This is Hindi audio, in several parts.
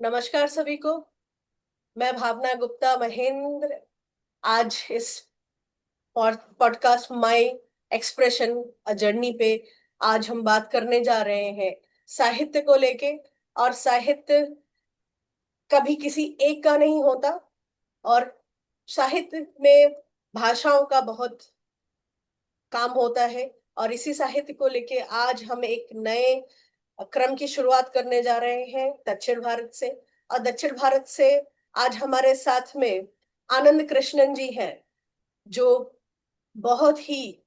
नमस्कार सभी को। मैं भावना गुप्ता महेंद्र आज इस podcast my expression a journey पे आज हम बात करने जा रहे हैं साहित्य को लेके। और साहित्य कभी किसी एक का नहीं होता। और साहित्य में भाषाओं का बहुत काम होता है। और इसी साहित्य को लेके आज हम एक नए क्रम की शुरुआत करने जा रहे हैं दक्षिण भारत से। और दक्षिण भारत से आज हमारे साथ में आनंद कृष्णन जी हैं, जो बहुत ही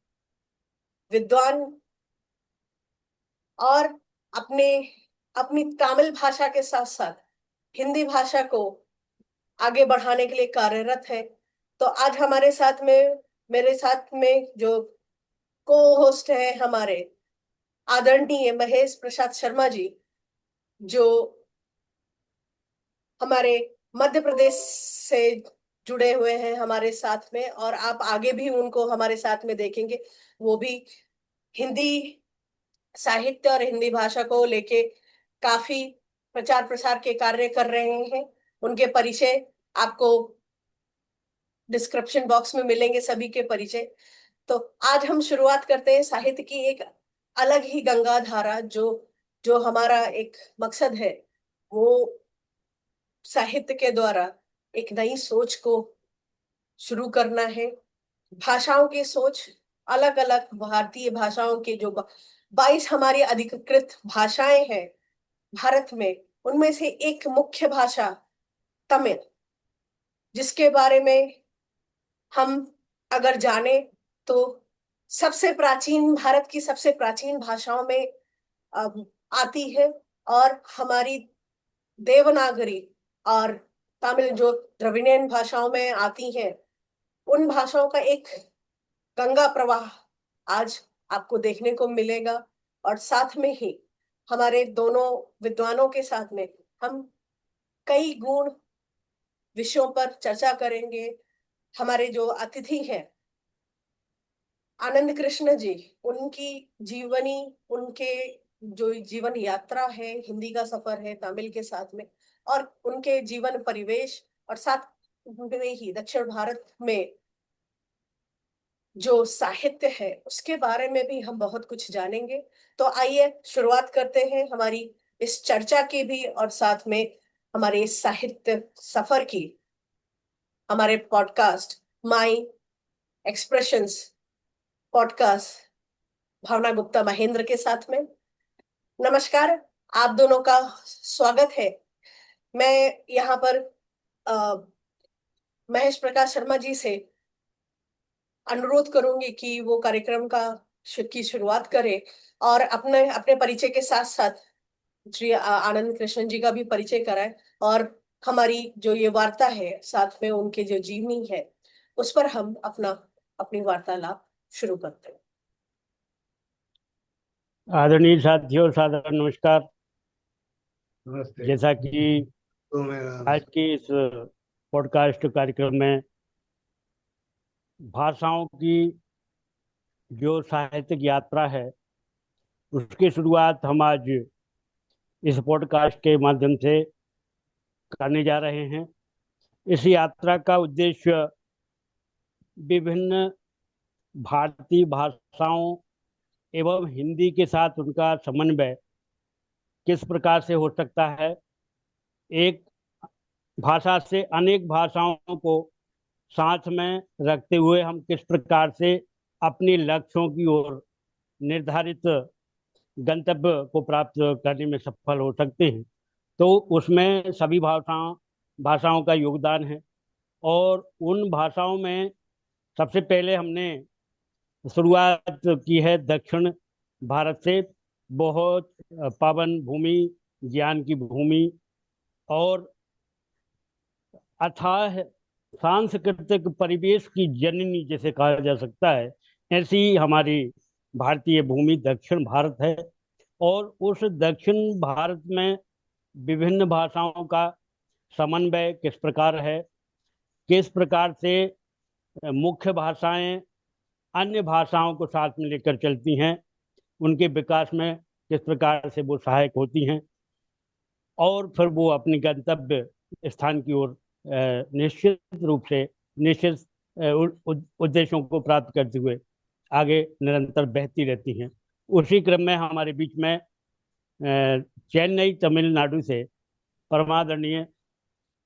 विद्वान और अपने अपनी तमिल भाषा के साथ साथ हिंदी भाषा को आगे बढ़ाने के लिए कार्यरत है। तो आज हमारे साथ में मेरे साथ में जो को होस्ट है हमारे आदरणीय महेश प्रसाद शर्मा जी, जो हमारे मध्य प्रदेश से जुड़े हुए हैं हमारे साथ में। और आप आगे भी उनको हमारे साथ में देखेंगे। वो भी हिंदी साहित्य और हिंदी भाषा को लेके काफी प्रचार प्रसार के कार्य कर रहे हैं। उनके परिचय आपको डिस्क्रिप्शन बॉक्स में मिलेंगे, सभी के परिचय। तो आज हम शुरुआत करते हैं साहित्य की एक अलग ही गंगा धारा। जो जो हमारा एक मकसद है, वो साहित्य के द्वारा एक नई सोच को शुरू करना है। भाषाओं की सोच, अलग अलग भारतीय भाषाओं के जो 22 हमारी अधिकृत भाषाएं हैं भारत में, उनमें से एक मुख्य भाषा तमिल, जिसके बारे में हम अगर जाने तो सबसे प्राचीन, भारत की सबसे प्राचीन भाषाओं में आती है। और हमारी देवनागरी और तमिल जो द्रविड़ियन भाषाओं में आती हैं, उन भाषाओं का एक गंगा प्रवाह आज आपको देखने को मिलेगा। और साथ में ही हमारे दोनों विद्वानों के साथ में हम कई गुण विषयों पर चर्चा करेंगे। हमारे जो अतिथि हैं आनंद कृष्ण जी, उनकी जीवनी, उनके जो जीवन यात्रा है, हिंदी का सफर है तमिल के साथ में, और उनके जीवन परिवेश, और साथ में ही दक्षिण भारत में जो साहित्य है उसके बारे में भी हम बहुत कुछ जानेंगे। तो आइए शुरुआत करते हैं हमारी इस चर्चा की भी, और साथ में हमारे इस साहित्य सफर की, हमारे पॉडकास्ट माई एक्सप्रेशंस पॉडकास्ट भावना गुप्ता महेंद्र के साथ में। नमस्कार, आप दोनों का स्वागत है। मैं यहाँ पर अ, महेश प्रकाश शर्मा जी से अनुरोध करूंगी कि वो कार्यक्रम की शुरुआत करें, और अपने अपने परिचय के साथ साथ श्री आनंद कृष्ण जी का भी परिचय कराएं। और हमारी जो ये वार्ता है, साथ में उनके जो जीवनी है, उस पर हम अपनी वार्तालाप शुरू करते हैं। आदरणीय साथियों, सादर नमस्कार। नमस्ते। जैसा कि तो मेरा आज के इस पॉडकास्ट कार्यक्रम में भाषाओं की जो साहित्यिक यात्रा है, उसकी शुरुआत हम आज इस पॉडकास्ट के माध्यम से करने जा रहे हैं। इस यात्रा का उद्देश्य विभिन्न भारतीय भाषाओं एवं हिंदी के साथ उनका समन्वय किस प्रकार से हो सकता है, एक भाषा से अनेक भाषाओं को साथ में रखते हुए हम किस प्रकार से अपने लक्ष्यों की ओर निर्धारित गंतव्य को प्राप्त करने में सफल हो सकते हैं। तो उसमें सभी भाषाओं का योगदान है। और उन भाषाओं में सबसे पहले हमने शुरुआत की है दक्षिण भारत से। बहुत पावन भूमि, ज्ञान की भूमि और अथाह सांस्कृतिक परिवेश की जननी जैसे कहा जा सकता है, ऐसी हमारी भारतीय भूमि दक्षिण भारत है। और उस दक्षिण भारत में विभिन्न भाषाओं का समन्वय किस प्रकार है, किस प्रकार से मुख्य भाषाएं अन्य भाषाओं को साथ में लेकर चलती हैं, उनके विकास में किस प्रकार से वो सहायक होती हैं, और फिर वो अपनी गंतव्य स्थान की ओर निश्चित रूप से निश्चित उद्देश्यों को प्राप्त करते हुए आगे निरंतर बहती रहती हैं। उसी क्रम में हमारे बीच में चेन्नई तमिलनाडु से परमादरणीय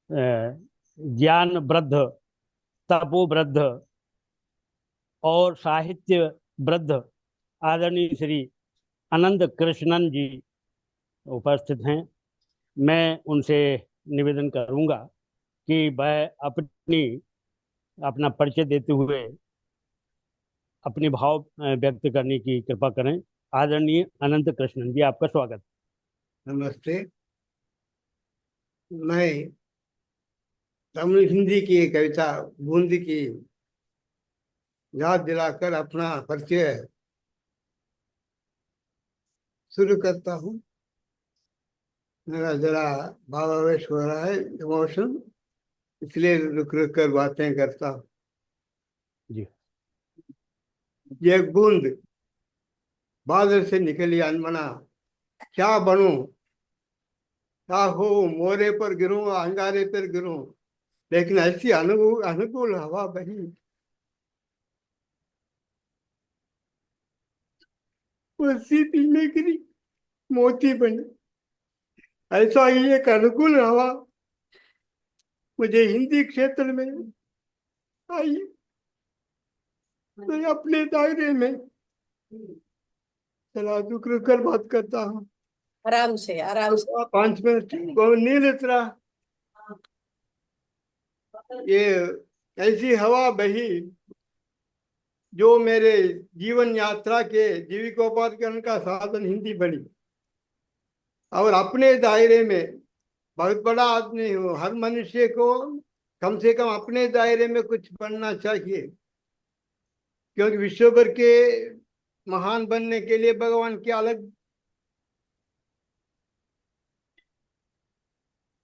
ज्ञान वृद्ध, तपो वृद्ध और साहित्य वृद्ध आदरणीय श्री अनंत कृष्णन जी उपस्थित हैं। मैं उनसे निवेदन करूंगा कि वह अपना परिचय देते हुए अपने भाव व्यक्त करने की कृपा करें। आदरणीय अनंत कृष्णन जी, आपका स्वागत। नमस्ते। मैं तमिल हिंदी की एक कविता बूंदी की याद दिलाकर अपना परिचय शुरू करता हूँ। मेरा जरा भावावेश हो रहा है, इमोशन, इसलिए रुक रुक कर बातें करता हूँ। जी। ये बूंद बादल से निकली अनमना, क्या बनूं, क्या हो, मोरे पर गिरूं, अंगारे पर गिरूं, लेकिन ऐसी अनुकूल हवा बही, वो सीधी में गिरी, मोती बनी। ऐसा ही एक अनुकूल हवा मुझे हिंदी क्षेत्र में आई। मैं अपने दायरे में चला रुक रुक कर बात करता हूँ। आराम से, आराम से। 5 मिनट वो नील उतरा। ये ऐसी हवा बही जो मेरे जीवन यात्रा के जीविकोपार्जन का साधन हिंदी बनी। और अपने दायरे में बहुत बड़ा आदमी हूँ, हर मनुष्य को कम से कम अपने दायरे में कुछ बनना चाहिए, क्योंकि विश्व भर के महान बनने के लिए भगवान की अलग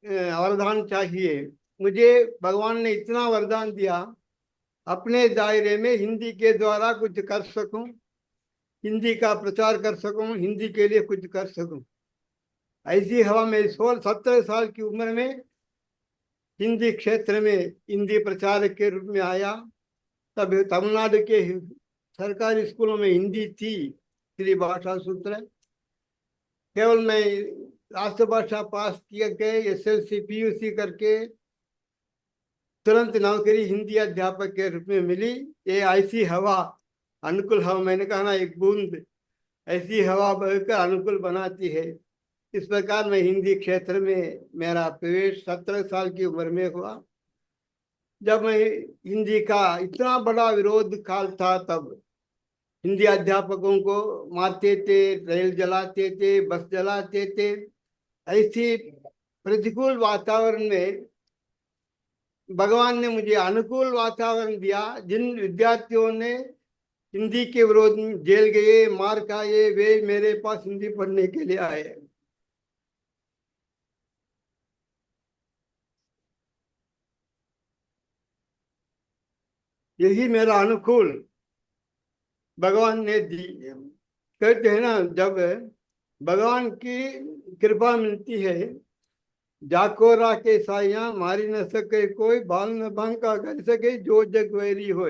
वरदान चाहिए। मुझे भगवान ने इतना वरदान दिया, अपने दायरे में हिंदी के द्वारा कुछ कर सकूं, हिंदी का प्रचार कर सकूं, हिंदी के लिए कुछ कर सकूं। ऐसी हवा में 16-17 साल की उम्र में हिंदी क्षेत्र में हिंदी प्रचारक के रूप में आया। तब तमिलनाडु के सरकारी स्कूलों में हिंदी थी, श्री भाषा सूत्र। केवल मैं राष्ट्रभाषा पास किया गए, एसएलसी पीयूसी करके तुरंत नौकरी हिंदी अध्यापक के रूप में मिली। ये ऐसी हवा, अनुकूल हवा, मैंने कहा ना, एक बूंद ऐसी हवा बहकर अनुकूल बनाती है। इस प्रकार मैं हिंदी क्षेत्र में मेरा प्रवेश 17 साल की उम्र में हुआ। जब मैं हिंदी का इतना बड़ा विरोध काल था, तब हिंदी अध्यापकों को मारते थे, रेल जलाते थे, बस जलाते थे। ऐसी प्रतिकूल वातावरण में भगवान ने मुझे अनुकूल वातावरण दिया। जिन विद्यार्थियों ने हिंदी के विरोध में जेल गए, मार खाए, वे मेरे पास हिंदी पढ़ने के लिए आए। यही मेरा अनुकूल भगवान ने दी। कहते हैं ना, जब भगवान की कृपा मिलती है, जाको राके साइया मारी न सके कोई, बाल न भंका कर सके जो जग वैरी हो।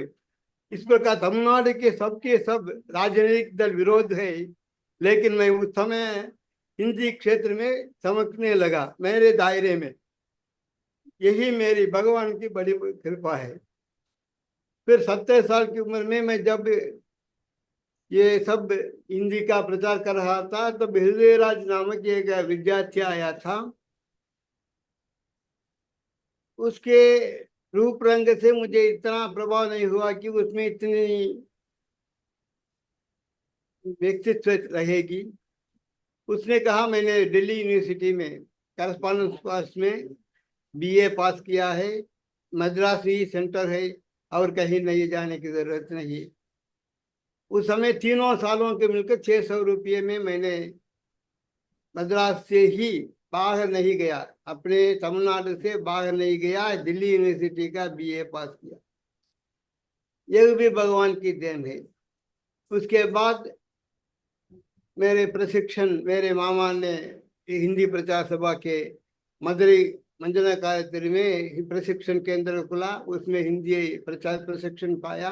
इस प्रकार तमिलनाडु के सबके सब राजनीतिक दल विरोध है, लेकिन मैं उस समय हिंदी क्षेत्र में चमकने लगा, मेरे दायरे में। यही मेरी भगवान की बड़ी कृपा है। फिर 17 साल की उम्र में मैं जब ये सब हिंदी का प्रचार कर रहा था, तब हृदय राज नामक एक विद्यार्थी आया था। उसके रूप रंग से मुझे इतना प्रभाव नहीं हुआ कि उसमें इतनी व्यक्तित्व रहेगी। उसने कहा, मैंने दिल्ली यूनिवर्सिटी में करस्पॉन्डेंस पास में बीए पास किया है, मद्रास ही सेंटर है, और कहीं नहीं जाने की जरूरत नहीं। उस समय तीनों सालों के मिलकर 600 रुपये में मैंने मद्रास से ही बाहर नहीं गया, अपने तमिलनाडु से बाहर नहीं गया, दिल्ली यूनिवर्सिटी का बीए पास किया। यह भी भगवान की देन है। उसके बाद मेरे प्रशिक्षण मेरे मामा ने हिंदी प्रचार सभा के मदरी मंजना गायत्री में प्रशिक्षण केंद्र खुला, उसमें हिंदी प्रचार प्रशिक्षण पाया।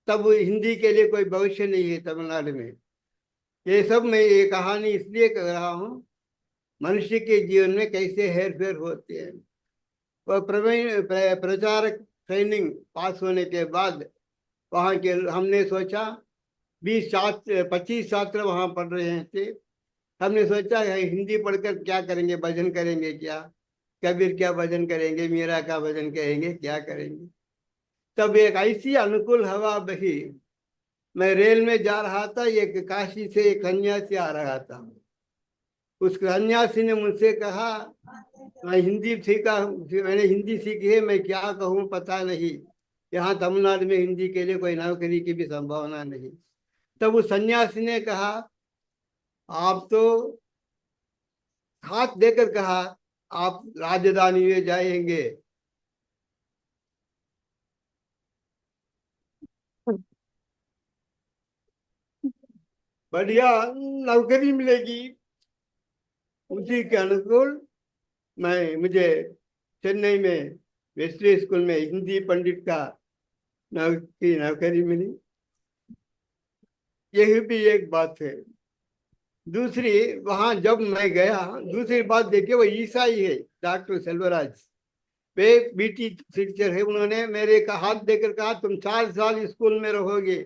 तब हिंदी के लिए कोई भविष्य नहीं है तमिलनाडु में। ये सब मैं ये कहानी इसलिए कह रहा हूँ, मनुष्य के जीवन में कैसे हेर फेर होते हैं। वह प्रचारक ट्रेनिंग पास होने के बाद वहाँ के हमने सोचा 25 छात्र वहाँ पढ़ रहे थे। हमने सोचा है हिंदी पढ़कर क्या करेंगे, भजन करेंगे क्या, कबीर क्या भजन करेंगे, मीरा का भजन करेंगे, क्या करेंगे। तब एक ऐसी अनुकूल हवा बही, मैं रेल में जा रहा था, एक काशी से एक सन्यासी आ रहा था। उस सन्यासी ने मुझसे कहा, मैं हिंदी सीखा, मैंने हिंदी सीखी है, मैं क्या कहूँ पता नहीं, यहाँ तमिलनाडु में हिंदी के लिए कोई नौकरी की भी संभावना नहीं। तब उस सन्यासी ने कहा, आप तो हाथ देकर कहा आप राजधानी में जाएंगे। बढ़िया नौकरी मिलेगी। उसी के अनुकूल मुझे चेन्नई में वेस्टली स्कूल में हिंदी पंडित का नौकरी मिली। यही भी एक बात है। दूसरी, वहां जब मैं गया, दूसरी बात देखिए, वो ईसाई है, डॉक्टर सेल्वराज, वे बीटी टीचर है। उन्होंने मेरे का हाथ देकर कहा, तुम 4 साल स्कूल में रहोगे,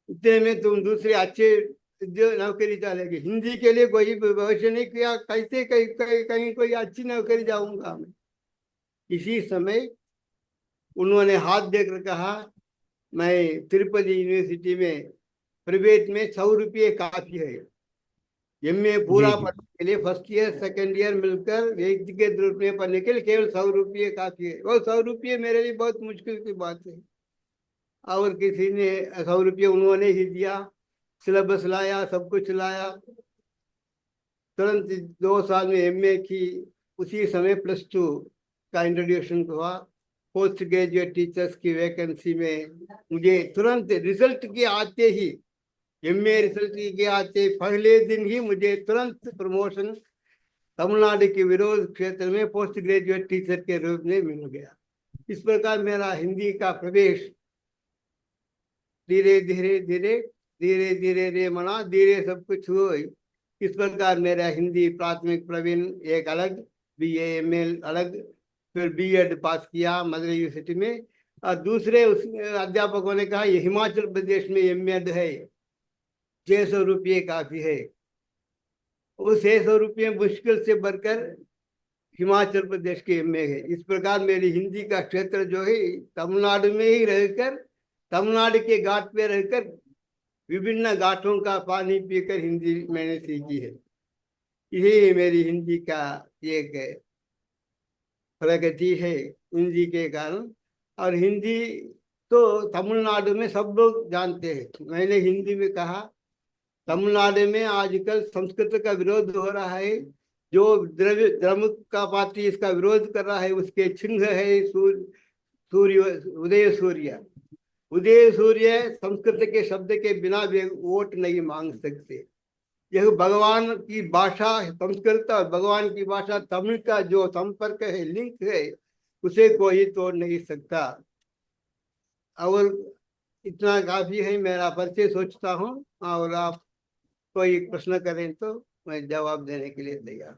इतने में तुम दूसरे अच्छे जो नौकरी चलेगी। हिंदी के लिए कोई भविष्य नहीं किया, कैसे कहीं कहीं कहीं कोई अच्छी नौकरी जाऊंगा मैं। इसी समय उन्होंने हाथ देकर कहा, मैं तिरुपति यूनिवर्सिटी में प्राइवेट में 100 रुपये काफी है, एमए पूरा जी जी पढ़ने के लिए, फर्स्ट ईयर सेकंड ईयर मिलकर व्यक्तिगत रूप में पढ़ने के लिए केवल 100 रुपये काफी है। वो 100 रुपये मेरे लिए बहुत मुश्किल की बात है। और किसी ने 100 रुपये उन्होंने ही दिया, सिलेबस लाया, सब कुछ लाया, तुरंत 2 साल में एमए की। उसी समय +2 का इंट्रोड्यूशन हुआ, पोस्ट ग्रेजुएट टीचर्स की वैकेंसी में मुझे तुरंत रिजल्ट के आते ही, एमए रिजल्ट के आते पहले दिन ही मुझे तुरंत प्रमोशन तमिलनाडु के विरोध क्षेत्र में पोस्ट ग्रेजुएट टीचर के रूप में मिल गया। इस प्रकार मेरा हिंदी का प्रवेश धीरे धीरे धीरे धीरे धीरे रे मना धीरे सब कुछ हुआ। इस प्रकार मेरा हिंदी प्राथमिक प्रवीण एक अलग, बीए एमए अलग, फिर बीएड पास किया मदुरई यूनिवर्सिटी में। और दूसरे उस अध्यापकों ने कहा, ये हिमाचल प्रदेश में एमएड है, 600 रुपये काफी है। वो 600 रुपये मुश्किल से भरकर हिमाचल प्रदेश के एमए है। इस प्रकार मेरी हिंदी का क्षेत्र जो है, तमिलनाडु में ही रहकर, तमिलनाडु के घाट पे रहकर विभिन्न घाटों का पानी पीकर हिंदी मैंने सीखी है। यही मेरी हिंदी का एक प्रगति है हिंदी के कारण। और हिंदी तो तमिलनाडु में सब लोग जानते हैं। मैंने हिंदी में कहा, तमिलनाडु में आजकल संस्कृत का विरोध हो रहा है, जो द्रमुक का पार्टी इसका विरोध कर रहा है, उसके चिन्ह है सूर्य, उदय सूर्य। उदय सूर्य संस्कृत के शब्द के बिना वे वोट नहीं मांग सकते। यह भगवान की भाषा संस्कृत और भगवान की भाषा तमिल का जो संपर्क है, लिंक है, उसे कोई तोड़ नहीं सकता। और इतना काफी है मेरा परिचय सोचता हूँ। और आप कोई प्रश्न करें तो मैं जवाब देने के लिए तैयार।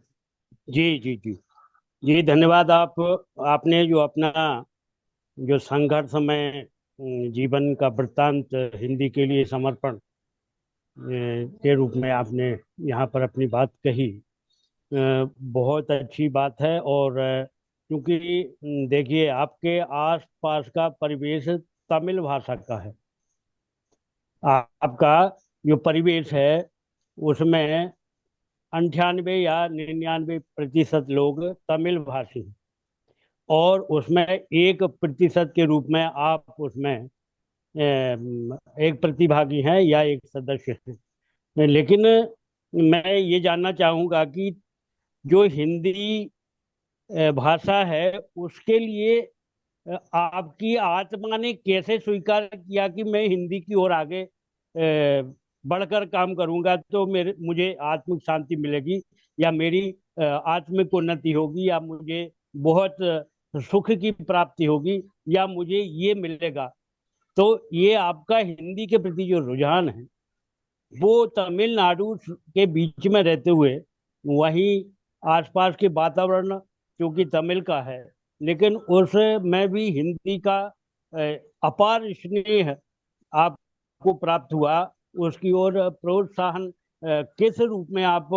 जी जी जी जी धन्यवाद। आपने जो अपना जो संघर्षमय जीवन का वृत्तांत हिंदी के लिए समर्पण के रूप में आपने यहाँ पर अपनी बात कही, बहुत अच्छी बात है। और क्योंकि देखिए, आपके आसपास का परिवेश तमिल भाषा का है, आपका जो परिवेश है उसमें 98 या 99% लोग तमिल भाषी हैं, और उसमें 1% के रूप में आप उसमें एक प्रतिभागी हैं या एक सदस्य हैं। लेकिन मैं ये जानना चाहूँगा कि जो हिंदी भाषा है, उसके लिए आपकी आत्मा ने कैसे स्वीकार किया कि मैं हिंदी की ओर आगे बढ़कर काम करूंगा तो मेरे मुझे आत्मिक शांति मिलेगी, या मेरी आत्मिक उन्नति होगी, या मुझे बहुत सुख की प्राप्ति होगी, या मुझे ये मिलेगा। तो ये आपका हिंदी के प्रति जो रुझान है वो तमिलनाडु के बीच में रहते हुए, वहीं आसपास के वातावरण क्योंकि तमिल का है, लेकिन उसमें भी हिंदी का अपार स्नेह आपको प्राप्त हुआ। उसकी ओर प्रोत्साहन किस रूप में आप,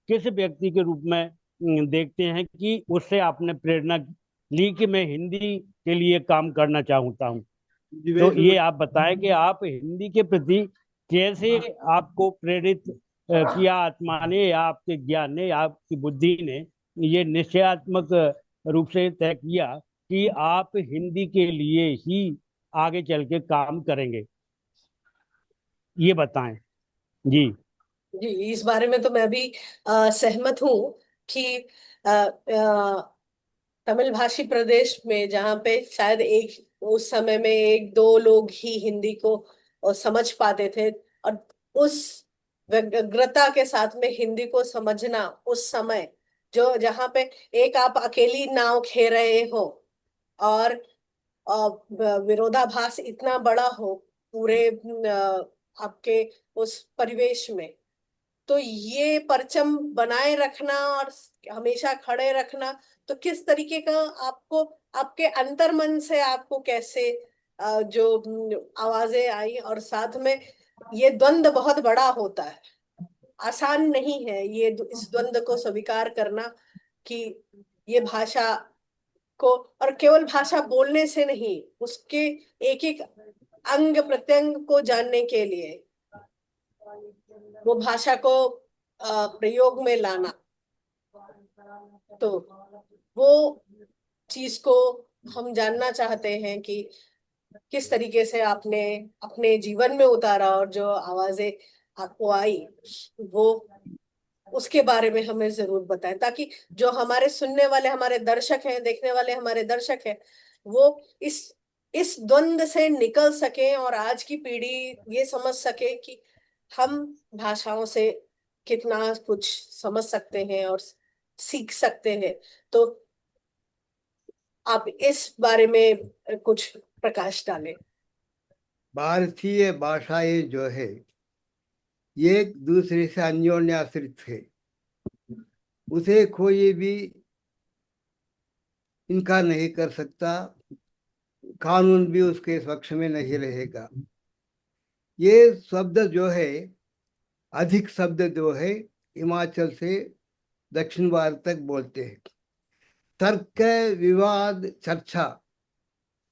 किस व्यक्ति के रूप में देखते हैं कि उससे आपने प्रेरणा ली कि मैं हिंदी के लिए काम करना चाहता हूँ? तो ये आप बताएं कि आप हिंदी के प्रति कैसे आपको प्रेरित किया आत्मा ने, या आपके ज्ञान ने, या आपकी बुद्धि ने ये निश्चयात्मक रूप से तय किया कि आप हिंदी के लिए ही आगे चल के काम करेंगे, ये बताएं जी। जी, इस बारे में तो मैं भी सहमत हूँ कि तमिल भाषी प्रदेश में जहाँ पे शायद एक उस समय में एक दो लोग ही हिंदी को समझ पाते थे, और उस व्यग्रता के साथ में हिंदी को समझना उस समय, जो जहाँ पे एक आप अकेली नाव खे रहे हो, और विरोधाभास इतना बड़ा हो पूरे आपके उस परिवेश में, तो ये परचम बनाए रखना और हमेशा खड़े रखना, तो किस तरीके का आपको, आपके अंतर्मन से आपको कैसे जो आवाजें आई, और साथ में ये द्वंद बहुत बड़ा होता है, आसान नहीं है ये इस द्वंद को स्वीकार करना कि ये भाषा को, और केवल भाषा बोलने से नहीं, उसके एक एक अंग प्रत्यंग को जानने के लिए वो भाषा को प्रयोग में लाना, तो वो चीज को हम जानना चाहते हैं कि किस तरीके से आपने अपने जीवन में उतारा, और जो आवाजें आपको आई वो, उसके बारे में हमें जरूर बताएं, ताकि जो हमारे सुनने वाले हमारे दर्शक हैं, देखने वाले हमारे दर्शक हैं, वो इस द्वंद से निकल सके, और आज की पीढ़ी ये समझ सके कि हम भाषाओं से कितना कुछ समझ सकते हैं और सीख सकते हैं। तो आप इस बारे में कुछ प्रकाश डालें। भारतीय भाषाएं जो है ये एक दूसरे से अन्योन्याश्रित है, उसे कोई भी इनकार नहीं कर सकता, कानून भी उसके पक्ष में नहीं रहेगा। ये शब्द जो है, अधिक शब्द जो है हिमाचल से दक्षिण भारत तक बोलते हैं। तर्क, विवाद, चर्चा,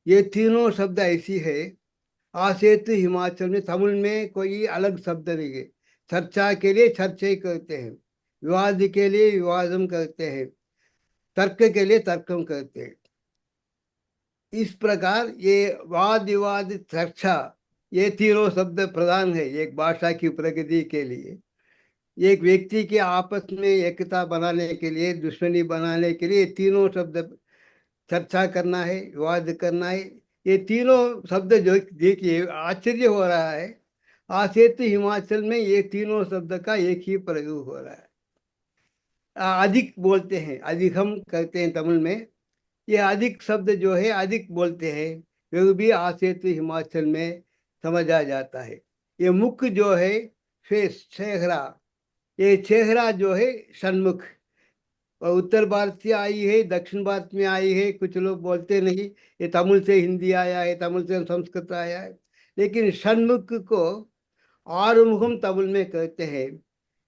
ये तीनों शब्द ऐसी है। आसेतु हिमाचल में तमिल में कोई अलग शब्द नहीं है। चर्चा के लिए चर्चा करते हैं, विवाद के लिए विवादम करते हैं, तर्क के लिए तर्कम करते हैं। इस प्रकार ये वाद विवाद चर्चा, ये तीनों शब्द प्रधान है एक भाषा की प्रगति के लिए। एक व्यक्ति के आपस में एकता बनाने के लिए, दुश्मनी बनाने के लिए तीनों शब्द, चर्चा करना है, विवाद करना है, ये तीनों शब्द जो देखिए आश्चर्य हो रहा है, आसेतु हिमाचल में ये तीनों शब्द का एक ही प्रयोग हो रहा है। अधिक बोलते हैं, अधिक हम कहते हैं तमिल में, ये अधिक शब्द जो है अधिक बोलते हैं, वे भी आसेतु हिमाचल में समझा जाता है। ये मुख जो है फेस, चेहरा, ये चेहरा जो है सन्मुख, और उत्तर भारत से आई है, दक्षिण भारत में आई है। कुछ लोग बोलते नहीं ये तमिल से हिंदी आया है, तमिल से संस्कृत आया है, लेकिन षण्मुख को आरुमुखम तमिल में कहते हैं,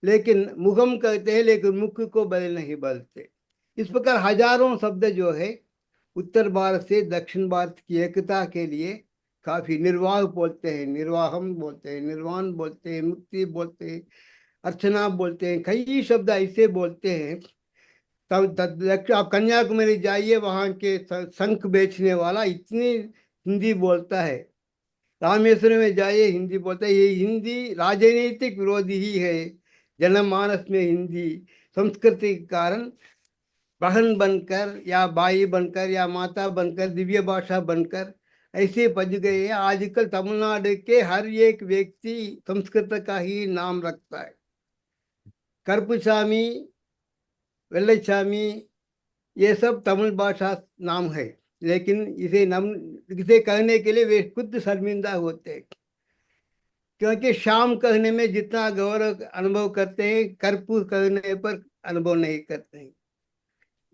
लेकिन मुखम कहते हैं, लेकिन मुख को बल नहीं बोलते। इस प्रकार हजारों शब्द जो है उत्तर भारत से दक्षिण भारत की एकता के लिए काफी, निर्वाह बोलते हैं, निर्वाहम बोलते हैं, निर्वाण बोलते हैं, मुक्ति बोलते हैं, अर्चना बोलते हैं, कई शब्द ऐसे बोलते हैं। तब आप कन्याकुमारी जाइए, वहाँ के शंख बेचने वाला इतनी हिंदी बोलता है। रामेश्वरम में जाइए, हिंदी बोलता है। ये हिंदी राजनीतिक विरोधी ही है। जनमानस में हिंदी संस्कृति के कारण बहन बनकर या भाई बनकर या माता बनकर दिव्य भाषा बनकर ऐसे बज गए हैं। आजकल तमिलनाडु के हर एक व्यक्ति संस्कृत का ही नाम रखता है। करपुसामी, वेल्लचामी, ये सब तमिल भाषा नाम है, लेकिन इसे कहने के लिए वे खुद शर्मिंदा होते हैं, क्योंकि शाम कहने में जितना गौरव अनुभव करते हैं, कर्पूर कहने पर अनुभव नहीं करते हैं।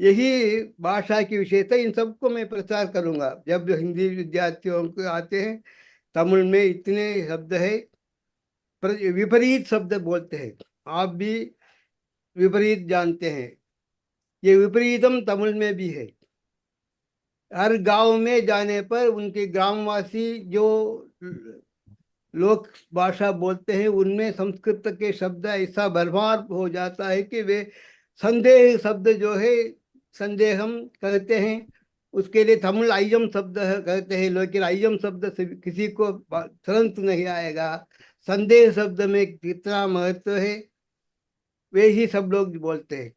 यही भाषा की विशेषता। इन सबको मैं प्रचार करूंगा। जब जो हिंदी विद्यार्थियों को आते हैं, तमिल में इतने शब्द है, विपरीत शब्द बोलते हैं। आप भी विपरीत जानते हैं, ये विपरीतम तमिल में भी है। हर गांव में जाने पर उनके ग्रामवासी जो लोक भाषा बोलते हैं, उनमें संस्कृत के शब्द ऐसा भरमार हो जाता है कि वे संदेह शब्द जो है, संदेहम कहते हैं, उसके लिए तमिल आइजम शब्द कहते हैं। लेकिन आइजम शब्द से किसी को तुरंत नहीं आएगा। संदेह शब्द में कितना महत्व है, वे ही सब लोग बोलते हैं।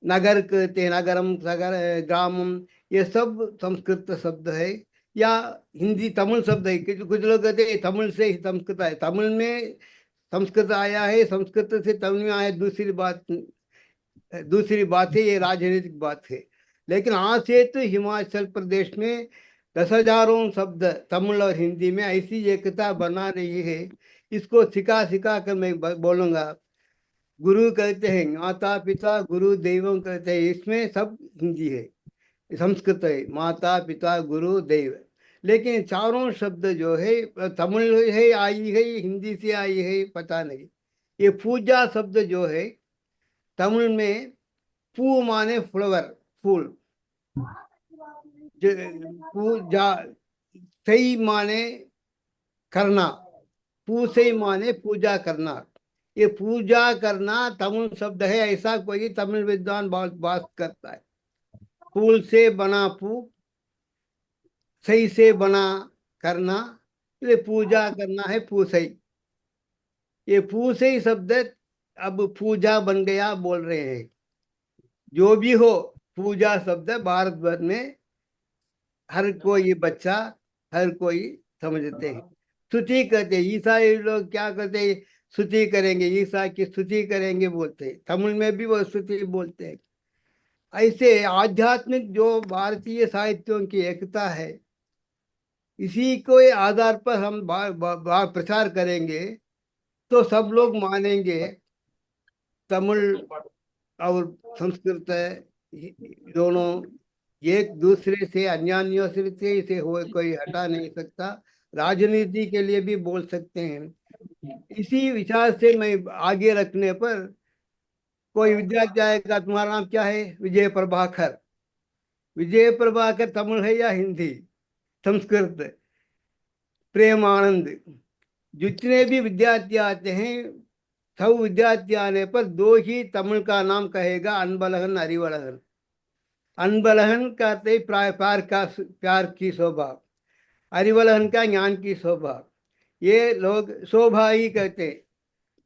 नगर कहते हैं, नगरम, सगर, ग्रामम, ये सब संस्कृत शब्द है, या हिंदी तमिल शब्द है। कुछ लोग कहते हैं तमिल से ही संस्कृत है, तमिल में संस्कृत आया है, संस्कृत से तमिल में आया। दूसरी बात है, ये राजनीतिक बात है। लेकिन आज से तो हिमाचल प्रदेश में 10,000 शब्द तमिल और हिंदी में ऐसी एकता बना रही है। इसको सिखा सिखा कर मैं बोलूंगा। गुरु कहते हैं, माता पिता गुरु दैवम कहते हैं, इसमें सब हिंदी है, संस्कृत है, माता पिता गुरु दैव। लेकिन चारों शब्द जो है तमिल है आई है, हिंदी से आई है, पता नहीं। ये पूजा शब्द जो है तमिल में, पू माने फ्लावर, फूल। पूजा सही माने करना, पू से माने पूजा करना। ये पूजा करना तमिल शब्द है, ऐसा कोई तमिल विद्वान बात करता है। फूल से बना पू, सही से बना करना, ये पूजा करना है पूसई। ये पूसई शब्द अब पूजा बन गया बोल रहे हैं। जो भी हो, पूजा शब्द भारत भर में हर कोई बच्चा, हर कोई समझते हैं। स्तुति कहते हैं, ईसाई लोग क्या करते हैं, स्तुति करेंगे, ईसा की स्तुति करेंगे बोलते हैं। तमिल में भी वो स्तुति बोलते हैं। ऐसे आध्यात्मिक जो भारतीय साहित्यों की एकता है, इसी को आधार पर हम प्रचार करेंगे तो सब लोग मानेंगे। तमिल और संस्कृत दोनों एक दूसरे से अन्योन्य से इसे हो कोई हटा नहीं सकता। राजनीति के लिए भी बोल सकते हैं। इसी विचार से मैं आगे रखने पर कोई विद्यार्थी आएगा, तुम्हारा नाम क्या है, विजय प्रभाकर। विजय प्रभाकर तमिल है या हिंदी, संस्कृत, प्रेमानंद। जितने भी विद्यार्थी आते हैं, सब विद्यार्थी आने पर दो ही तमिल का नाम कहेगा, अनबलहन, अरिवलहन। अनबलहन कहते प्यार की शोभा, अरिवलहन का ज्ञान की शोभा। ये लोग शोभा ही कहते।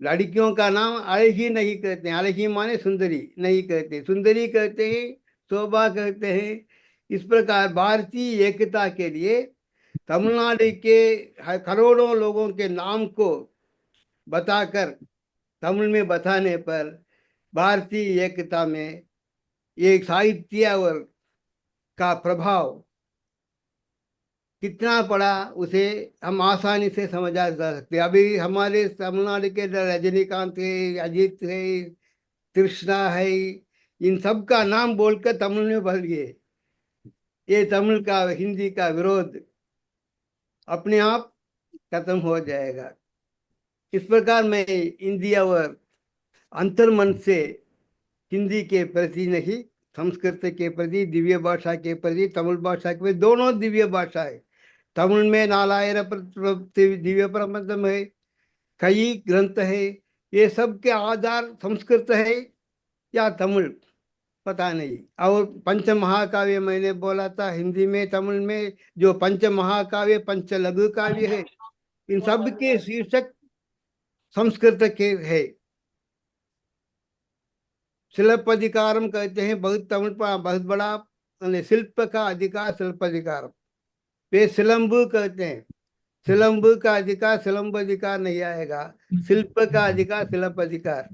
लड़कियों का नाम अड़ही नहीं कहते हैं, अड़ही माने सुंदरी नहीं कहते, सुंदरी कहते हैं, शोभा कहते हैं। इस प्रकार भारतीय एकता के लिए तमिलनाडु के करोड़ों लोगों के नाम को बताकर, तमिल में बताने पर भारतीय एकता में ये साहित्य और का प्रभाव कितना पड़ा, उसे हम आसानी से समझा जा सकते हैं। अभी हमारे तमिलनाडु के रजनीकांत है, अजीत है, कृष्णा है, इन सब का नाम बोलकर तमिल में भर गए। ये तमिल का हिंदी का विरोध अपने आप खत्म हो जाएगा। इस प्रकार मैं इंडिया और अंतर्मन से हिंदी के प्रति नहीं, संस्कृत के प्रति, दिव्य भाषा के प्रति, तमिल भाषा के प्रति, दोनों दिव्य भाषा है। तमिल में नालायर दिव्य प्रबंधम है, कई ग्रंथ है। ये सब के आधार संस्कृत है या तमिल, पता नहीं। और पंच महाकाव्य मैंने बोला था, हिंदी में तमिल में जो पंच महाकाव्य, पंच लघु काव्य है, इन सब के शीर्षक संस्कृत के है। शिल्प अधिकारम कहते हैं, बहुत तमिल पर बहुत बड़ा शिल्प का अधिकार, शिल्प अधिकारम। वे सिलम्ब कहते हैं। सिलम्ब का अधिकार सिलम्ब अधिकार नहीं आएगा, शिल्प का अधिकार शिल्प अधिकार।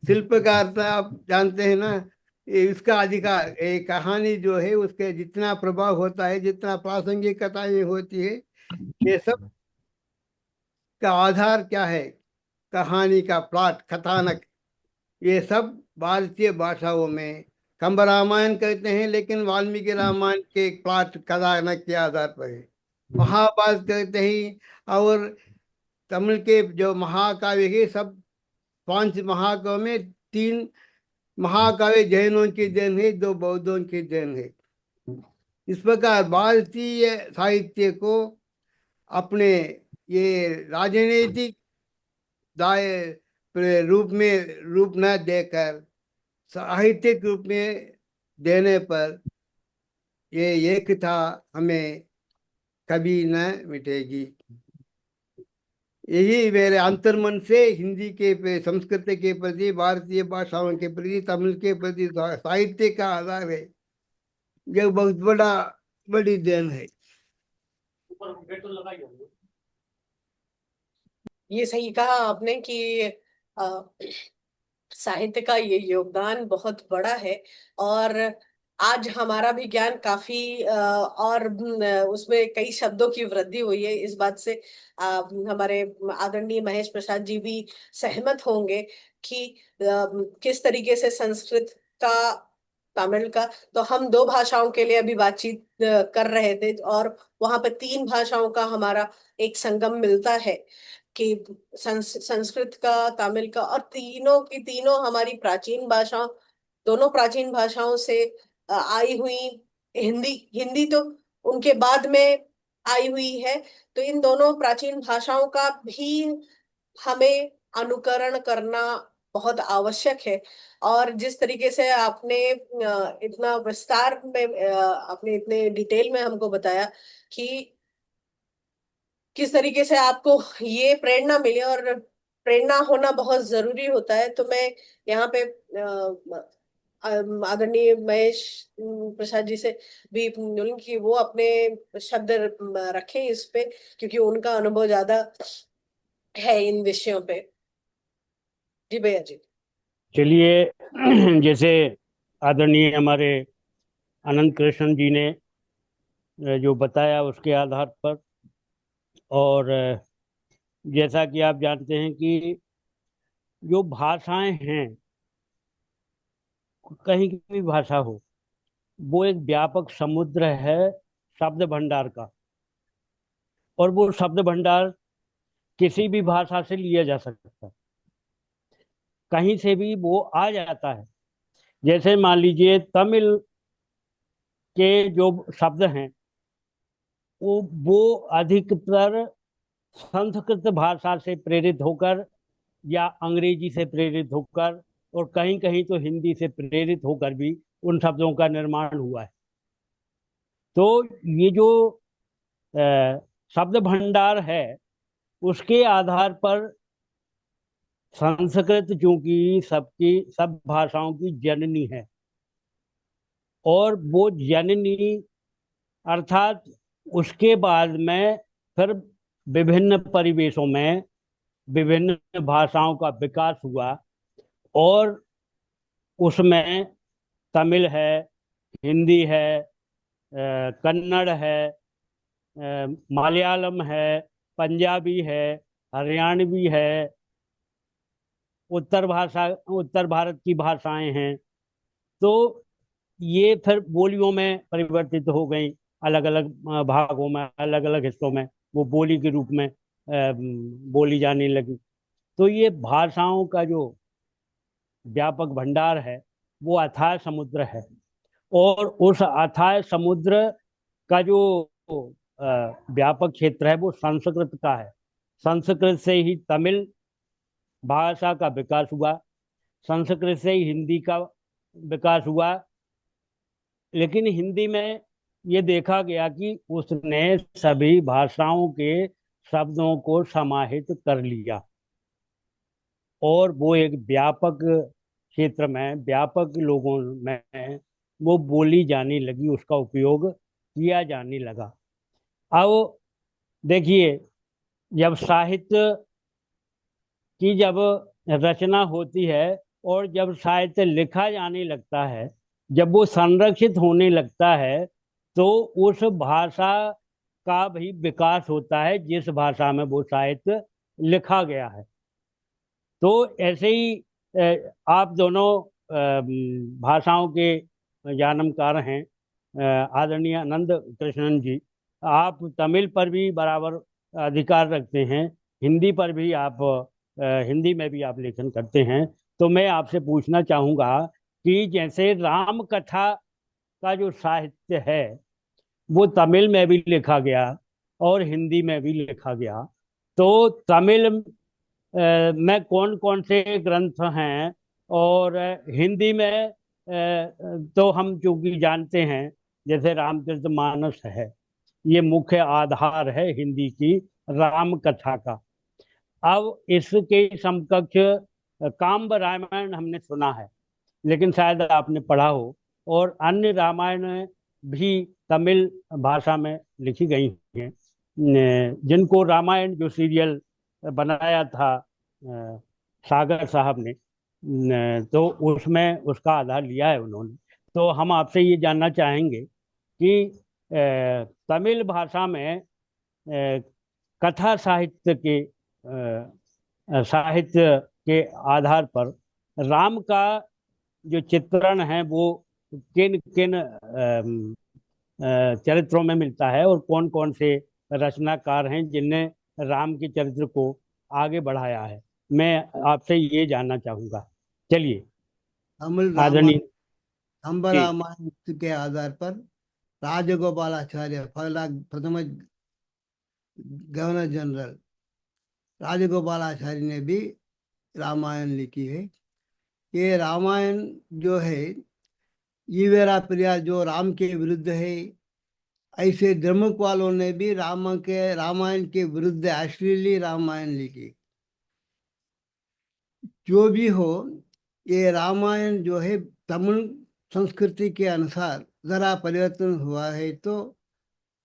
शिल्प का अर्थ आप जानते हैं ना, इसका अधिकार, एक कहानी जो है उसके जितना प्रभाव होता है, जितना प्रासंगिकताएं होती है, ये सब का आधार क्या है, कहानी का प्लॉट, कथानक, ये सब भारतीय भाषाओं में कंब रामायण कहते हैं, लेकिन वाल्मीकि रामायण के प्लॉट कथानक के आधार पर है। महाभारत कहते हैं, और तमिल के जो महाकाव्य है सब 5 महाकाव्य में 3 महाकाव्य जैनों की देन है, 2 बौद्धों की देन है। इस प्रकार भारतीय साहित्य को अपने ये राजनीतिक दाय रूप न देकर साहित्यिक रूप में देने पर ये एकता हमें कभी न मिटेगी। यही मेरे अंतर्मन से हिंदी के संस्कृत के प्रति, भारतीय भाषाओं के प्रति, तमिल के प्रति साहित्य का आधार है, जो बहुत बड़ी देन है। ये सही कहा आपने कि अ, साहित्य का ये योगदान बहुत बड़ा है। और आज हमारा भी ज्ञान काफी और उसमें कई शब्दों की वृद्धि हुई है। इस बात से हमारे आदरणीय महेश प्रसाद जी भी सहमत होंगे कि किस तरीके से संस्कृत का, तमिल का, तो हम 2 भाषाओं के लिए अभी बातचीत कर रहे थे, और वहां पर 3 भाषाओं का हमारा एक संगम मिलता है कि संस्कृत का, तमिल का, और तीनों की तीनों हमारी प्राचीन भाषाओं, दोनों प्राचीन भाषाओं से आई हुई। हिंदी हिंदी तो उनके बाद में आई हुई है। तो इन दोनों प्राचीन भाषाओं का भी हमें अनुकरण करना बहुत आवश्यक है। और जिस तरीके से आपने इतना विस्तार में, आपने इतने डिटेल में हमको बताया कि किस तरीके से आपको ये प्रेरणा मिली, और प्रेरणा होना बहुत जरूरी होता है। तो मैं यहाँ पे आदरणीय महेश प्रसाद जी से भी बोलूंगी कि वो अपने शब्द रखें इस पे, क्योंकि उनका अनुभव ज्यादा है इन विषयों पे। जी भैया जी। चलिए, जैसे आदरणीय हमारे अनंत कृष्ण जी ने जो बताया उसके आधार पर, और जैसा कि आप जानते हैं कि जो भाषाएं हैं, कहीं की भी भाषा हो, वो एक व्यापक समुद्र है शब्द भंडार का। और वो शब्द भंडार किसी भी भाषा से लिया जा सकता है, कहीं से भी वो आ जाता है। जैसे मान लीजिए तमिल के जो शब्द हैं, वो अधिकतर संस्कृत भाषा से प्रेरित होकर या अंग्रेजी से प्रेरित होकर, और कहीं कहीं तो हिंदी से प्रेरित होकर भी उन शब्दों का निर्माण हुआ है। तो ये जो शब्द भंडार है, उसके आधार पर संस्कृत चूंकि सब भाषाओं की जननी है, और वो जननी अर्थात उसके बाद में फिर विभिन्न परिवेशों में विभिन्न भाषाओं का विकास हुआ, और उसमें तमिल है, हिंदी है, कन्नड़ है, मलयालम है, पंजाबी है, हरियाणवी है, उत्तर भारत की भाषाएं हैं। तो ये फिर बोलियों में परिवर्तित हो गई, अलग अलग भागों में, अलग अलग हिस्सों में वो बोली के रूप में बोली जाने लगी। तो ये भाषाओं का जो व्यापक भंडार है, वो अथाह समुद्र है। और उस अथाह समुद्र का जो व्यापक क्षेत्र है, वो संस्कृत का है। संस्कृत से ही तमिल भाषा का विकास हुआ, संस्कृत से ही हिंदी का विकास हुआ। लेकिन हिंदी में ये देखा गया कि उसने सभी भाषाओं के शब्दों को समाहित कर लिया, और वो एक व्यापक क्षेत्र में, व्यापक लोगों में वो बोली जाने लगी, उसका उपयोग किया जाने लगा। अब देखिए, जब साहित्य की जब रचना होती है और जब साहित्य लिखा जाने लगता है, जब वो संरक्षित होने लगता है, तो उस भाषा का भी विकास होता है जिस भाषा में वो साहित्य लिखा गया है। तो ऐसे ही आप दोनों भाषाओं के जानकार हैं, आदरणीय आनंद कृष्णन जी। आप तमिल पर भी बराबर अधिकार रखते हैं, हिंदी पर भी आप हिंदी में भी आप लेखन करते हैं। तो मैं आपसे पूछना चाहूँगा कि जैसे राम कथा का जो साहित्य है वो तमिल में भी लिखा गया और हिंदी में भी लिखा गया, तो तमिल में कौन कौन से ग्रंथ हैं, और हिंदी में तो हम चूंकि जानते हैं जैसे रामचरितमानस है, ये मुख्य आधार है हिंदी की राम कथा का। अब इसके समकक्ष काम्ब रामायण हमने सुना है, लेकिन शायद आपने पढ़ा हो, और अन्य रामायण भी तमिल भाषा में लिखी गई हैं, जिनको रामायण जो सीरियल बनाया था सागर साहब ने, तो उसमें उसका आधार लिया है उन्होंने। तो हम आपसे ये जानना चाहेंगे कि तमिल भाषा में कथा साहित्य के आधार पर राम का जो चित्रण है वो किन किन चरित्रों में मिलता है, और कौन कौन से रचनाकार हैं जिनने राम के चरित्र को आगे बढ़ाया है, मैं आपसे ये जानना चाहूंगा। चलिए, तमिल आदरणीय रामायण, कंब जी। रामायण के आधार पर राजगोपालाचार्य पहला प्रथम गवर्नर जनरल राजगोपालाचार्य ने भी रामायण लिखी है। ये रामायण जो है, ईवेरा प्रिया जो राम के विरुद्ध है, ऐसे द्रमुक वालों ने भी रामायण के विरुद्ध अश्लीली रामायण लिखी। जो भी हो, ये रामायण जो है तमिल संस्कृति के अनुसार जरा परिवर्तन हुआ है। तो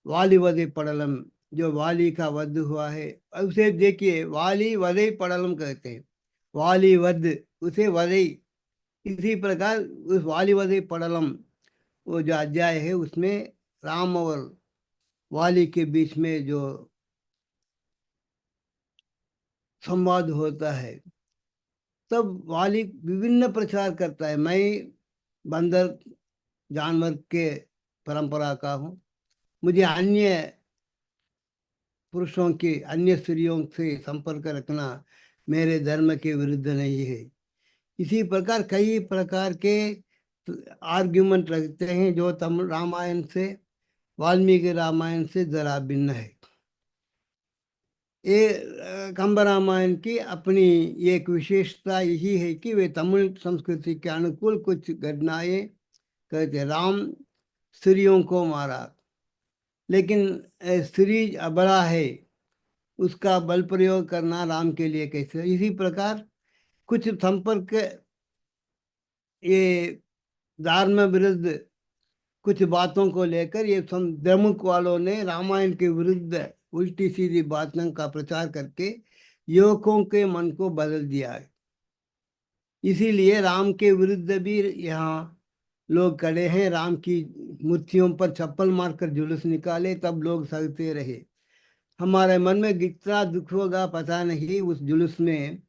वाली वधे पड़लम, जो वाली का वध हुआ है, उसे देखिए, वाली वधे पड़लम कहते हैं, वाली वध, उसे वधे। इसी प्रकार उस वाली वधे पड़लम, वो जो अध्याय है उसमें राम और वाली के बीच में जो संवाद होता है, तब वाली विभिन्न प्रचार करता है, मैं बंदर जानवर के परंपरा का हूँ, मुझे अन्य पुरुषों की, अन्य स्त्रियों से संपर्क रखना मेरे धर्म के विरुद्ध नहीं है। इसी प्रकार कई प्रकार के आर्ग्यूमेंट रखते हैं जो तमिल रामायण से, वाल्मीकि रामायण से जरा भिन्न है। ये कंब रामायण की अपनी एक विशेषता यही है कि वे तमिल संस्कृति के अनुकूल कुछ घटनाएं कहते। राम स्त्रियों को मारा, लेकिन स्त्री अबला है, उसका बल प्रयोग करना राम के लिए कैसे। इसी प्रकार कुछ संपर्क, ये धर्म विरुद्ध कुछ बातों को लेकर ये द्रमुक वालों ने रामायण के विरुद्ध उल्टी सीधी बातों का प्रचार करके युवकों के मन को बदल दिया है। इसीलिए राम के विरुद्ध भी यहाँ लोग खड़े हैं। राम की मूर्तियों पर चप्पल मारकर जुलूस निकाले, तब लोग सहते रहे। हमारे मन में कितना दुख होगा पता नहीं। उस जुलूस में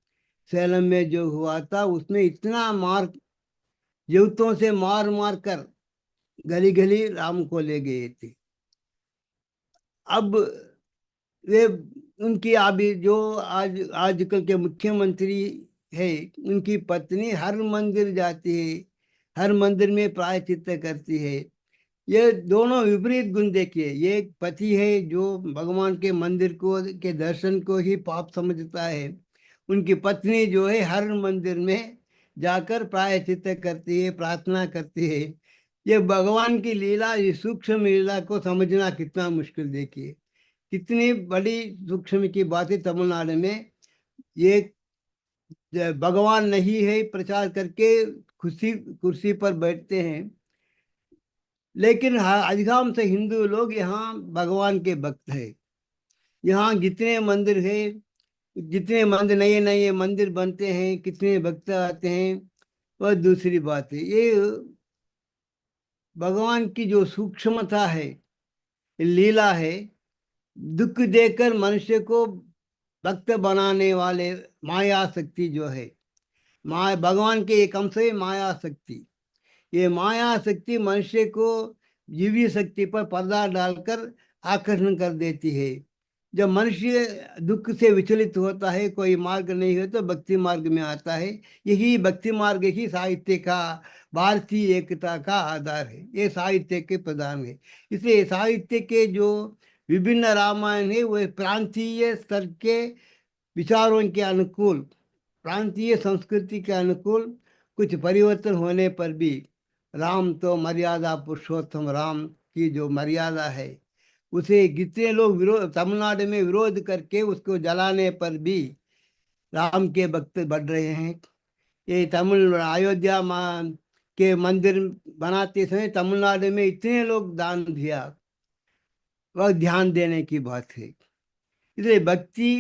सेलम में जो हुआ था, उसमें इतना मार, जूतों से मार मार कर गली गली राम को ले गए थे। अब वे, उनकी अभी जो आज आजकल के मुख्यमंत्री है, उनकी पत्नी हर मंदिर जाती है, हर मंदिर में प्रायश्चित करती है। ये दोनों विपरीत गुण देखिए। ये एक पति है जो भगवान के मंदिर को के दर्शन को ही पाप समझता है, उनकी पत्नी जो है हर मंदिर में जाकर प्रायश्चित करती है, प्रार्थना करती है। ये भगवान की लीला, इस सूक्ष्म लीला को समझना कितना मुश्किल देखिए। कितनी बड़ी सूक्ष्म की बातें तमिलनाडु में ये भगवान नहीं है प्रचार करके कुर्सी कुर्सी पर बैठते हैं। लेकिन अधिकांश हिंदू लोग यहाँ भगवान के भक्त हैं। यहाँ जितने मंदिर है, जितने मंदिर नए नए मंदिर बनते हैं, कितने भक्त आते हैं, वह दूसरी बात है। ये भगवान की जो सूक्ष्मता है, लीला है, दुख देकर मनुष्य को भक्त बनाने वाले माया शक्ति जो है, माया भगवान के एक अंश है माया शक्ति। ये माया शक्ति मनुष्य को जीवी शक्ति पर पर्दा डालकर आकर्षण कर देती है। जब मनुष्य दुख से विचलित होता है, कोई मार्ग नहीं है, तो भक्ति मार्ग में आता है। यही भक्ति मार्ग ही साहित्य का, भारतीय एकता का आधार है। ये साहित्य के प्रधान है। इसलिए साहित्य के जो विभिन्न रामायण है, वह प्रांतीय स्तर के विचारों के अनुकूल, प्रांतीय संस्कृति के अनुकूल कुछ परिवर्तन होने पर भी राम तो मर्यादा पुरुषोत्तम राम की जो मर्यादा है, उसे कितने लोग विरोध, तमिलनाडु में विरोध करके उसको जलाने पर भी राम के भक्त बढ़ रहे हैं। ये तमिल अयोध्या के मंदिर बनाते समय तमिलनाडु में इतने लोग दान दिया, वह ध्यान देने की बात है। इसलिए भक्ति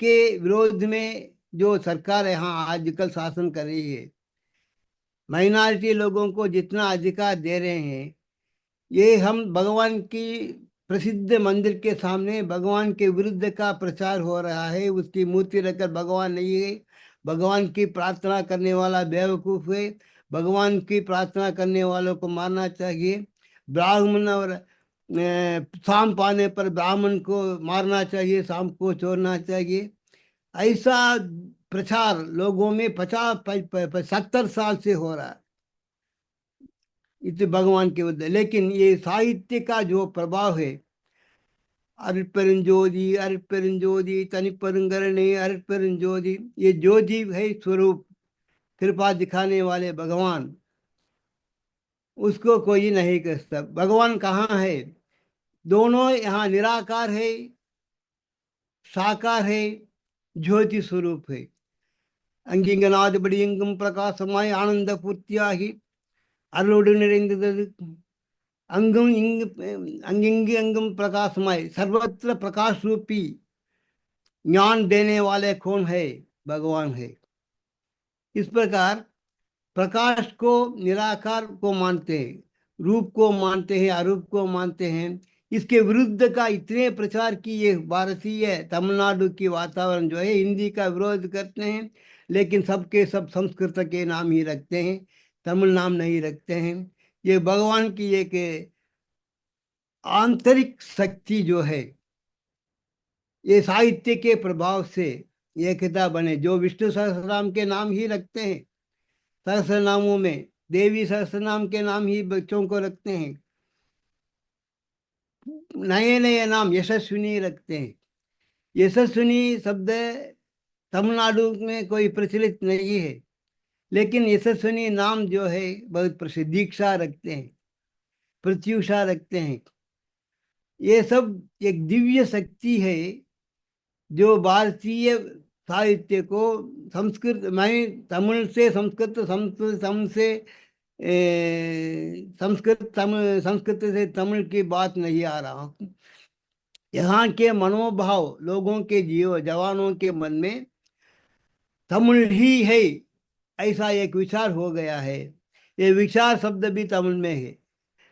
के विरोध में जो सरकार यहाँ आजकल शासन कर रही है, माइनॉरिटी लोगों को जितना अधिकार दे रहे हैं, ये हम भगवान की प्रसिद्ध मंदिर के सामने भगवान के विरुद्ध का प्रचार हो रहा है। उसकी मूर्ति रखकर भगवान नहीं है, भगवान की प्रार्थना करने वाला बेवकूफ़ है। भगवान की प्रार्थना करने वालों को मारना चाहिए। ब्राह्मण और शाम पाने पर ब्राह्मण को मारना चाहिए, शाम को छोड़ना चाहिए। ऐसा प्रचार लोगों में 50-70 साल से हो रहा है इस भगवान के विरुद्ध। लेकिन ये साहित्य का जो प्रभाव है, अरुपेरुंजोதி अरुपेरुंजोதி तनिपेरुंगरणे अरुपेरुंजोதி, ये ज्योति है स्वरूप, कृपा दिखाने वाले भगवान, उसको कोई नहीं कर सकता। भगवान कहाँ है? दोनों यहाँ निराकार है, साकार है, ज्योति स्वरूप है। अंगिंगनाद बड़ियंगम प्रकाशमाय आनंद पूर्तियाही अरुளோடு நிறைந்தது अंगम इंग अंगिंग अंगम प्रकाशमय, सर्वत्र प्रकाश रूपी ज्ञान देने वाले कौन है? भगवान है। इस प्रकार प्रकाश को निराकार को मानते हैं, रूप को मानते हैं, अरूप को मानते हैं। इसके विरुद्ध का इतने प्रचार की ये भारतीय तमिलनाडु की वातावरण जो है, हिंदी का विरोध करते हैं, लेकिन सबके सब संस्कृत के नाम ही रखते हैं, तमिल नाम नहीं रखते हैं। ये भगवान की एक आंतरिक शक्ति जो है, ये साहित्य के प्रभाव से एकता बने। जो विष्णु सहस्रनाम के नाम ही रखते हैं, सहस्रनामों में देवी सहस्रनाम के नाम ही बच्चों को रखते हैं, नए नए नाम यशस्विनी रखते हैं। यशस्विनी शब्द तमिलनाडु में कोई प्रचलित नहीं है, लेकिन यशस्विनी नाम जो है बहुत प्रसिद्ध। दीक्षा रखते हैं, प्रत्युषा रखते हैं। ये सब एक दिव्य शक्ति है जो भारतीय साहित्य को संस्कृत, मैं तमिल से संस्कृत, संस्कृत से तमिल की बात नहीं आ रहा हूँ। यहाँ के मनोभाव, लोगों के जवानों के मन में तमिल ही है, ऐसा एक विचार हो गया है। ये विचार शब्द भी तमिल में है,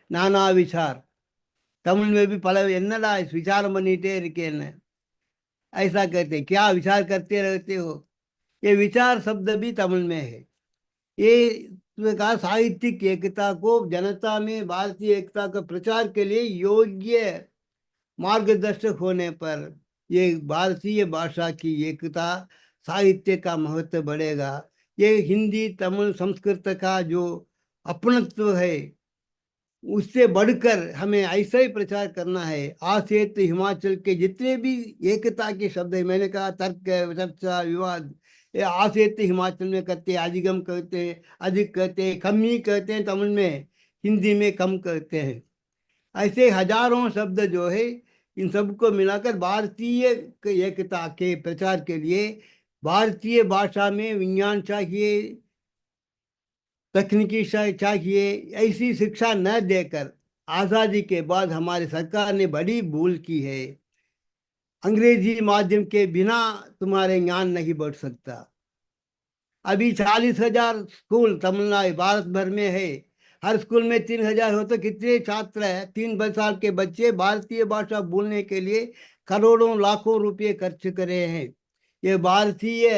नाना विचार। तमिल में भी पल என்னடா विचार பண்ணிட்டே இருக்கேன்னு ऐसा कहते हैं, क्या विचार करते रहते हो। ये विचार शब्द भी तमिल में है। ये प्रकार साहित्यिक एकता को, जनता में भारतीय एकता का प्रचार के लिए योग्य मार्गदर्शक होने पर ये भारतीय भाषा की एकता, साहित्य का महत्व बढ़ेगा। ये हिंदी तमिल संस्कृत का जो अपनत्व है, उससे बढ़कर हमें ऐसा ही प्रचार करना है। आसेत हिमाचल के जितने भी एकता के शब्द है, मैंने कहा तर्क, चर्चा, विवाद, ये आसेत हिमाचल में कहते हैं, अधिगम कहते हैं, अधिक कहते हैं, कम ही कहते हैं तमिल में, हिंदी में कम कहते हैं। ऐसे हजारों शब्द जो है, इन सबको मिलाकर भारतीय एकता के प्रचार के लिए भारतीय भाषा में विज्ञान चाहिए, तकनीकी चाहिए। ऐसी शिक्षा न देकर आजादी के बाद हमारी सरकार ने बड़ी भूल की है। अंग्रेजी माध्यम के बिना तुम्हारे ज्ञान नहीं बढ़ सकता। अभी 40,000 स्कूल तमिलनाडु भारत भर में है। हर स्कूल में 3,000 हो तो कितने छात्र हैं? 3 साल के बच्चे भारतीय भाषा बोलने के लिए करोड़ों लाखों रुपए खर्च करे हैं। ये भारतीय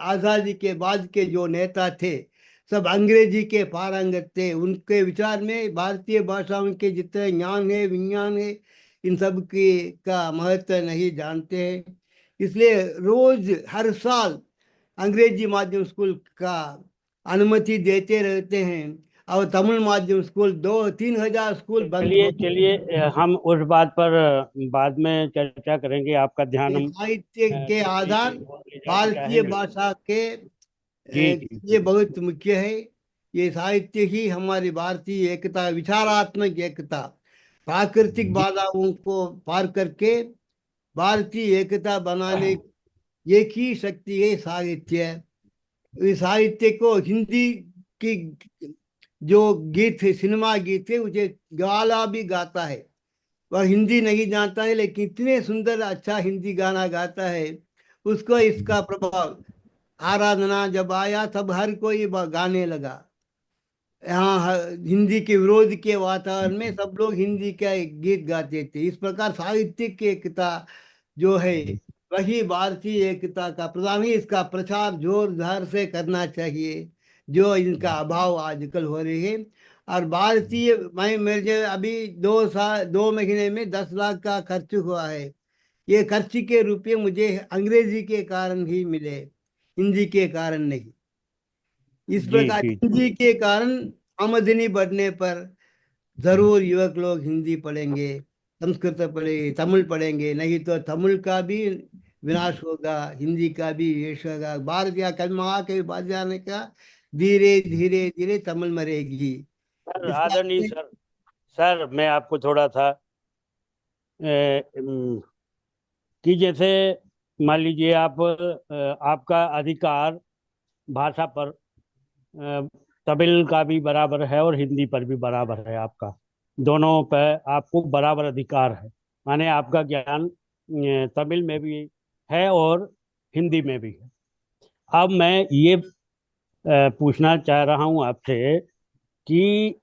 आजादी के बाद के जो नेता थे सब अंग्रेजी के पारंगत थे। उनके विचार में भारतीय भाषाओं के जितने ज्ञान है विज्ञान है इन सब की का महत्व नहीं जानते हैं। इसलिए रोज हर साल अंग्रेजी माध्यम स्कूल का अनुमति देते रहते हैं और तमिल माध्यम स्कूल 2-3 हजार स्कूल बंद चलिए हो। चलिए, हम उस बात पर बाद में चर्चा करेंगे। आपका ध्यान ये हम साहित्य के दूसरी आधार ओर ले जाना भारतीय चाहेंगे। भाषा के जी जी ये जी। बहुत मुख्य है। ये साहित्य ही हमारी भारतीय एकता, विचारात्मक एकता, प्राकृतिक जी बाधाओं को पार करके भारतीय एकता बनाने एक ही शक्ति है साहित्य। इस साहित्य को हिंदी की जो गीत है, सिनेमा गीत है, उसे गाला भी गाता है। वह हिंदी नहीं जानता है लेकिन इतने सुंदर अच्छा हिंदी गाना गाता है। उसको इसका प्रभाव, आराधना जब आया तब हर कोई गाने लगा। यहाँ हिंदी के विरोध के वातावरण में सब लोग हिंदी का एक गीत गाते थे। इस प्रकार साहित्यिक एकता जो है वही भारतीय एकता का प्रधान है। इसका प्रचार जोरदार से करना चाहिए जो इनका अभाव आजकल हो रही है। और भारतीय, मैं मेरे अभी 2 साल 2 महीने में 10 लाख का खर्च हुआ है। ये खर्च के रुपये मुझे अंग्रेजी के कारण ही मिले, हिंदी के कारण नहीं। इस जी प्रकार जी। हिंदी के कारण आमदनी बढ़ने पर जरूर युवक लोग हिंदी पढ़ेंगे, संस्कृत पढ़ेंगे, तमिल पढ़ेंगे, नहीं तो तमिल का भी विनाश होगा, हिंदी का भी यश होगा। भारतीय कल महा के बाद जाने का धीरे धीरे धीरे तमिल मरेगी। सर, इसका आदरणीय सर, सर मैं आपको थोड़ा सा कि जैसे मान लीजिए आप, आपका अधिकार भाषा पर तमिल का भी बराबर है और हिंदी पर भी बराबर है। आपका दोनों पर आपको बराबर अधिकार है। माने आपका ज्ञान तमिल में भी है और हिंदी में भी है। अब मैं ये पूछना चाह रहा हूँ आपसे कि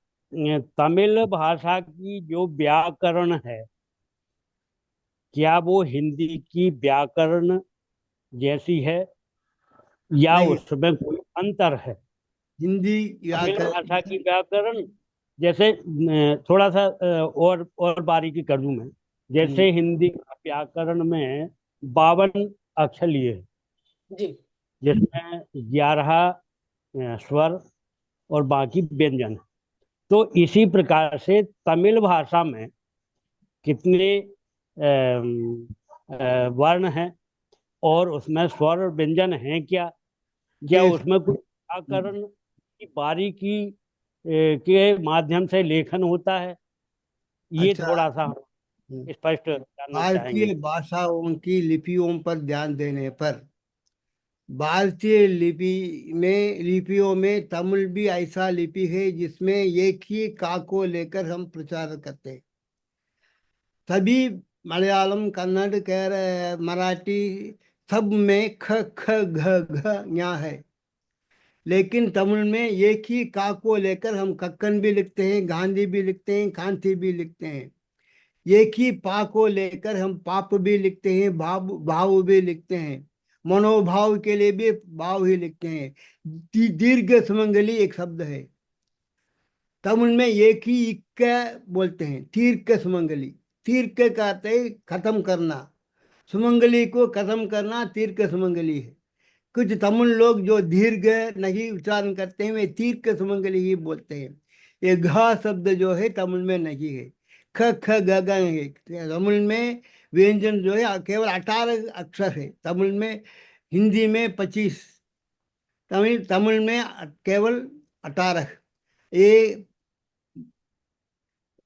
तमिल भाषा की जो व्याकरण है, क्या वो हिंदी की व्याकरण जैसी है या नहीं, उसमें कोई अंतर है? हिंदी तमिल व्याकरण भाषा की व्याकरण जैसे थोड़ा सा और बारीकी कर दूं मैं। जैसे हिंदी का व्याकरण में 52 अक्षर लिए हैं, जी जिसमें 11 स्वर और बाकी व्यंजन हैं। तो इसी प्रकार से तमिल भाषा में कितने वर्ण हैं और उसमें स्वर और व्यंजन हैं क्या? क्या के उसमें कुछ व्याकरण की बारीकी के माध्यम से लेखन होता है? ये अच्छा, थोड़ा सा हम स्पष्ट जानना चाहेंगे। भारतीय भाषाओं की लिपियों पर ध्यान देने पर भारतीय लिपियों में तमिल भी ऐसा लिपि है जिसमें एक ही का को लेकर हम प्रचार करते हैं। सभी मलयालम, कन्नड़, मराठी सब में ख ख घ घ ञ है। लेकिन तमिल में एक ही का को लेकर हम कक्कन भी लिखते हैं, गांधी भी लिखते हैं, कांति भी लिखते हैं। एक ही पा को लेकर हम पाप भी लिखते हैं, भाव भाव भी लिखते हैं। मनोभाव के लिए भी भाव ही लिखते हैं। दीर्घ सुमंगली एक शब्द है तमिल में, एक ही इक्क बोलते हैं, दीर्घ सुमंगली। दीर्घ का अर्थ है खत्म करना, सुमंगली को खत्म करना दीर्घ सुमंगली है। कुछ तमिल लोग जो दीर्घ नहीं उच्चारण करते हैं वे दीर्घ सुमंगली ही बोलते हैं। ये घ शब्द जो है तमिल में नहीं है, ख ख ग ग है। तमिल में व्यंजन जो है केवल 18 अक्षर है। तमिल में, हिंदी में 25, तमिल तमिल में केवल 18। ये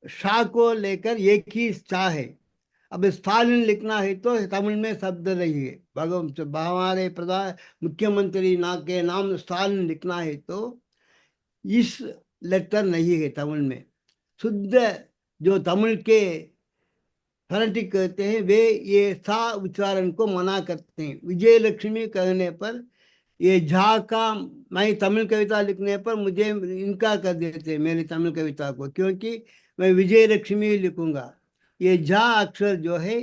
शाह को लेकर एक ही शाह है। अब स्टालिन लिखना है तो तमिल में शब्द नहीं है। भगवान हमारे प्रधान मुख्यमंत्री ना के नाम स्टालिन लिखना है तो इस लेटर नहीं है तमिल में। शुद्ध जो तमिल के फैनेटिक कहते हैं, वे ये सा उच्चारण को मना करते हैं। विजय लक्ष्मी कहने पर ये झा का, मैं तमिल कविता लिखने पर मुझे इनका कर देते हैं मेरी तमिल कविता को, क्योंकि मैं विजय लक्ष्मी लिखूंगा। ये झा अक्षर जो है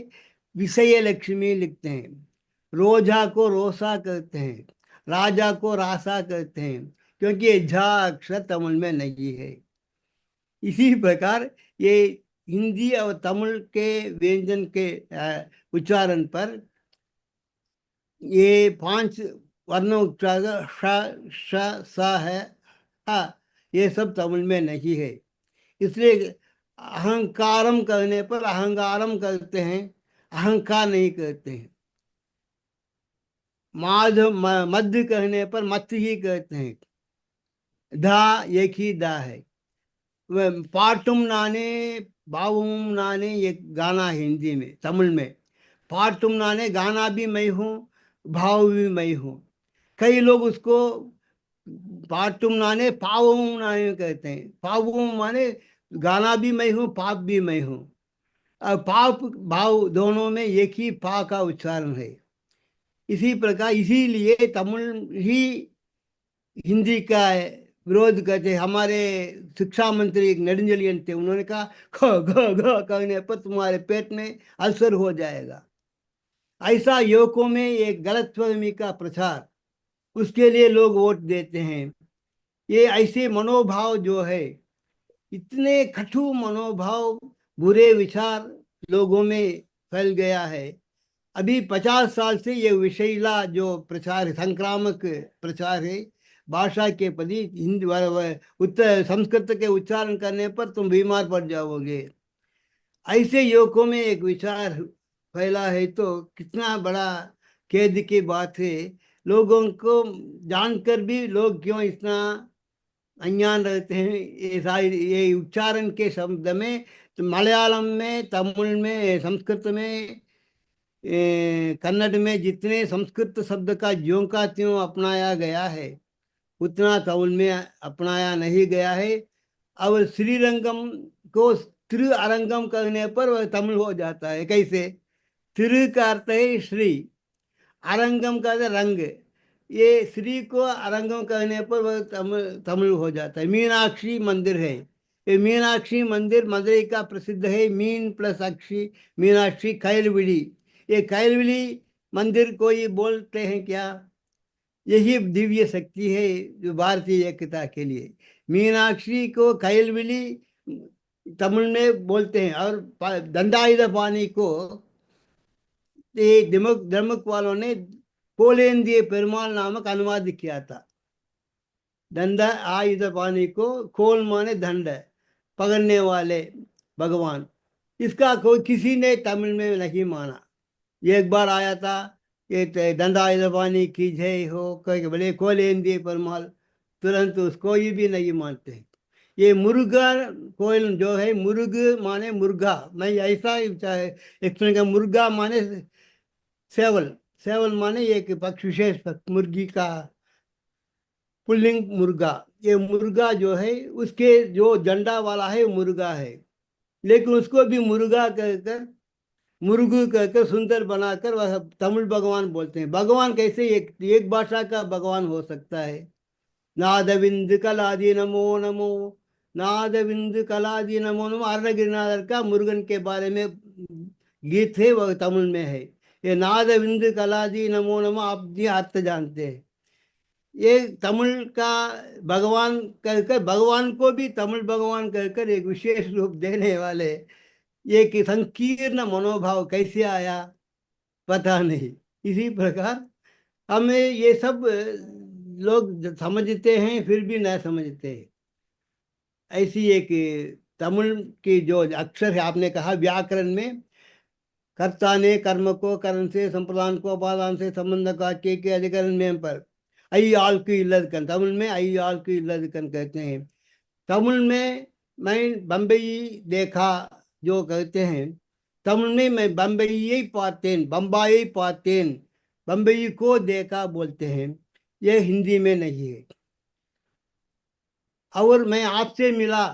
विषय लक्ष्मी लिखते हैं। रोजा को रोसा कहते हैं, राजा को रासा कहते हैं, क्योंकि ये झा अक्षर तमिल में नहीं है। इसी प्रकार ये हिंदी और तमिल के व्यंजन के उच्चारण पर ये 5 वर्ण उच्चारण श श स है, हाँ, ये सब तमिल में नहीं है। इसलिए अहंकारम कहने पर अहंकारम कहते हैं, अहंकार नहीं कहते हैं। मध्य कहने पर मत ही कहते हैं। धा एक ही दा है। पाटुम नाने बाबुम नाने ये गाना है हिंदी में। तमिल में पाटुम नाने गाना भी मैं हूँ, भाव भी मैं हूँ। कई लोग उसको पाटुम नाने पावुम नाने कहते हैं। पावुम माने गाना भी मैं हूँ, पाप भी मैं हूँ। और पाप भाव दोनों में एक ही पा का उच्चारण है। इसी प्रकार इसीलिए तमिल ही हिंदी का विरोध करते। हमारे शिक्षा मंत्री एक नेडुंचलियन थे, उन्होंने कहा ख घ घ कहने पर तुम्हारे पेट में अल्सर हो जाएगा। ऐसा युवकों में एक गलत फहमी का प्रचार, उसके लिए लोग वोट देते हैं। ये ऐसे मनोभाव जो है, इतने कटु मनोभाव, बुरे विचार लोगों में फैल गया है। अभी 50 साल से ये विषैला जो प्रचार है, संक्रामक प्रचार है भाषा के प्रति। हिंदी उत्तर संस्कृत के उच्चारण करने पर तुम बीमार पड़ जाओगे, ऐसे युवकों में एक विचार फैला है। तो कितना बड़ा खेद की बात है। लोगों को जानकर भी लोग क्यों इतना अज्ञान रहते हैं। ये उच्चारण के शब्द में, तो मलयालम में, तमिल में, संस्कृत में, कन्नड़ में जितने संस्कृत शब्द का ज्यों का त्यों अपनाया गया है, उतना तमिल में अपनाया नहीं गया है। और श्रीरंगम को त्रि अरंगम कहने पर वह तमिल हो जाता है। कैसे? त्रि का अर्थ है श्री, अरंगम का अर्थ है रंग। ये श्री को अरंगम कहने पर वह तमिल तमिल हो जाता है। मीनाक्षी मंदिर है, ये मीनाक्षी मंदिर मदुरई का प्रसिद्ध है। मीन प्लस अक्षी, मीनाक्षी, कैलविली। ये कैलविली मंदिर को ये बोलते हैं क्या? यही दिव्य शक्ति है जो भारतीय एकता के लिए। मीनाक्षी को कैलविली तमिल में बोलते हैं। और दंडायुधपाणि को ये धर्मक वालों ने कोलेंदिय पेरुमाल नामक अनुवाद किया था। दंड आयुधपाणि को, कोल माने दंड, पकड़ने वाले भगवान। इसका कोई किसी ने तमिल में नहीं माना। एक बार आया था, ये दंडायुधपाणि की जय हो कह बोले कोलेंदिय पेरुमाल, तुरंत उसको ये भी नहीं मानते। ये मुर्गा कोयल जो है, मुर्ग माने मुर्गा, मैं ऐसा एक्सप्लेन कर। मुर्गा माने सेवल, सेवल माने एक पक्षी, विशेष मुर्गी का पुल्लिंग मुर्गा। ये मुर्गा जो है, उसके जो झंडा वाला है वो मुर्गा है, लेकिन उसको भी मुर्गा कहकर, मुर्गू कहकर सुंदर बनाकर वह तमिल भगवान बोलते हैं। भगवान कैसे एक भाषा का भगवान हो सकता है? नादविंद कलादि नमो नमो, नादविंद कलादि नमो नमो। अरुणगिरिनाथर का मुरुगन के बारे में गीत है, वह तमिल में है। ये नादविंद कलादि नमो नमो आप ये अर्थ जानते हैं। ये तमिल का भगवान कहकर, भगवान को भी तमिल भगवान कहकर एक विशेष रूप देने वाले, ये कि संकीर्ण मनोभाव कैसे आया पता नहीं। इसी प्रकार हमें ये सब लोग समझते हैं, फिर भी न समझते। ऐसी एक तमिल की जो अक्षर है, आपने कहा व्याकरण में कर्ता ने कर्म को करण से, संप्रदान को उपादान से संबंध का के अधिकरण में पर आई आल की इल्लदकन, तमिल में आई आल की इल्लदकन कहते हैं। तमिल में मैं बम्बई देखा जो कहते हैं, तमिल में मैं बम्बई पातेन, बम्बई पातेन, बम्बई को देखा बोलते हैं। यह हिंदी में नहीं है। और मैं आपसे मिला,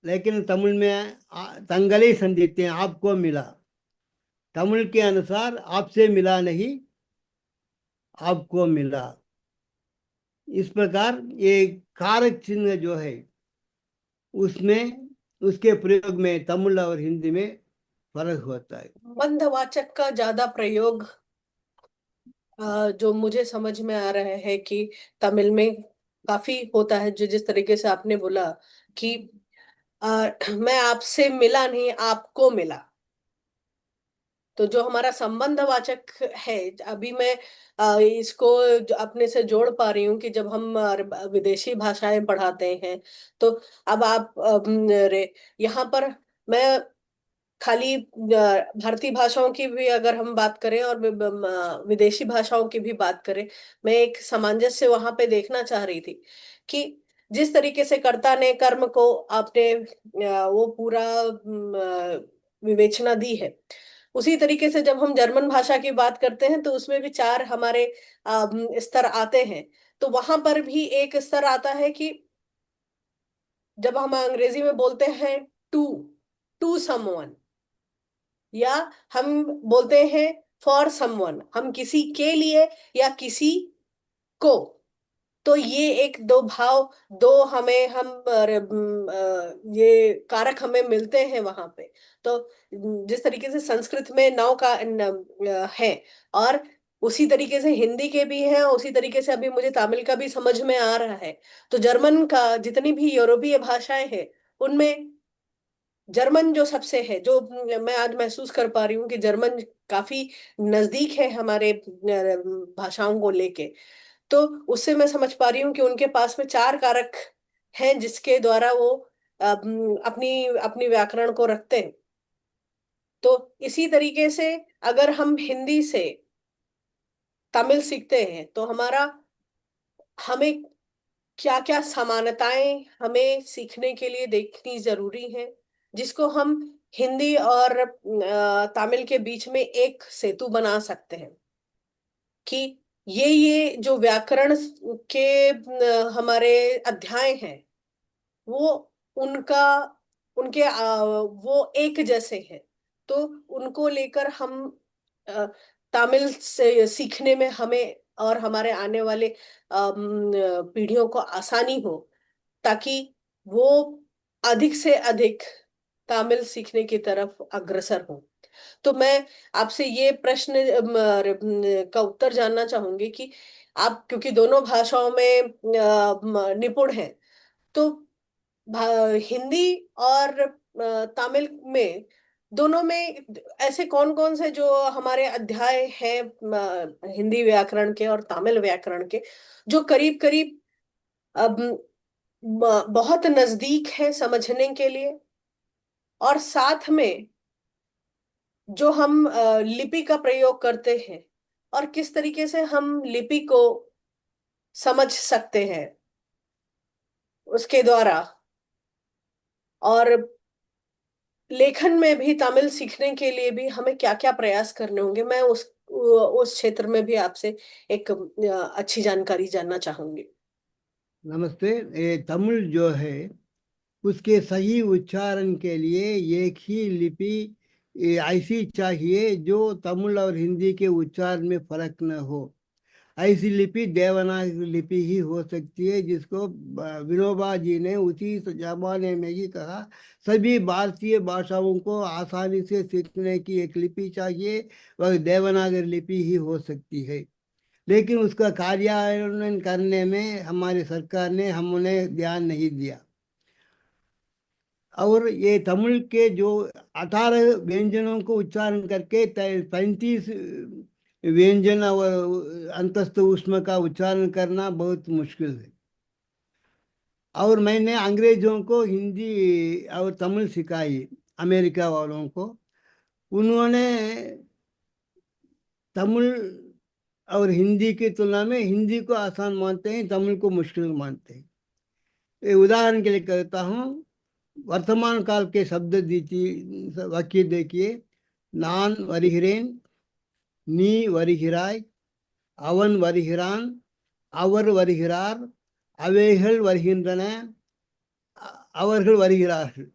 लेकिन तमिल में तंगले संदिते हैं, आपको मिला। तमिल के अनुसार आपसे मिला नहीं, आपको मिला। इस प्रकार ये कारक चिन्ह जो है उसमें, उसके प्रयोग में तमिल और हिंदी में फर्क होता है। संबंधवाचक का ज्यादा प्रयोग जो मुझे समझ में आ रहा है कि तमिल में काफी होता है, जो जिस तरीके से आपने बोला कि मैं आपसे मिला नहीं, आपको मिला। तो जो हमारा संबंधवाचक है, अभी मैं इसको अपने से जोड़ पा रही हूँ कि जब हम विदेशी भाषाएं पढ़ाते हैं, तो अब आप यहाँ पर मैं खाली भारतीय भाषाओं की भी अगर हम बात करें और विदेशी भाषाओं की भी बात करें, मैं एक सामंजस्य वहां पे देखना चाह रही थी कि जिस तरीके से कर्ता ने कर्म को आपने वो पूरा विवेचना दी है, उसी तरीके से जब हम जर्मन भाषा की बात करते हैं तो उसमें भी चार हमारे स्तर आते हैं। तो वहां पर भी एक स्तर आता है कि जब हम अंग्रेजी में बोलते हैं टू टू समवन, या हम बोलते हैं फॉर समवन, हम किसी के लिए या किसी को। तो ये एक दो भाव, दो हमें हम ये कारक हमें मिलते हैं वहां पे। तो जिस तरीके से संस्कृत में नौ का है, और उसी तरीके से हिंदी के भी हैं, उसी तरीके से अभी मुझे तमिल का भी समझ में आ रहा है। तो जर्मन का, जितनी भी यूरोपीय भाषाएं हैं, उनमें जर्मन जो सबसे है, जो मैं आज महसूस कर पा रही हूँ कि जर्मन काफी नजदीक है हमारे भाषाओं को लेके। तो उससे मैं समझ पा रही हूँ कि उनके पास में चार कारक हैं जिसके द्वारा वो अपनी अपनी व्याकरण को रखते हैं। तो इसी तरीके से अगर हम हिंदी से तमिल सीखते हैं तो हमें क्या क्या समानताएं हमें सीखने के लिए देखनी जरूरी है, जिसको हम हिंदी और तमिल के बीच में एक सेतु बना सकते हैं कि ये जो व्याकरण के हमारे अध्याय हैं, वो उनका उनके वो एक जैसे हैं। तो उनको लेकर हम अ, तमिल से सीखने में हमें और हमारे आने वाले पीढ़ियों को आसानी हो, ताकि वो अधिक से अधिक तमिल सीखने की तरफ अग्रसर हो। तो मैं आपसे ये प्रश्न का उत्तर जानना चाहूंगी कि आप क्योंकि दोनों भाषाओं में निपुण हैं, तो हिंदी और तमिल में, दोनों में ऐसे कौन कौन से जो हमारे अध्याय हैं हिंदी व्याकरण के और तमिल व्याकरण के, जो करीब करीब अब बहुत नजदीक है समझने के लिए, और साथ में जो हम लिपि का प्रयोग करते हैं, और किस तरीके से हम लिपि को समझ सकते हैं उसके द्वारा, और लेखन में भी तमिल सीखने के लिए भी हमें क्या क्या प्रयास करने होंगे, मैं उस क्षेत्र में भी आपसे एक अच्छी जानकारी जानना चाहूंगी। नमस्ते। ये तमिल जो है उसके सही उच्चारण के लिए एक ही लिपि ऐसी चाहिए जो तमिल और हिंदी के उच्चारण में फर्क न हो। ऐसी लिपि देवनागरी लिपि ही हो सकती है, जिसको विनोबा जी ने उसी जमाने में ही कहा सभी भारतीय भाषाओं को आसानी से सीखने की एक लिपि चाहिए, वह देवनागरी लिपि ही हो सकती है। लेकिन उसका कार्यान्वयन करने में हमारी सरकार ने हमने ध्यान नहीं दिया। और ये तमिल के जो 18 व्यंजनों को उच्चारण करके 35 व्यंजन और अंतस्थ ऊष्म का उच्चारण करना बहुत मुश्किल है। और मैंने अंग्रेजों को हिंदी और तमिल सिखाई, अमेरिका वालों को। उन्होंने तमिल और हिंदी की तुलना में हिंदी को आसान मानते हैं, तमिल को मुश्किल मानते हैं। ये उदाहरण के लिए कहता हूँ, वर्तमान काल के शब्द दीजिए, वाक्य देखिए। நான் வருகிறேன், நீ வருகிறாய், அவன் வருகிறான், அவர் வருகிறார், அவைகள் வருகின்றன, அவர்கள் வருகிறார்கள்।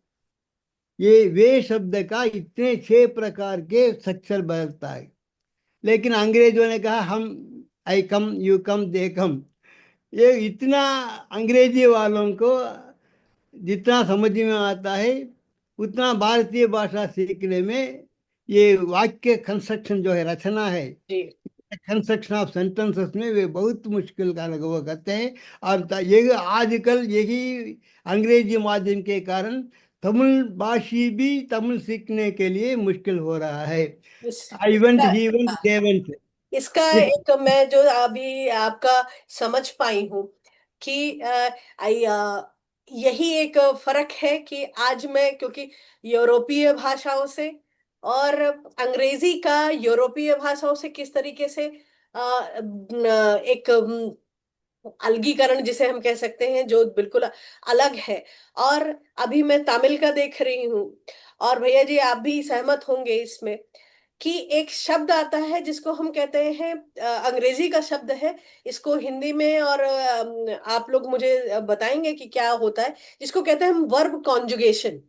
ये वे शब्द का इतने 6 प्रकार के अक्षर बदलता है। लेकिन अंग्रेजों ने कहा हम आई कम यू कम दे कम। ये इतना अंग्रेजी वालों को जितना समझ में आता है उतना भारतीय भाषा सीखने में ये वाक्य कंस्ट्रक्शन जो है, रचना है, जी कंस्ट्रक्शन ऑफ सेंटेंसेस में वे बहुत मुश्किल का अनुभव करते हैं। और ये आजकल यही अंग्रेजी माध्यम के कारण तमिल भाषी भी तमिल सीखने के लिए मुश्किल हो रहा है। I went he went they went. इसका एक मैं जो अभी आपका समझ पाई हूँ कि यही एक फर्क है कि आज मैं क्योंकि यूरोपीय भाषाओं से और अंग्रेजी का यूरोपीय भाषाओं से किस तरीके से एक अलगीकरण जिसे हम कह सकते हैं जो बिल्कुल अलग है, और अभी मैं तमिल का देख रही हूँ, और भैया जी आप भी सहमत होंगे इसमें कि एक शब्द आता है जिसको हम कहते हैं अंग्रेजी का शब्द है, इसको हिंदी में और आप लोग मुझे बताएंगे कि क्या होता है, जिसको कहते हैं हम वर्ब कॉन्जुगेशन।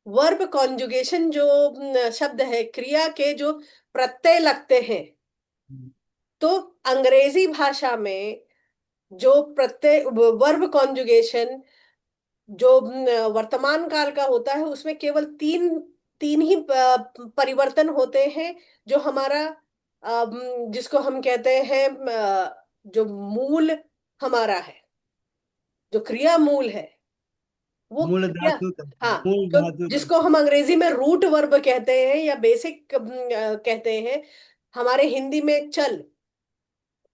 वर्ब कॉन्जुगेशन जो शब्द है, क्रिया के जो प्रत्यय लगते हैं, तो अंग्रेजी भाषा में जो प्रत्यय वर्ब कॉन्जुगेशन जो वर्तमान काल का होता है उसमें केवल तीन तीन ही परिवर्तन होते हैं, जो हमारा जिसको हम कहते हैं जो मूल हमारा है, जो क्रिया मूल है वो मूल क्रिया, धातु हाँ, मूल तो धातु जिसको हम अंग्रेजी में रूट वर्ब कहते हैं या बेसिक कहते हैं, हमारे हिंदी में चल,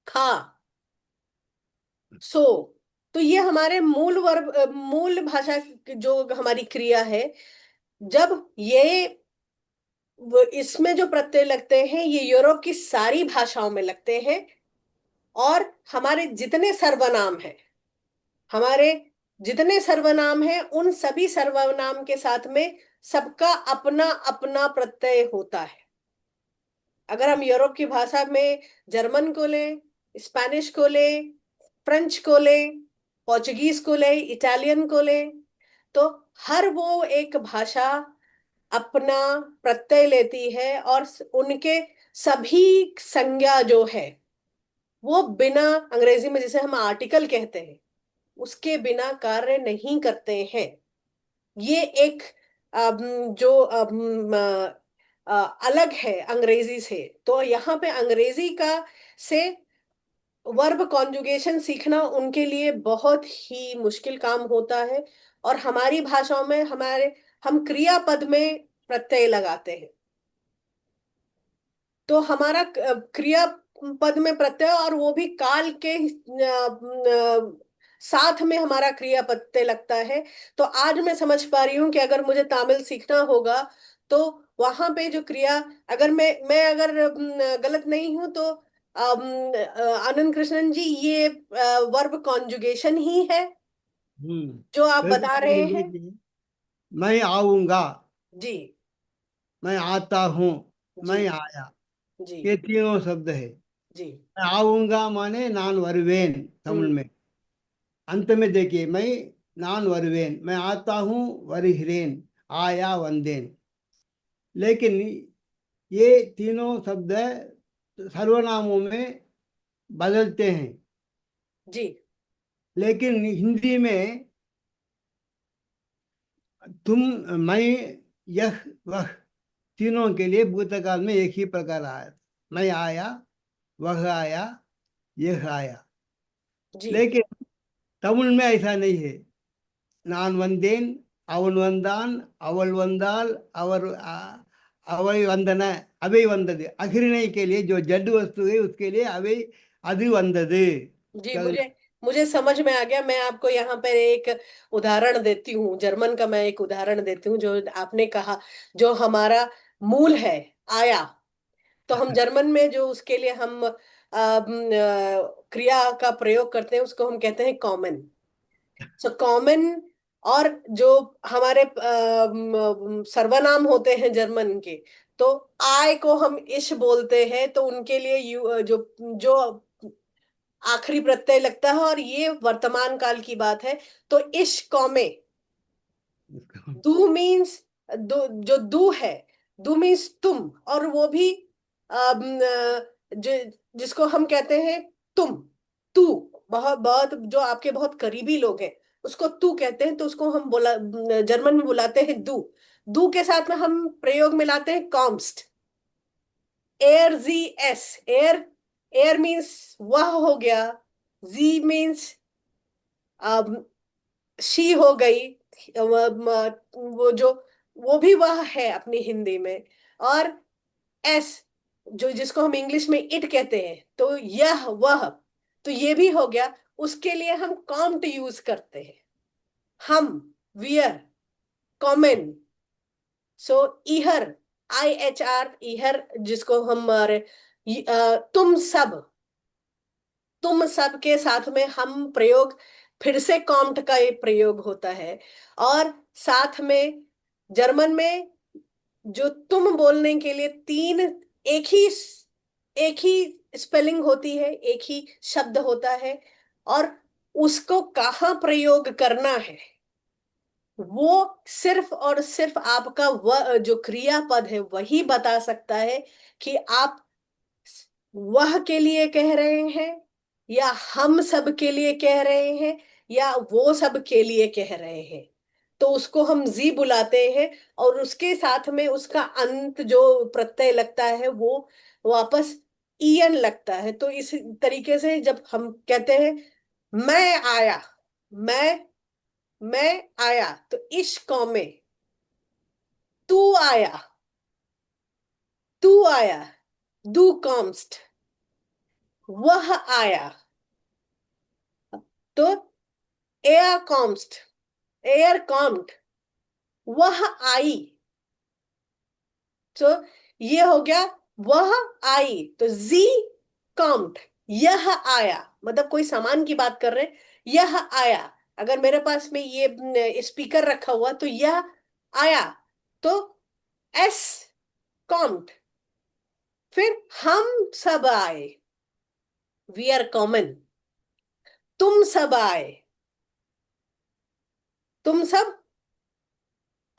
खा, सो, तो ये हमारे मूल वर्ब मूल भाषा जो हमारी क्रिया है, जब ये इसमें जो प्रत्यय लगते हैं ये यूरोप की सारी भाषाओं में लगते हैं, और हमारे जितने सर्वनाम हैं, हमारे जितने सर्वनाम हैं उन सभी सर्वनाम के साथ में सबका अपना अपना प्रत्यय होता है। अगर हम यूरोप की भाषा में जर्मन को लें, स्पेनिश को लें, फ्रेंच को लें, पोर्चुगीज को लें, इटालियन को लें, तो हर वो एक भाषा अपना प्रत्यय लेती है, और उनके सभी संज्ञा जो है वो बिना, अंग्रेजी में जिसे हम आर्टिकल कहते हैं, उसके बिना कार्य नहीं करते हैं। ये एक जो अलग है अंग्रेजी से। तो यहाँ पे अंग्रेजी का से वर्ब कॉन्जुगेशन सीखना उनके लिए बहुत ही मुश्किल काम होता है, और हमारी भाषाओं में हम क्रियापद में प्रत्यय लगाते हैं, तो हमारा क्रिया पद में प्रत्यय, और वो भी काल के साथ में हमारा क्रिया प्रत्यय लगता है। तो आज मैं समझ पा रही हूँ कि अगर मुझे तमिल सीखना होगा तो वहां पे जो क्रिया, अगर मैं अगर गलत नहीं हूं तो आनंद कृष्णन जी, ये वर्ब कॉन्जुगेशन ही है जो आप बिल्कुल बता रहे सही हैं। देखिए, मैं आऊंगा, जी मैं आता हूँ, जी मैं आया, जी ये तीनों शब्द है। जी मैं आऊंगा माने नान वर्वेन तमिल में। अंत में देखिए, मैं नान वर्वेन, मैं आता हूँ वरिहिरेन, आया वंदेन। लेकिन ये तीनों शब्द सर्वनामों में बदलते हैं। जी लेकिन हिंदी में तुम, मैं, यह, वह, तीनों के लिए भूतकाल में एक ही प्रकार आया। मैं आया, वह आया, यह आया। जी लेकिन तमिल में ऐसा नहीं है। நான் வந்தேன், அவன் வந்தான், அவள் வந்தாள், अवय वंदन, अभी वंदது। अग्रणी के लिए जो जड वस्तु है उसके लिए अभी अभी वंदது। जी मुझे मुझे समझ में आ गया। मैं आपको यहाँ पर एक उदाहरण देती हूँ, जर्मन का मैं एक उदाहरण देती हूँ। जो आपने कहा, जो हमारा मूल है आया, तो हम जर्मन में जो उसके लिए हम क्रिया का प्रयोग करते हैं उसको हम कहते हैं कॉमन। सो कॉमन, और जो हमारे सर्वनाम होते हैं जर्मन के, तो आय को हम इश बोलते हैं, तो उनके लिए जो जो आखिरी प्रत्यय लगता है और ये वर्तमान काल की बात है। तो इश कौमे, दू मीन्स, जो दू है, दू मीन्स तुम, और वो भी जिसको हम कहते हैं तुम, तू, बहुत बहुत जो आपके बहुत करीबी लोग हैं उसको तू कहते हैं, तो उसको हम जर्मन में बुलाते हैं दू। दू के साथ में हम प्रयोग मिलाते हैं कॉम्स्ट, एयर, जी एस, एयर, एयर मीन्स वह हो गया, जी मीन्स शी हो गई, वो जो, वो भी वह है अपनी हिंदी में, और एस जो जिसको हम इंग्लिश में इट कहते हैं, तो यह वह, तो ये भी हो गया। उसके लिए हम कॉम्ट यूज करते हैं, हम, वियर, कॉमन। सो इहर, IHR, इहर, जिसको हम तुम सब, तुम सब के साथ में हम प्रयोग, फिर से कॉम्ट का ये प्रयोग होता है। और साथ में जर्मन में जो तुम बोलने के लिए तीन, एक ही स्पेलिंग होती है, एक ही शब्द होता है, और उसको कहाँ प्रयोग करना है वो सिर्फ और सिर्फ आपका वह जो क्रियापद है वही बता सकता है कि आप वह के लिए कह रहे हैं, या हम सब के लिए कह रहे हैं, या वो सब के लिए कह रहे हैं। तो उसको हम जी बुलाते हैं, और उसके साथ में उसका अंत जो प्रत्यय लगता है वो वापस ईएन लगता है। तो इस तरीके से जब हम कहते हैं मैं आया, मैं मैं आया, तो इश कौमे, तू आया, तू आया, दू कॉम्स्ट, वह आया, तो एयर कॉम्स्ट, एयर कॉम्ड, वह आई। तो ये हो गया वह आई, तो जी कॉम्ड, यह आया, मतलब कोई सामान की बात कर रहे हैं, यह आया। अगर मेरे पास में ये स्पीकर रखा हुआ तो यह आया, तो एस कॉम्ड। फिर हम सब आए, वी आर कॉमन, तुम सब आए, तुम सब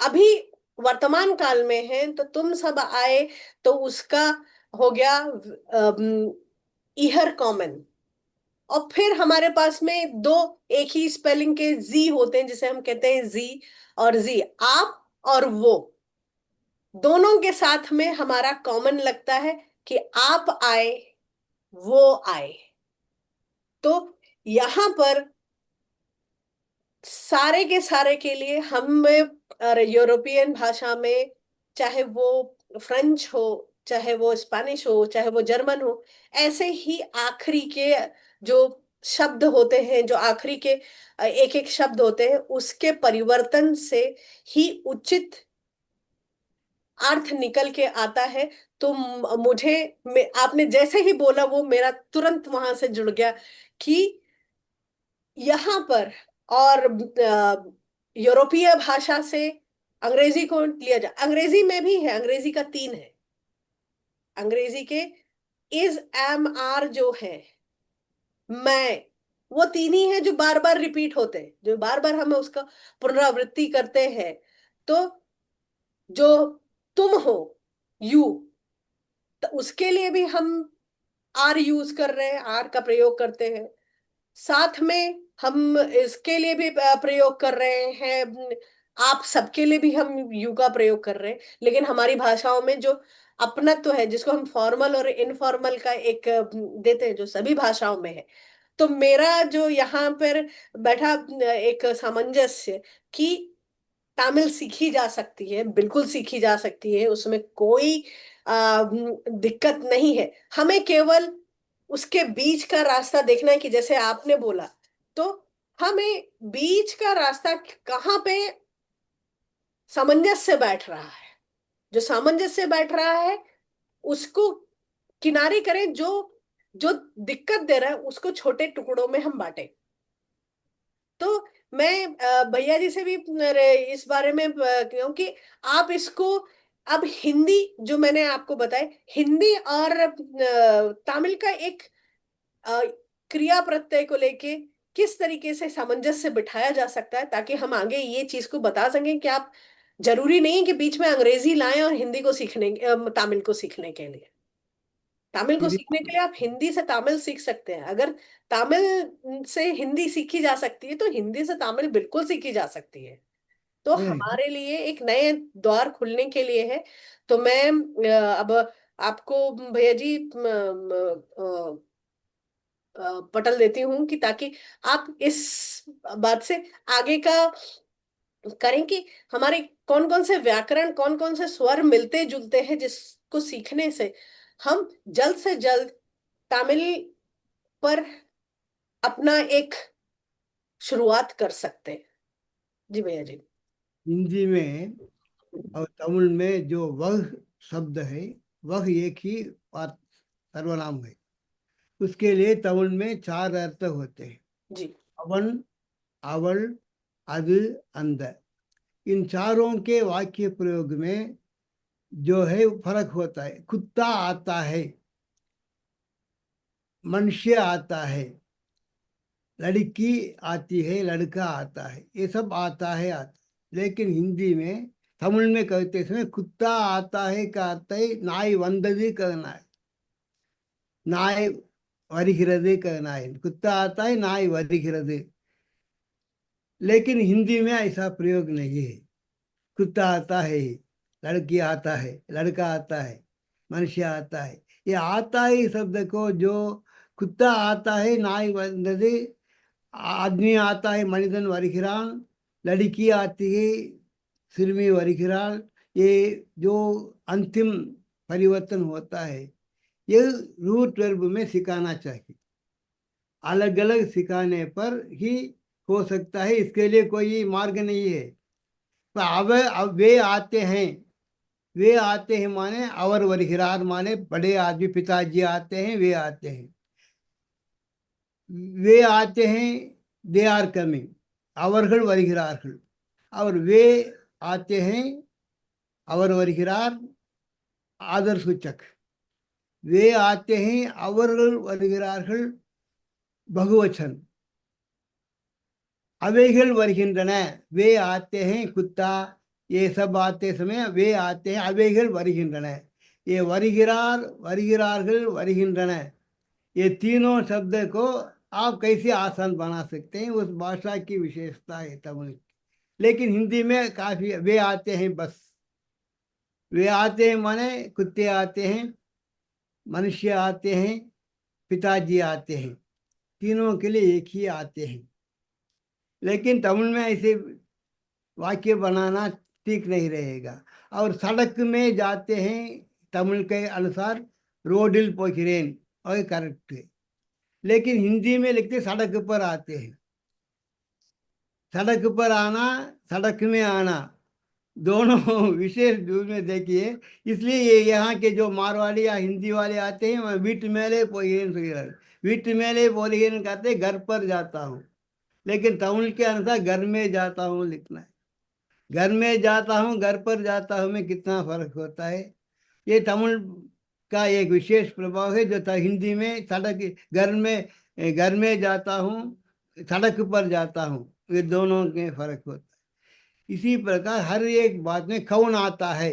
अभी वर्तमान काल में है, तो तुम सब आए, तो उसका हो गया इहर कॉमन। और फिर हमारे पास में दो एक ही स्पेलिंग के जी होते हैं, जिसे हम कहते हैं जी और जी, आप और वो, दोनों के साथ में हमारा कॉमन लगता है कि आप आए, वो आए। तो यहां पर सारे के सारे के लिए हम यूरोपियन भाषा में, चाहे वो फ्रेंच हो, चाहे वो स्पेनिश हो, चाहे वो जर्मन हो, ऐसे ही आखिरी के जो शब्द होते हैं, जो आखिरी के एक एक शब्द होते हैं, उसके परिवर्तन से ही उचित अर्थ निकल के आता है। तो मुझे आपने जैसे ही बोला वो मेरा तुरंत वहां से जुड़ गया कि यहाँ पर, और यूरोपीय भाषा से अंग्रेजी को लिया जाए, अंग्रेजी में भी है, अंग्रेजी का 3 है, अंग्रेजी के इज, एम, आर जो है, मैं, वो 3 ही है जो बार बार रिपीट होते हैं, जो बार बार हम उसका पुनरावृत्ति करते हैं। तो जो तुम हो, यू, तो उसके लिए भी हम आर यूज कर रहे हैं, आर का प्रयोग करते हैं। साथ में हम इसके लिए भी प्रयोग कर रहे हैं, आप सबके लिए भी हम यू का प्रयोग कर रहे हैं। लेकिन हमारी भाषाओं में जो अपनत्व है, जिसको हम फॉर्मल और इनफॉर्मल का एक देते हैं, जो सभी भाषाओं में है। तो मेरा जो यहाँ पर बैठा एक सामंजस्य कि तमिल सीखी जा सकती है, बिल्कुल सीखी जा सकती है, उसमें कोई दिक्कत नहीं है। हमें केवल उसके बीच का रास्ता देखना है कि जैसे आपने बोला, तो हमें बीच का रास्ता कहाँ पे सामंजस्य बैठ रहा है, जो सामंजस्य बैठ रहा है उसको किनारे करें, जो जो दिक्कत दे रहा है उसको छोटे टुकड़ों में हम बांटे। तो मैं भैया जी से भी इस बारे में क्योंकि आप इसको अब हिंदी, जो मैंने आपको बताया, हिंदी और तमिल का एक क्रिया प्रत्यय को लेके किस तरीके से सामंजस्य बिठाया जा सकता है, ताकि हम आगे ये चीज को बता सकें कि आप जरूरी नहीं कि बीच में अंग्रेजी लाएं और हिंदी को सीखने तमिल को सीखने के लिए। तमिल को सीखने के लिए आप हिंदी से तमिल सीख सकते हैं। अगर तमिल से हिंदी सीखी जा सकती है तो हिंदी से तमिल बिल्कुल सीखी जा सकती है। तो हमारे लिए एक नए द्वार खुलने के लिए है। तो मैं अब आपको भैया जी पटल देती हूँ कि ताकि आप इस बात से आगे का करें कि हमारे कौन कौन से व्याकरण, कौन कौन से स्वर मिलते जुलते हैं जिसको सीखने से हम जल्द से जल्द तमिल पर अपना एक शुरुआत कर सकते हैं। जी भैया जी। हिंदी में और तमिल में जो वह शब्द है वह एक ही सर्वनाम है। उसके लिए तमिल में 4 अर्थ होते हैं। जी अवन, अवल, अदु, अंद। इन चारों के वाक्य प्रयोग में जो है फर्क होता है। कुत्ता आता है, मनुष्य आता है, लड़की आती है, लड़का आता है, ये सब आता है आता है। लेकिन हिंदी में तमिल में कहते समय कुत्ता आता है का अर्थ है नाई वंदது कहना है, नाई வருகிறது कहना है। कुत्ता आता है, नाई வருகிறது। लेकिन हिंदी में ऐसा प्रयोग नहीं है। कुत्ता आता है, लड़की आता है, लड़का आता है, मनुष्य आता है। ये आता है शब्द को जो कुत्ता आता है नाई वंदது, आदमी आता है मनिதன் வருகிறான், लड़की आती है सिरमी வருகிறாள், ये जो अंतिम परिवर्तन होता है ये रूट वर्ब में सिखाना चाहिए। अलग अलग सिखाने पर ही हो सकता है, इसके लिए कोई मार्ग नहीं है। तो अब वे आते हैं, वे आते हैं माने अवर வருகிறார் माने बड़े आदमी पिताजी आते हैं, वे आते हैं। वे आते हैं, दे आर कमिंग, அவர்கள் வருகிறார்கள்। और वे आते हैं, அவர் வருகிறார் आदर सूचक। वे आते हैं, அவர்கள் வருகிறார்கள் बहुवचन। अवेகள் வருகின்றன, वे आते हैं, कुत्ता ये सब आते समय वे आते हैं, अवेகள் வருகின்றன। ये வருகிறார், வருகிறார்கள், வருகின்றன, ये तीनों शब्द को आप कैसे आसान बना सकते हैं, उस भाषा की विशेषता है तमिल। लेकिन हिंदी में काफी वे आते हैं बस। वे आते हैं माने कुत्ते आते हैं, मनुष्य आते हैं, पिताजी आते हैं, तीनों के लिए एक ही आते हैं। लेकिन तमिल में ऐसे वाक्य बनाना ठीक नहीं रहेगा। और सड़क में जाते हैं तमिल के अनुसार रोडिल पोखिरेन, और करेक्ट है। लेकिन हिंदी में लिखते सड़क पर आते हैं। सड़क पर आना, सड़क में आना, दोनों विशेष रूप में देखिए। इसलिए ये यहाँ के जो मारवाड़ी या हिंदी वाले आते हैं, वह वीट मेले पोहिरेन, वीट मेले पोहिरेन कहते घर पर जाता हूँ। लेकिन तमिल के अनुसार घर में जाता हूँ लिखना है। घर में जाता हूँ, घर पर जाता हूँ में कितना फर्क होता है। ये तमिल का एक विशेष प्रभाव है जो हिंदी में सड़क, घर में जाता हूँ, सड़क पर जाता हूँ, ये दोनों के फर्क होता है। इसी प्रकार हर एक बात में कौन आता है,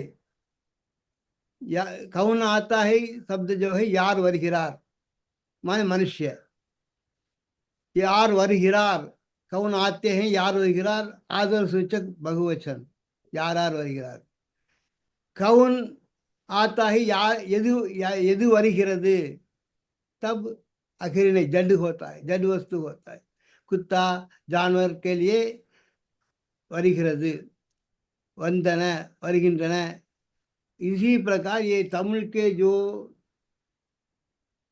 या कौन आता है शब्द जो है यार वर्गिरार माने मनुष्य। यार वर्गिरार कौन आते हैं, यार वर्गिरार आदर सूचक बहुवचन, यार आर वर्गिरार। कौन आता है यार यदि வருகிறது, तब आखिर नहीं जड होता है, जड वस्तु होता है। कुत्ता जानवर के लिए வருகிறது, वंदन, வருகின்றன। इसी प्रकार ये तमिल के जो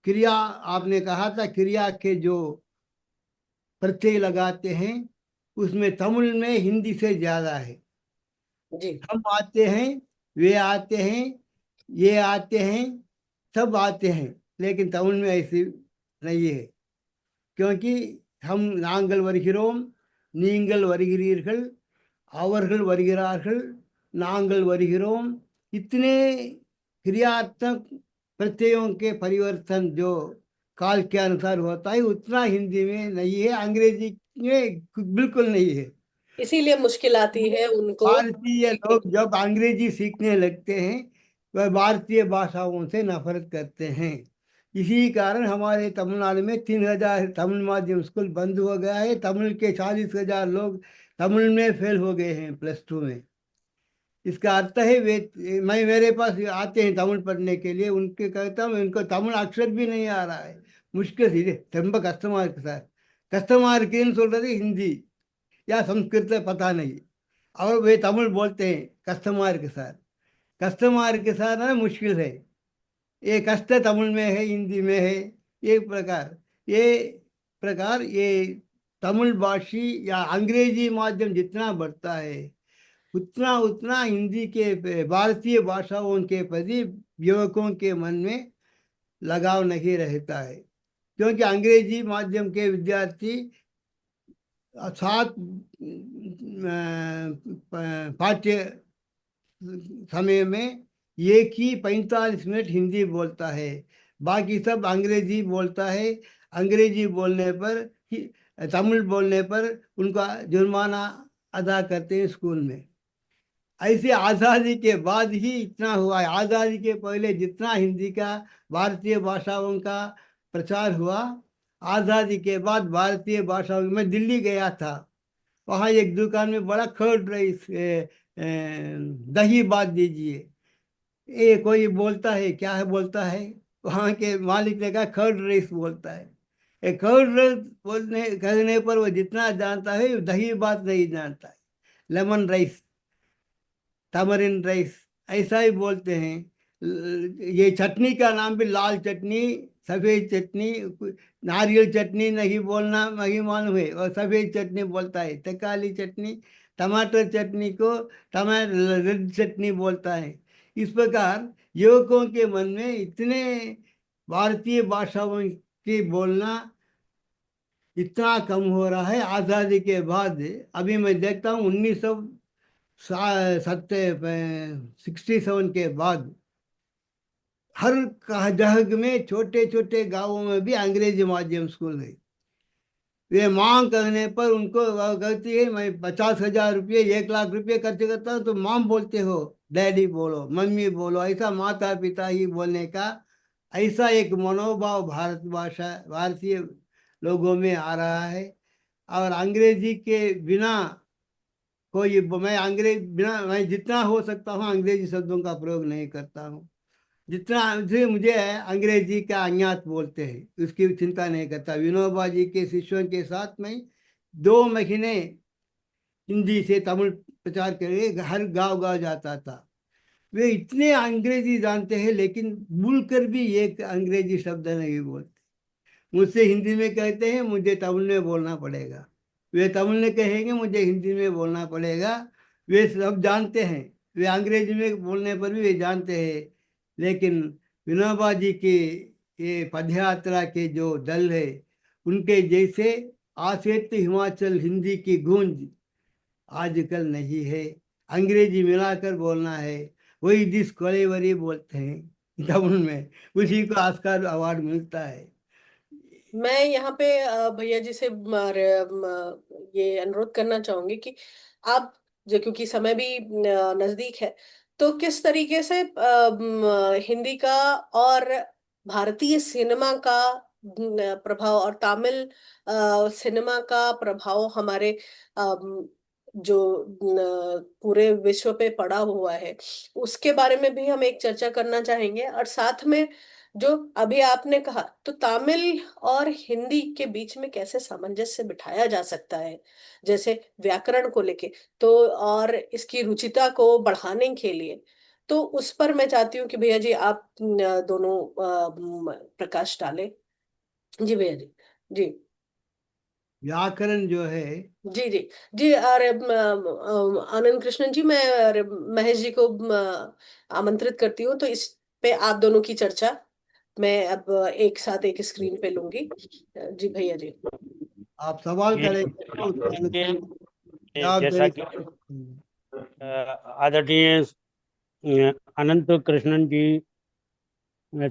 क्रिया आपने कहा था, क्रिया के जो प्रत्यय लगाते हैं उसमें तमिल में हिंदी से ज्यादा है। जी हम आते हैं, वे आते हैं, ये आते हैं, सब आते हैं। लेकिन तमिल में ऐसी नहीं है, क्योंकि हम நாங்கள் வருகிறோம், நீங்கள் வருகிறீர்கள், அவர்கள் வருகிறார்கள், நாங்கள் வருகிறோம், इतने क्रियात्मक प्रत्ययों के परिवर्तन जो काल के अनुसार होता है उतना हिंदी में नहीं है, अंग्रेजी में बिल्कुल नहीं है। इसीलिए मुश्किल आती है उनको। भारतीय लोग जब अंग्रेजी सीखने लगते हैं वह भारतीय भाषाओं से नफरत करते हैं। इसी कारण हमारे तमिलनाडु में 3,000 तमिल माध्यम स्कूल बंद हो गया है। तमिल के 40,000 लोग तमिल में फेल हो गए हैं +2 में। इसका अर्थ है वे, मैं मेरे पास आते हैं तमिल पढ़ने के लिए, उनके कहता हूँ उनको तमिल अक्षर भी नहीं आ रहा है, मुश्किल से ரொம்ப கஷ்டமா இருக்கு சார், கஷ்டமா இருக்குன்னு சொல்றது हिंदी या संस्कृत पता नहीं, और वे तमिल बोलते हैं कस्टमर के साथ। कस्टमर के साथ ना मुश्किल है। ये कष्ट तमिल में है, हिंदी में है। ये प्रकार ये तमिल भाषी या अंग्रेजी माध्यम जितना बढ़ता है उतना उतना हिंदी के भारतीय भाषाओं के प्रति युवकों के मन में लगाव नहीं रहता है, क्योंकि अंग्रेजी माध्यम के विद्यार्थी 7 पाठ्य समय में एक ही 45 मिनट हिंदी बोलता है, बाकी सब अंग्रेजी बोलता है। अंग्रेजी बोलने पर तमिल बोलने पर उनका जुर्माना अदा करते हैं स्कूल में। ऐसे आज़ादी के बाद ही इतना हुआ है। आज़ादी के पहले जितना हिंदी का, भारतीय भाषाओं का प्रचार हुआ, आज़ादी के बाद भारतीय भाषाओं मैं दिल्ली गया था, वहाँ एक दुकान में बड़ा कर्ड राइस, दही बात दीजिए, ये कोई बोलता है क्या है, बोलता है वहाँ के मालिक ने कहा कर्ड राइस बोलता है। ये कर्ड राइस बोलने कहने पर वो जितना जानता है दही बात नहीं जानता है। लेमन राइस, तमरिन राइस ऐसा ही बोलते हैं। ये चटनी का नाम भी लाल चटनी, सफ़ेद चटनी, नारियल चटनी नहीं बोलना नहीं मालूम है, और सफ़ेद चटनी बोलता है। तकाली चटनी, टमाटर चटनी को टमाटर रेड चटनी बोलता है। इस प्रकार युवकों के मन में इतने भारतीय भाषाओं की बोलना इतना कम हो रहा है आज़ादी के बाद। अभी मैं देखता हूँ 1967 के बाद हर जगह में छोटे छोटे गांवों में भी अंग्रेजी माध्यम स्कूल है। वे मांग करने पर उनको वह कहती है मैं 50,000 रुपये 1,00,000 रुपये खर्च करता हूँ, तो माम बोलते हो, डैडी बोलो, मम्मी बोलो, ऐसा माता पिता ही बोलने का ऐसा एक मनोभाव भारतीय लोगों में आ रहा है। और अंग्रेजी के बिना मैं जितना हो सकता हूँ अंग्रेजी शब्दों का प्रयोग नहीं करता हूँ। जितना मुझे है अंग्रेजी का अज्ञात बोलते हैं उसकी चिंता नहीं करता। विनोबा जी के शिष्यों के साथ में 2 महीने हिंदी से तमिल प्रचार करके हर गांव गांव जाता था। वे इतने अंग्रेजी जानते हैं लेकिन भूलकर भी एक अंग्रेजी शब्द नहीं बोलते। मुझसे हिंदी में कहते हैं, मुझे तमिल में बोलना पड़ेगा। वे तमिल में कहेंगे, मुझे हिंदी में बोलना पड़ेगा। वे सब जानते हैं, वे अंग्रेजी में बोलने पर भी वे जानते हैं। लेकिन विनोबा जी के ये पदयात्रा के जो दल है उनके जैसे आसेत हिमाचल हिंदी की गूंज आजकल नहीं है। अंग्रेजी मिलाकर बोलना है, वही दिस कोलेवरी बोलते हैं तमिल में, उसी को ऑस्कर अवार्ड मिलता है। मैं यहाँ पे भैया जी से ये अनुरोध करना चाहूंगी कि आप, जो क्योंकि समय भी नजदीक है, तो किस तरीके से हिंदी का और भारतीय सिनेमा का प्रभाव और तमिल सिनेमा का प्रभाव हमारे जो पूरे विश्व पे पड़ा हुआ है, उसके बारे में भी हम एक चर्चा करना चाहेंगे। और साथ में जो अभी आपने कहा, तो तमिल और हिंदी के बीच में कैसे सामंजस्य बिठाया जा सकता है, जैसे व्याकरण को लेके, तो और इसकी रुचिता को बढ़ाने के लिए, तो उस पर मैं चाहती हूँ कि भैया जी आप दोनों प्रकाश डालें। जी भैया जी। जी व्याकरण जो है, जी जी जी। अरे आनंद कृष्णन जी, मैं अरे, महेश जी को आमंत्रित करती हूँ, तो इस पे आप दोनों की चर्चा मैं अब एक साथ एक स्क्रीन पे लूंगी। जी भैया जी। आप सवाल ये करेंगे तो उसका जवाब जैसा देने कि का। आदरणीय अनंत कृष्णन जी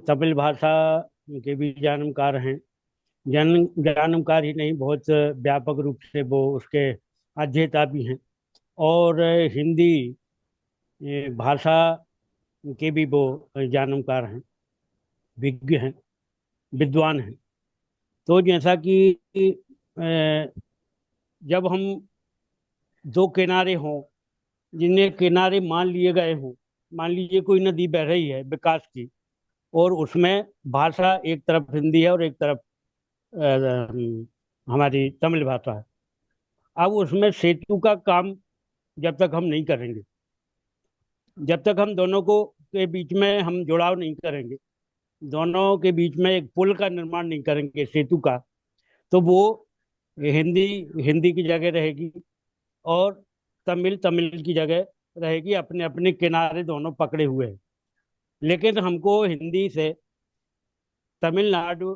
तमिल भाषा के भी जानकार हैं। जानकार ही नहीं, बहुत व्यापक रूप से वो उसके अध्येता भी हैं। और हिंदी भाषा के भी वो जानकार हैं, विज्ञ हैं, विद्वान हैं। तो जैसा कि जब हम दो किनारे हों, जिन्हें किनारे मान लिए गए हों, मान लीजिए कोई नदी बह रही है विकास की, और उसमें भाषा एक तरफ हिंदी है और एक तरफ हमारी तमिल भाषा है। अब उसमें सेतु का काम जब तक हम नहीं करेंगे, जब तक हम दोनों को के बीच में हम जुड़ाव नहीं करेंगे, दोनों के बीच में एक पुल का निर्माण नहीं करेंगे, सेतु का, तो वो हिंदी हिंदी की जगह रहेगी और तमिल तमिल की जगह रहेगी। अपने अपने किनारे दोनों पकड़े हुए हैं। लेकिन हमको हिंदी से तमिलनाडु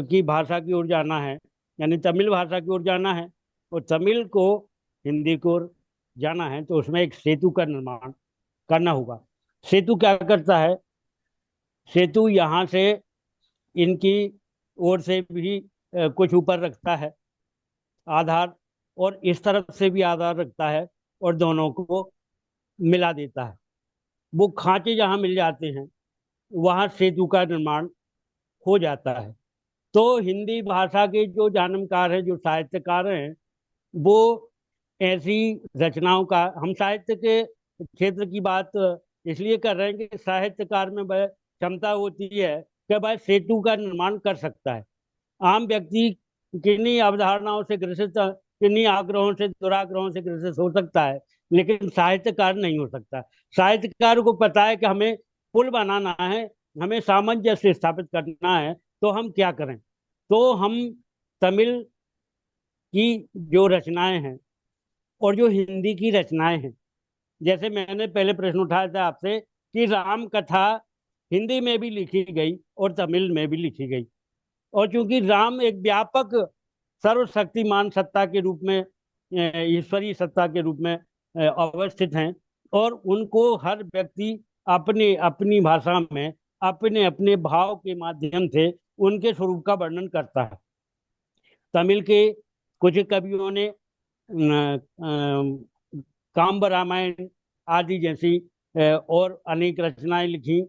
की भाषा की ओर जाना है, यानी तमिल भाषा की ओर जाना है, और तमिल को हिंदी को ओर जाना है, तो उसमें एक सेतु का निर्माण करना होगा। सेतु क्या करता है? सेतु यहाँ से इनकी ओर से भी कुछ ऊपर रखता है आधार, और इस तरफ से भी आधार रखता है, और दोनों को मिला देता है। वो खांचे जहाँ मिल जाते हैं वहाँ सेतु का निर्माण हो जाता है। तो हिंदी भाषा के जो जानकार हैं, जो साहित्यकार हैं, वो ऐसी रचनाओं का, हम साहित्य के क्षेत्र की बात इसलिए कर रहे हैं कि साहित्यकार में वह क्षमता होती है कि वह सेतु का निर्माण कर सकता है। आम व्यक्ति किन्हीं अवधारणाओं से ग्रसित, किन्हीं आग्रहों से, दुराग्रहों से ग्रसित हो सकता है, लेकिन साहित्यकार नहीं हो सकता। साहित्यकार को पता है कि हमें पुल बनाना है, हमें सामंजस्य स्थापित करना है, तो हम क्या करें? तो हम तमिल की जो रचनाएं हैं और जो हिंदी की रचनाएं हैं, जैसे मैंने पहले प्रश्न उठाया था आपसे कि राम कथा हिंदी में भी लिखी गई और तमिल में भी लिखी गई। और चूंकि राम एक व्यापक सर्वशक्तिमान सत्ता के रूप में, ईश्वरीय सत्ता के रूप में अवस्थित हैं, और उनको हर व्यक्ति अपने अपनी भाषा में अपने अपने भाव के माध्यम से उनके स्वरूप का वर्णन करता है। तमिल के कुछ कवियों ने काम्ब रामायण आदि जैसी और अनेक रचनाएं लिखी।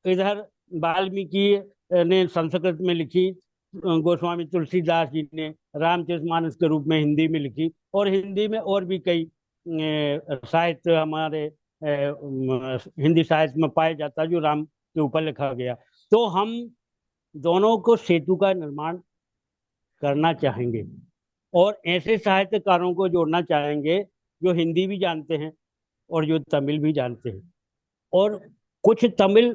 इधर वाल्मीकि ने संस्कृत में लिखी, गोस्वामी तुलसीदास जी ने रामचरितमानस के रूप में हिंदी में लिखी, और हिंदी में और भी कई साहित्य हमारे हिंदी साहित्य में पाया जाता है जो राम के ऊपर लिखा गया। तो हम दोनों को सेतु का निर्माण करना चाहेंगे और ऐसे साहित्यकारों को जोड़ना चाहेंगे जो हिंदी भी जानते हैं और जो तमिल भी जानते हैं, और कुछ तमिल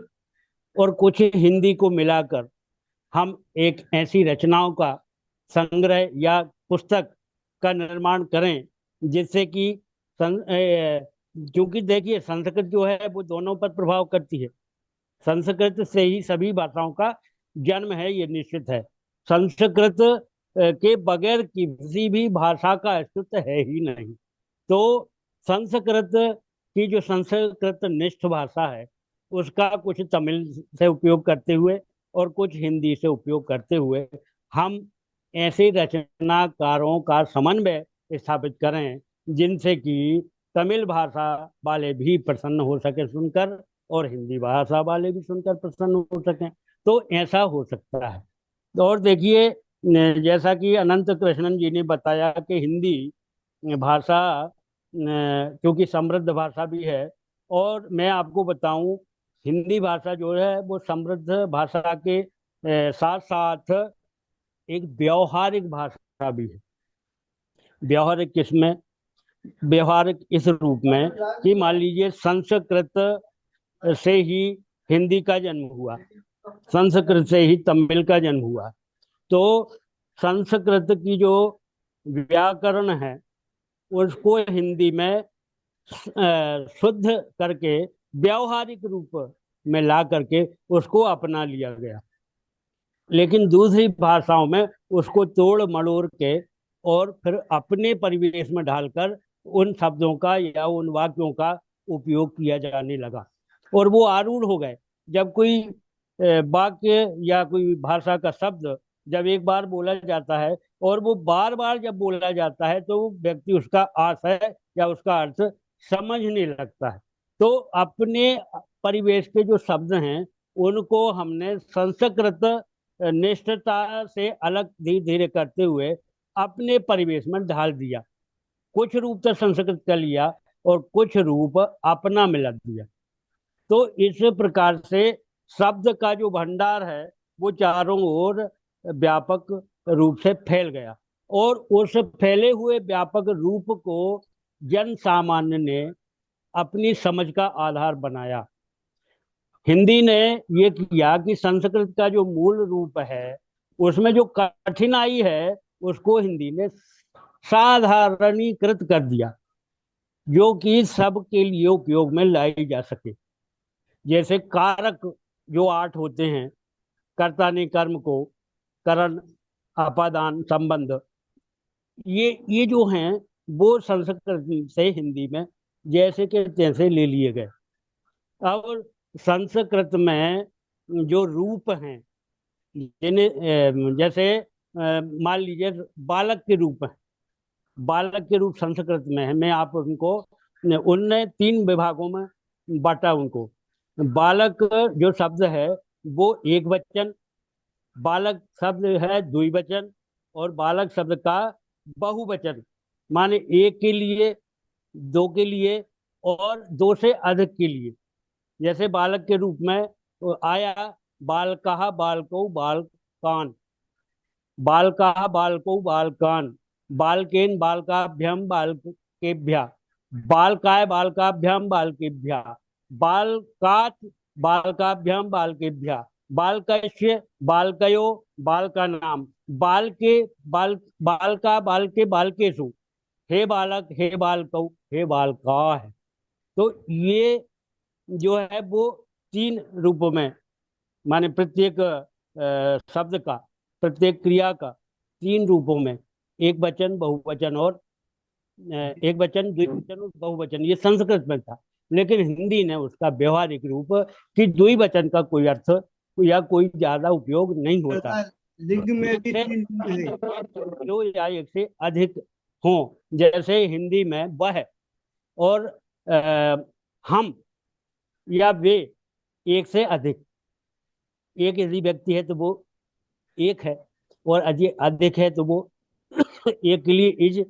और कुछ हिंदी को मिलाकर हम एक ऐसी रचनाओं का संग्रह या पुस्तक का निर्माण करें जिससे कि क्योंकि देखिए संस्कृत जो है वो दोनों पर प्रभाव करती है। संस्कृत से ही सभी भाषाओं का जन्म है, ये निश्चित है। संस्कृत के बगैर किसी भी भाषा का अस्तित्व है ही नहीं। तो संस्कृत की जो संस्कृत निष्ठ भाषा है उसका कुछ तमिल से उपयोग करते हुए और कुछ हिंदी से उपयोग करते हुए हम ऐसे रचनाकारों का समन्वय स्थापित करें जिनसे कि तमिल भाषा वाले भी प्रसन्न हो सके सुनकर और हिंदी भाषा वाले भी सुनकर प्रसन्न हो सकें। तो ऐसा हो सकता है। और देखिए जैसा कि अनंत कृष्णन जी ने बताया कि हिंदी भाषा क्योंकि समृद्ध भाषा भी है, और मैं आपको बताऊं हिंदी भाषा जो है वो समृद्ध भाषा के साथ साथ एक व्यवहारिक भाषा भी है। व्यवहारिक किसमें? व्यवहारिक इस रूप में कि मान लीजिए संस्कृत से ही हिंदी का जन्म हुआ, संस्कृत से ही तमिल का जन्म हुआ, तो संस्कृत की जो व्याकरण है उसको हिंदी में शुद्ध करके व्यवहारिक रूप में ला करके उसको अपना लिया गया। लेकिन दूसरी भाषाओं में उसको तोड़ मड़ोड़ के और फिर अपने परिवेश में ढालकर उन शब्दों का या उन वाक्यों का उपयोग किया जाने लगा और वो आरूढ़ हो गए। जब कोई वाक्य या कोई भाषा का शब्द जब एक बार बोला जाता है और वो बार बार जब बोला जाता है तो व्यक्ति उसका आशय या उसका अर्थ समझने लगता है। तो अपने परिवेश के जो शब्द हैं उनको हमने संस्कृत निष्ठता से अलग धीरे धीरे करते हुए अपने परिवेश में ढाल दिया। कुछ रूप तो संस्कृत का लिया और कुछ रूप अपना मिला दिया। तो इस प्रकार से शब्द का जो भंडार है वो चारों ओर व्यापक रूप से फैल गया और उस फैले हुए व्यापक रूप को जन सामान्य ने अपनी समझ का आधार बनाया। हिंदी ने ये किया कि संस्कृत का जो मूल रूप है उसमें जो कठिनाई है उसको हिंदी ने साधारणीकृत कर दिया, जो कि सबके लिए उपयोग में लाई जा सके। जैसे कारक जो 8 होते हैं, कर्ता ने कर्म को, करण, अपादान, संबंध, ये जो हैं वो संस्कृत से हिंदी में जैसे के तैसे ले लिए गए। और संस्कृत में जो रूप हैं जिन्हें जैसे मान लीजिए बालक के रूप है, बालक के रूप संस्कृत में है। मैं आप उनको उनने 3 विभागों में बांटा उनको। बालक जो शब्द है वो एक वचन, बालक शब्द है द्विवचन और बालक शब्द का बहुवचन, माने एक के लिए, दो के लिए और दो से अधिक के लिए। जैसे बालक के रूप में आया बालकः बालकौ बालकान, बालकः बालकौ बालकान, बालकेन बालकाभ्याम बालकेभ्यः, बालकाय बालकाभ्याम बालकेभ्यः, बालकात् बालकाभ्याम बालकेभ्यः, बालकस्य बालकयो बालकानां, बालके बालका बालके बालकेषु, हे बालक हे बालकौ हे बालका है। तो ये जो है वो 3 रूपों में, माने प्रत्येक शब्द का, प्रत्येक क्रिया का 3 रूपों में, एक वचन, बहुवचन और एक वचन, द्विवचन और बहुवचन, ये संस्कृत में था। लेकिन हिंदी ने उसका व्यवहारिक रूप कि द्विवचन का कोई अर्थ या कोई ज्यादा उपयोग नहीं होता, लिंग में भी से 3 लिंग है। जो या एक से अधिक हो। जैसे हिंदी में वह और हम या वे, एक से अधिक। एक यदि व्यक्ति है तो वो एक है, और अधिक है तो वो एक के लिए इज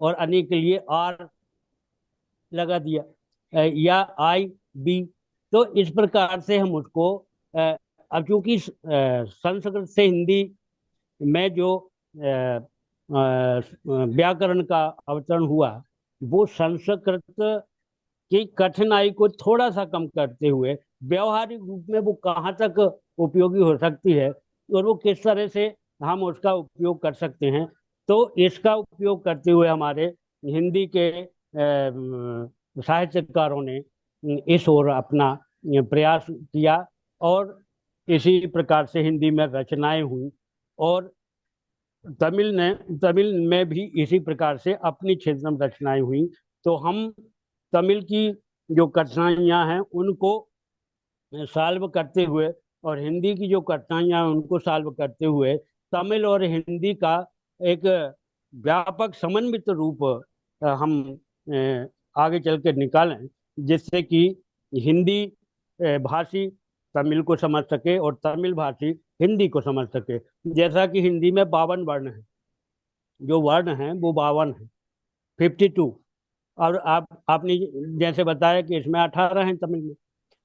और अनेक के लिए आर लगा दिया, या आई बी। तो इस प्रकार से हम उसको अब चूंकि संस्कृत से हिंदी में जो व्याकरण का अवतरण हुआ वो संस्कृत की कठिनाई को थोड़ा सा कम करते हुए व्यवहारिक रूप में वो कहाँ तक उपयोगी हो सकती है और वो किस तरह से हम उसका उपयोग कर सकते हैं। तो इसका उपयोग करते हुए हमारे हिंदी के साहित्यकारों ने इस ओर अपना प्रयास किया और इसी प्रकार से हिंदी में रचनाएं हुई। और तमिल में भी इसी प्रकार से अपनी क्षेत्र में रचनाएं हुई। तो हम तमिल की जो कठिनाइयां हैं उनको सॉल्व करते हुए और हिंदी की जो कठिनाइयां हैं उनको सॉल्व करते हुए तमिल और हिंदी का एक व्यापक समन्वित रूप हम आगे चल के निकालें, जिससे कि हिंदी भाषी तमिल को समझ सके और तमिल भाषी हिंदी को समझ सके। जैसा कि हिंदी में 52 वर्ण है, जो वर्ण हैं वो 52 है, 52। और आपने जैसे बताया कि इसमें 18 हैं तमिल में,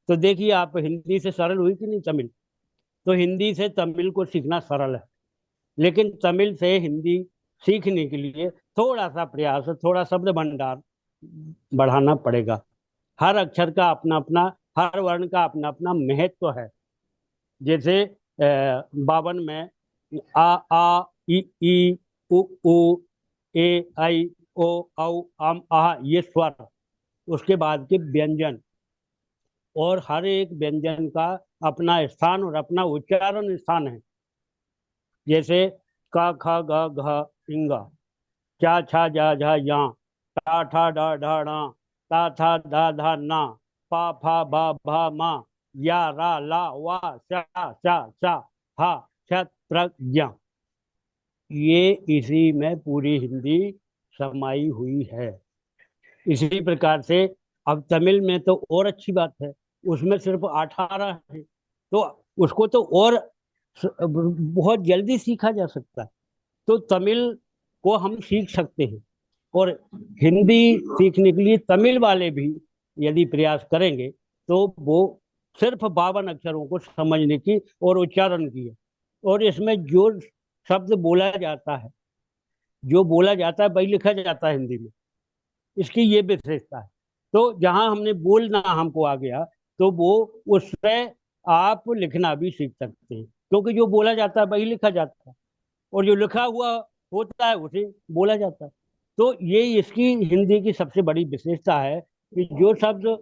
तो देखिए आप हिंदी से सरल हुई कि नहीं तमिल। तो हिंदी से तमिल को सीखना सरल है, लेकिन तमिल से हिंदी सीखने के लिए थोड़ा सा प्रयास, थोड़ा शब्द भंडार बढ़ाना पड़ेगा। हर अक्षर का अपना अपना, हर वर्ण का अपना अपना महत्व है। जैसे 52 में आ ई उ ए आई ओ औ आम आह ये स्वर, उसके बाद के व्यंजन, और हर एक व्यंजन का अपना स्थान और अपना उच्चारण स्थान है। जैसे का खा गा घा इंगा, चा छा जा झा या, टा ठा डा ढा णा, ता था धा धा ना, पा फा बा भा मा, या रा ला वा शा शा शा हा क्षत्रज्ञ। ये इसी में पूरी हिंदी समाई हुई है। इसी प्रकार से अब तमिल में तो और अच्छी बात है, उसमें सिर्फ 18 है, तो उसको तो और बहुत जल्दी सीखा जा सकता है। तो तमिल को हम सीख सकते हैं, और हिंदी सीखने के लिए तमिल वाले भी यदि प्रयास करेंगे तो वो सिर्फ 52 अक्षरों को समझने की और उच्चारण की है। और इसमें जो शब्द बोला जाता है, जो बोला जाता है वही लिखा जाता है हिंदी में, इसकी ये विशेषता है। तो जहां हमने बोलना हमको आ गया, तो वो उससे आप लिखना भी सीख सकते हैं, क्योंकि जो बोला जाता है वही लिखा जाता है, और जो लिखा हुआ होता है उसे बोला जाता है। तो ये इसकी हिंदी की सबसे बड़ी विशेषता है कि जो शब्द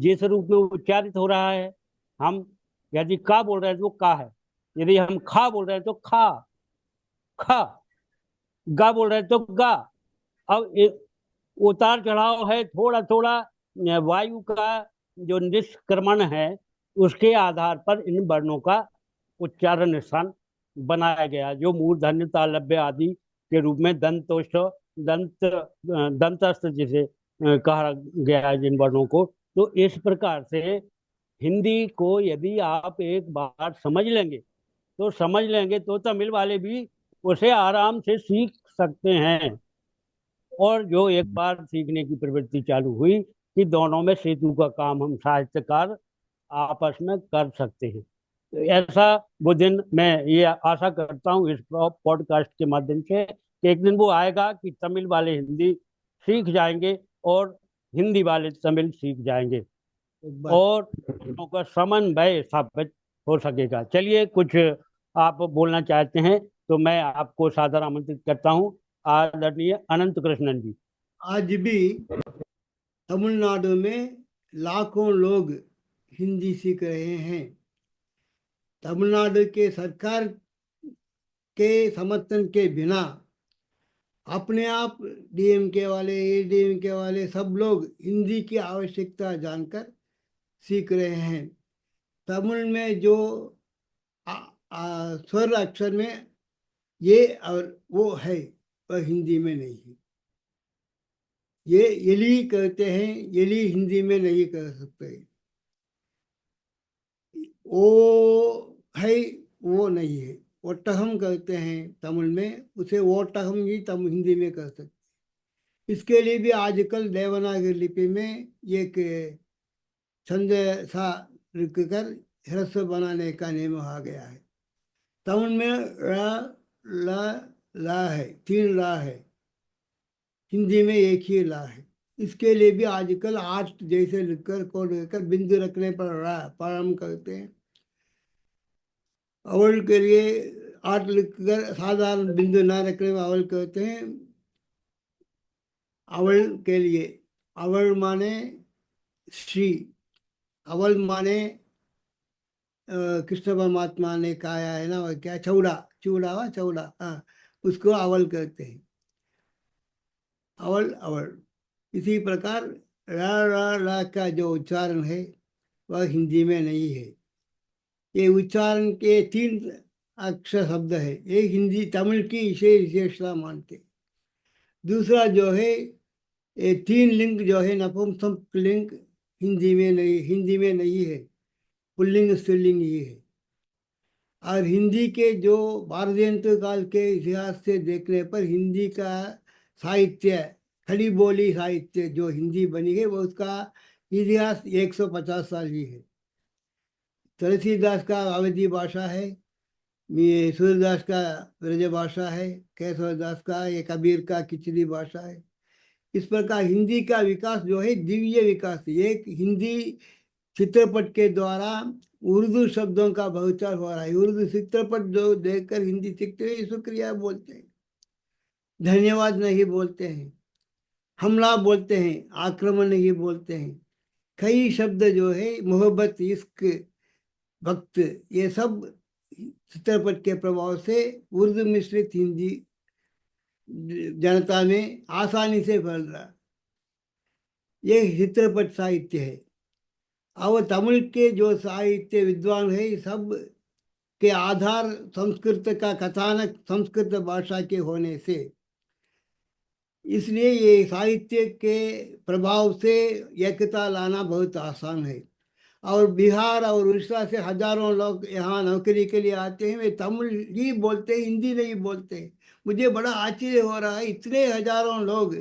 जिस रूप में उच्चारित हो रहा है, हम यदि का बोल रहे हैं तो का है, यदि हम खा बोल रहे हैं तो खा खा, गा बोल रहे हैं तो गा। अब उतार चढ़ाव है थोड़ा थोड़ा, वायु का जो निष्क्रमण है उसके आधार पर इन वर्णों का उच्चारण स्थान बनाया गया, जो मूर्धन्य तालव्य आदि के रूप में दंतोष्ठ दंत दंतस्थ जिसे कहा गया है जिन वर्णों को। तो इस प्रकार से हिंदी को यदि आप एक बार समझ लेंगे तो तमिल वाले भी उसे आराम से सीख सकते हैं। और जो एक बार सीखने की प्रवृत्ति चालू हुई कि दोनों में सेतु का काम हम साहित्यकार आपस में कर सकते हैं, तो ऐसा वो दिन मैं ये आशा करता हूँ इस पॉडकास्ट के माध्यम से कि एक दिन वो आएगा कि तमिल वाले हिंदी सीख जाएंगे और हिंदी वाले तमिल सीख जाएंगे, एक बात और दोनों का समन्वय स्थापित हो सकेगा। चलिए, कुछ आप बोलना चाहते हैं तो मैं आपको सादर आमंत्रित करता हूँ, आदरणीय अनंत कृष्णन जी। आज भी तमिलनाडु में लाखों लोग हिंदी सीख रहे हैं। तमिलनाडु के सरकार के समर्थन के बिना अपने आप डीएमके वाले एडीएमके वाले सब लोग हिंदी की आवश्यकता जानकर सीख रहे हैं। तमिल में जो स्वर अक्षर में ये और वो है, वह हिंदी में नहीं है। ये यली कहते हैं, यली हिंदी में नहीं कह सकते। वो है, वो नहीं है। ओटहम कहते हैं तमिल में, उसे ओटहम ही तम हिंदी में कह सकते। इसके लिए भी आजकल देवनागरी लिपि में एक छंद सा लिख कर ह्रस्व बनाने का नियम आ गया है। तमिल में र ल ला है, 3 ला है, हिंदी में एक ही ला है। इसके लिए भी आजकल 8 जैसे लिखकर कोड लिखकर बिंदु रखने पर रा प्रारंभ करते हैं। अवल के लिए 8 लिखकर साधारण बिंदु ना रखने में अवल कहते हैं। अवल के लिए अवल माने श्री, अवल माने कृष्ण परमात्मा ने कहा है ना, वह क्या चौड़ा चूड़ा वा चौड़ा, हाँ, उसको अवल कहते हैं। अवल अवल। इसी प्रकार रा रा रा का जो उच्चारण है वह हिंदी में नहीं है। ये उच्चारण के 3 अक्षर शब्द है, एक हिंदी तमिल की इसे विशेषता मानते। दूसरा जो है, ये 3 लिंग जो है नपुंसक लिंग हिंदी में नहीं है, पुल्लिंग स्त्रीलिंग ही है। और हिंदी के जो भारतीय काल के इतिहास से देखने पर हिंदी का साहित्य, खड़ी बोली साहित्य जो हिंदी बनी है वो उसका इतिहास 150 साल ही है। तुलसीदास का अवधी भाषा है, ये सूर्यदास का ब्रज भाषा है, केशवदास का, ये कबीर का खिचड़ी भाषा है। इस प्रकार हिंदी का विकास जो है दिव्य विकास है। एक हिंदी चित्रपट के द्वारा उर्दू शब्दों का बहुचार हो रहा है। उर्दू चित्रपट जो देखकर हिंदी सीखते हैं, शुक्रिया बोलते हैं, धन्यवाद नहीं बोलते हैं, हमला बोलते हैं, आक्रमण नहीं बोलते हैं। कई शब्द जो है मोहब्बत, इश्क, भक्त, ये सब चित्रपट के प्रभाव से उर्दू मिश्रित हिंदी जनता में आसानी से फैल रहा। ये चित्रपट साहित्य है। और तमिल के जो साहित्य विद्वान है सब के आधार संस्कृत का कथानक संस्कृत भाषा के होने से, इसलिए ये साहित्य के प्रभाव से एकता लाना बहुत आसान है। और बिहार और उड़ीसा से हजारों लोग यहाँ नौकरी के लिए आते हैं, वे तमिल ही बोलते हैं, हिंदी नहीं बोलते। मुझे बड़ा आश्चर्य हो रहा है, इतने हजारों लोग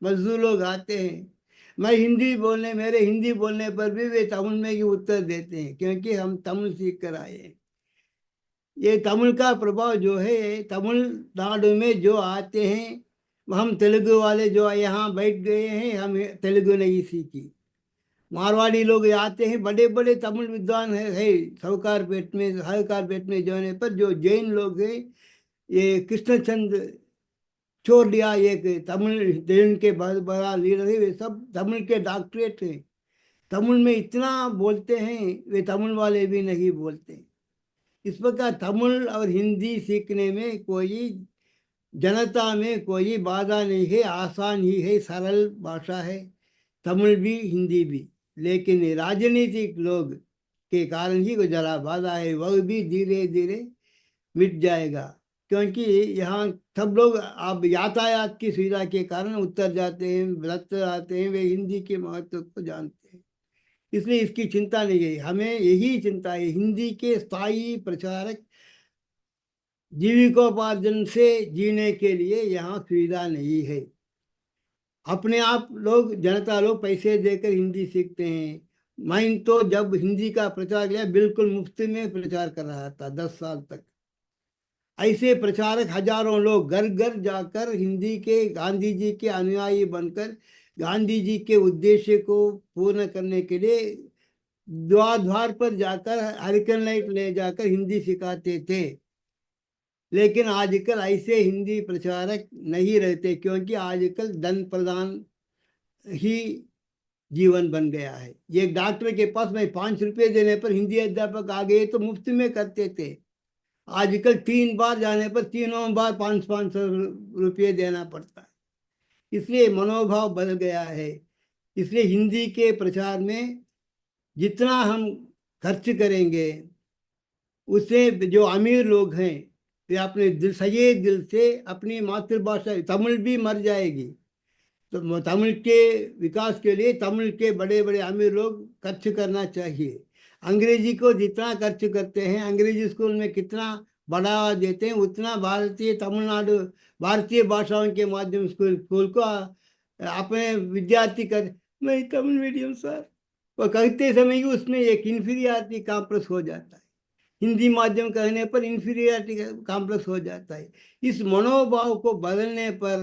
मजदूर लोग आते हैं, मैं हिंदी बोलने मेरे हिंदी बोलने पर भी वे तमिल में ही उत्तर देते हैं, क्योंकि हम तमिल सीख कर आए हैं। ये तमिल का प्रभाव जो है, तमिलनाडु में जो आते हैं, हम तेलुगु वाले जो यहाँ बैठ गए हैं, हम तेलुगु नहीं सीखी। मारवाड़ी लोग आते हैं, बड़े बड़े तमिल विद्वान है साहुकारपेट में जाने पर जो जैन लोग हैं, ये कृष्णचंद चोरडिया एक तमिल जैन के बहुत बड़ा लीडर है, वे सब तमिल के डॉक्टरेट हैं। तमिल में इतना बोलते हैं, वे तमिल वाले भी नहीं बोलते। इस प्रकार तमिल और हिंदी सीखने में कोई जनता में कोई बाधा नहीं है, आसान ही है, सरल भाषा है तमिल भी हिंदी भी। लेकिन राजनीतिक लोग के कारण ही को जरा बाधा है, वह भी धीरे धीरे मिट जाएगा। क्योंकि यहाँ सब लोग अब यातायात की सुविधा के कारण उत्तर जाते हैं, व्रत आते हैं, वे हिंदी के महत्व को जानते हैं, इसलिए इसकी चिंता नहीं है। हमें यही चिंता है, हिंदी के स्थायी प्रचारक जीविकोपार्जन से जीने के लिए यहाँ सुविधा नहीं है। अपने आप लोग जनता लोग पैसे देकर हिंदी सीखते हैं। मैं तो जब हिंदी का प्रचार किया बिल्कुल मुफ्त में प्रचार कर रहा था 10 साल तक। ऐसे प्रचारक हजारों लोग घर घर जाकर हिंदी के गांधी जी के अनुयायी बनकर गांधी जी के उद्देश्य को पूर्ण करने के लिए द्वार द्वार पर जाकर हरिकन लाइट ले जाकर हिंदी सिखाते थे। लेकिन आजकल ऐसे हिंदी प्रचारक नहीं रहते, क्योंकि आजकल धन प्रदान ही जीवन बन गया है। एक डॉक्टर के पास में 5 रुपये देने पर हिंदी अध्यापक आ गए तो मुफ्त में करते थे। आजकल 3 बार जाने पर तीनों बार 500 रुपये देना पड़ता है। इसलिए मनोभाव बदल गया है। इसलिए हिंदी के प्रचार में जितना हम खर्च करेंगे, उससे जो अमीर लोग हैं वे अपने दिल सही दिल से अपनी मातृभाषा तमिल भी मर जाएगी, तो तमिल के विकास के लिए तमिल के बड़े बड़े अमीर लोग खर्च करना चाहिए। अंग्रेजी को जितना खर्च करते हैं, अंग्रेजी स्कूल में कितना बढ़ावा देते हैं, उतना तमिलनाडु भारतीय भाषाओं के माध्यम स्कूल को अपने विद्यार्थी कर मैं तमिल मीडियम सर वो कहते समय ही उसमें एक इन्फीरियरिटी कॉम्प्लेक्स हो जाता है। हिंदी माध्यम कहने पर इन्फीरियरिटी कॉम्प्लेक्स हो जाता है। इस मनोभाव को बदलने पर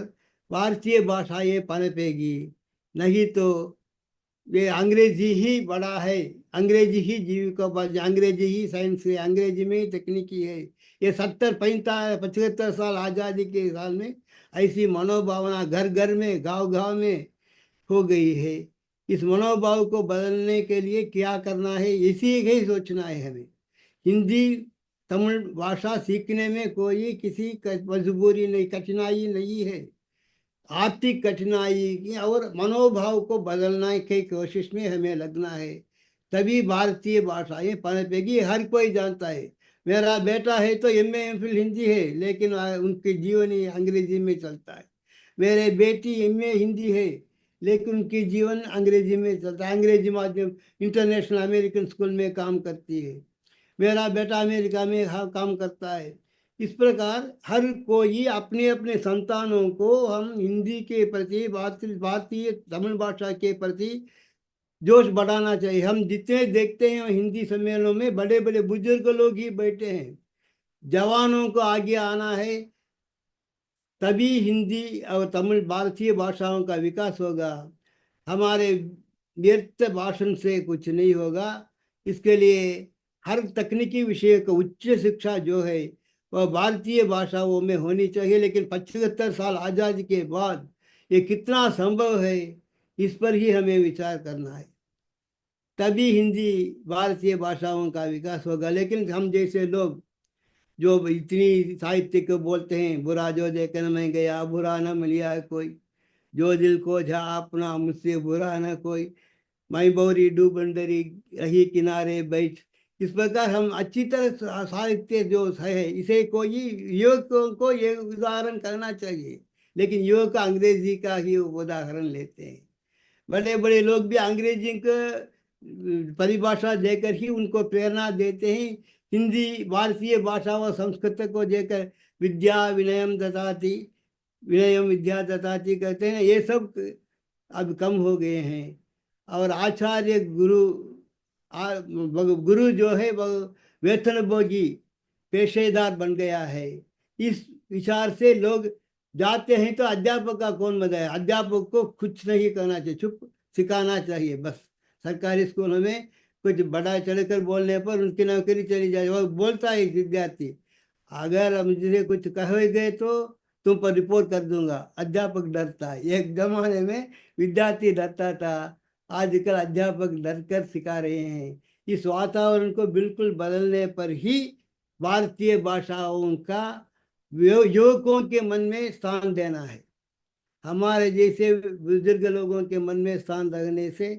भारतीय भाषाएं पनपेगी, नहीं तो ये अंग्रेजी ही बड़ा है, अंग्रेजी ही जीविकोपार्जन, अंग्रेजी ही साइंस है, अंग्रेजी में ही तकनीकी है। ये 75 साल आज़ादी के साल में ऐसी मनोभावना घर घर में गांव गांव में हो गई है। इस मनोभाव को बदलने के लिए क्या करना है, इसी ही सोचना है हमें। हिंदी तमिल भाषा सीखने में कोई किसी मजबूरी नहीं, कठिनाई नहीं है। आर्थिक कठिनाई की और मनोभाव को बदलने की कोशिश में हमें लगना है, तभी भारतीय भाषाएं पनपेगी। हर कोई जानता है, मेरा बेटा है तो MA MPhil हिंदी है, लेकिन उनकी जीवनी अंग्रेजी में चलता है। मेरे बेटी MA हिंदी है, लेकिन उनकी जीवन अंग्रेजी में चलता है, अंग्रेजी माध्यम इंटरनेशनल अमेरिकन स्कूल में काम करती है। मेरा बेटा अमेरिका में काम करता है। इस प्रकार हर कोई अपने अपने संतानों को हम हिंदी के प्रति भारतीय तमिल भाषा के प्रति जोश बढ़ाना चाहिए। हम जितने देखते हैं हिंदी सम्मेलनों में बड़े बड़े बुजुर्ग लोग ही बैठे हैं। जवानों को आगे आना है, तभी हिंदी और तमिल भारतीय भाषाओं का विकास होगा। हमारे व्यर्थ भाषण से कुछ नहीं होगा। इसके लिए हर तकनीकी विषय को उच्च शिक्षा जो है वह भारतीय भाषाओं में होनी चाहिए। लेकिन 75 साल आज़ादी के बाद ये कितना संभव है, इस पर ही हमें विचार करना है, तभी हिंदी भारतीय भाषाओं का विकास होगा। लेकिन हम जैसे लोग जो इतनी साहित्य को बोलते हैं, बुरा जो देखने में गया बुरा न मिलिया कोई, जो दिल को झा अपना मुझसे बुरा न कोई, माई बौरी डूबंडरी रही किनारे बैठ, इस प्रकार हम अच्छी तरह साहित्य जो है इसे कोई युवकों को ये उदाहरण करना चाहिए, लेकिन युवक अंग्रेजी का ही उदाहरण लेते हैं। बड़े बड़े लोग भी अंग्रेजी का परिभाषा देकर ही उनको प्रेरणा देते हैं। हिंदी भारतीय भाषा व संस्कृत को देकर विद्या विनयम ददाति, विनयम विद्या ददाति कहते हैं, ये सब अब कम हो गए हैं। और आचार्य गुरु गुरु जो है वह वेतनभोगी पेशेदार बन गया है। इस विचार से लोग जाते हैं तो अध्यापक का कौन बताए, अध्यापक को कुछ नहीं करना चाहिए, चुप सिखाना चाहिए बस। सरकारी स्कूलों में कुछ बड़ा चढ़कर बोलने पर उनकी नौकरी चली जाए। वो बोलता है विद्यार्थी, अगर मुझे कुछ कहे गए तो तुम पर रिपोर्ट कर दूंगा। अध्यापक डरता है। एक जमाने में विद्यार्थी डरता था, आजकल अध्यापक डरकर सिखा रहे हैं। इस वातावरण को बिल्कुल बदलने पर ही भारतीय भाषाओं का युवकों के मन में स्थान देना है। हमारे जैसे बुजुर्ग लोगों के मन में स्थान रखने से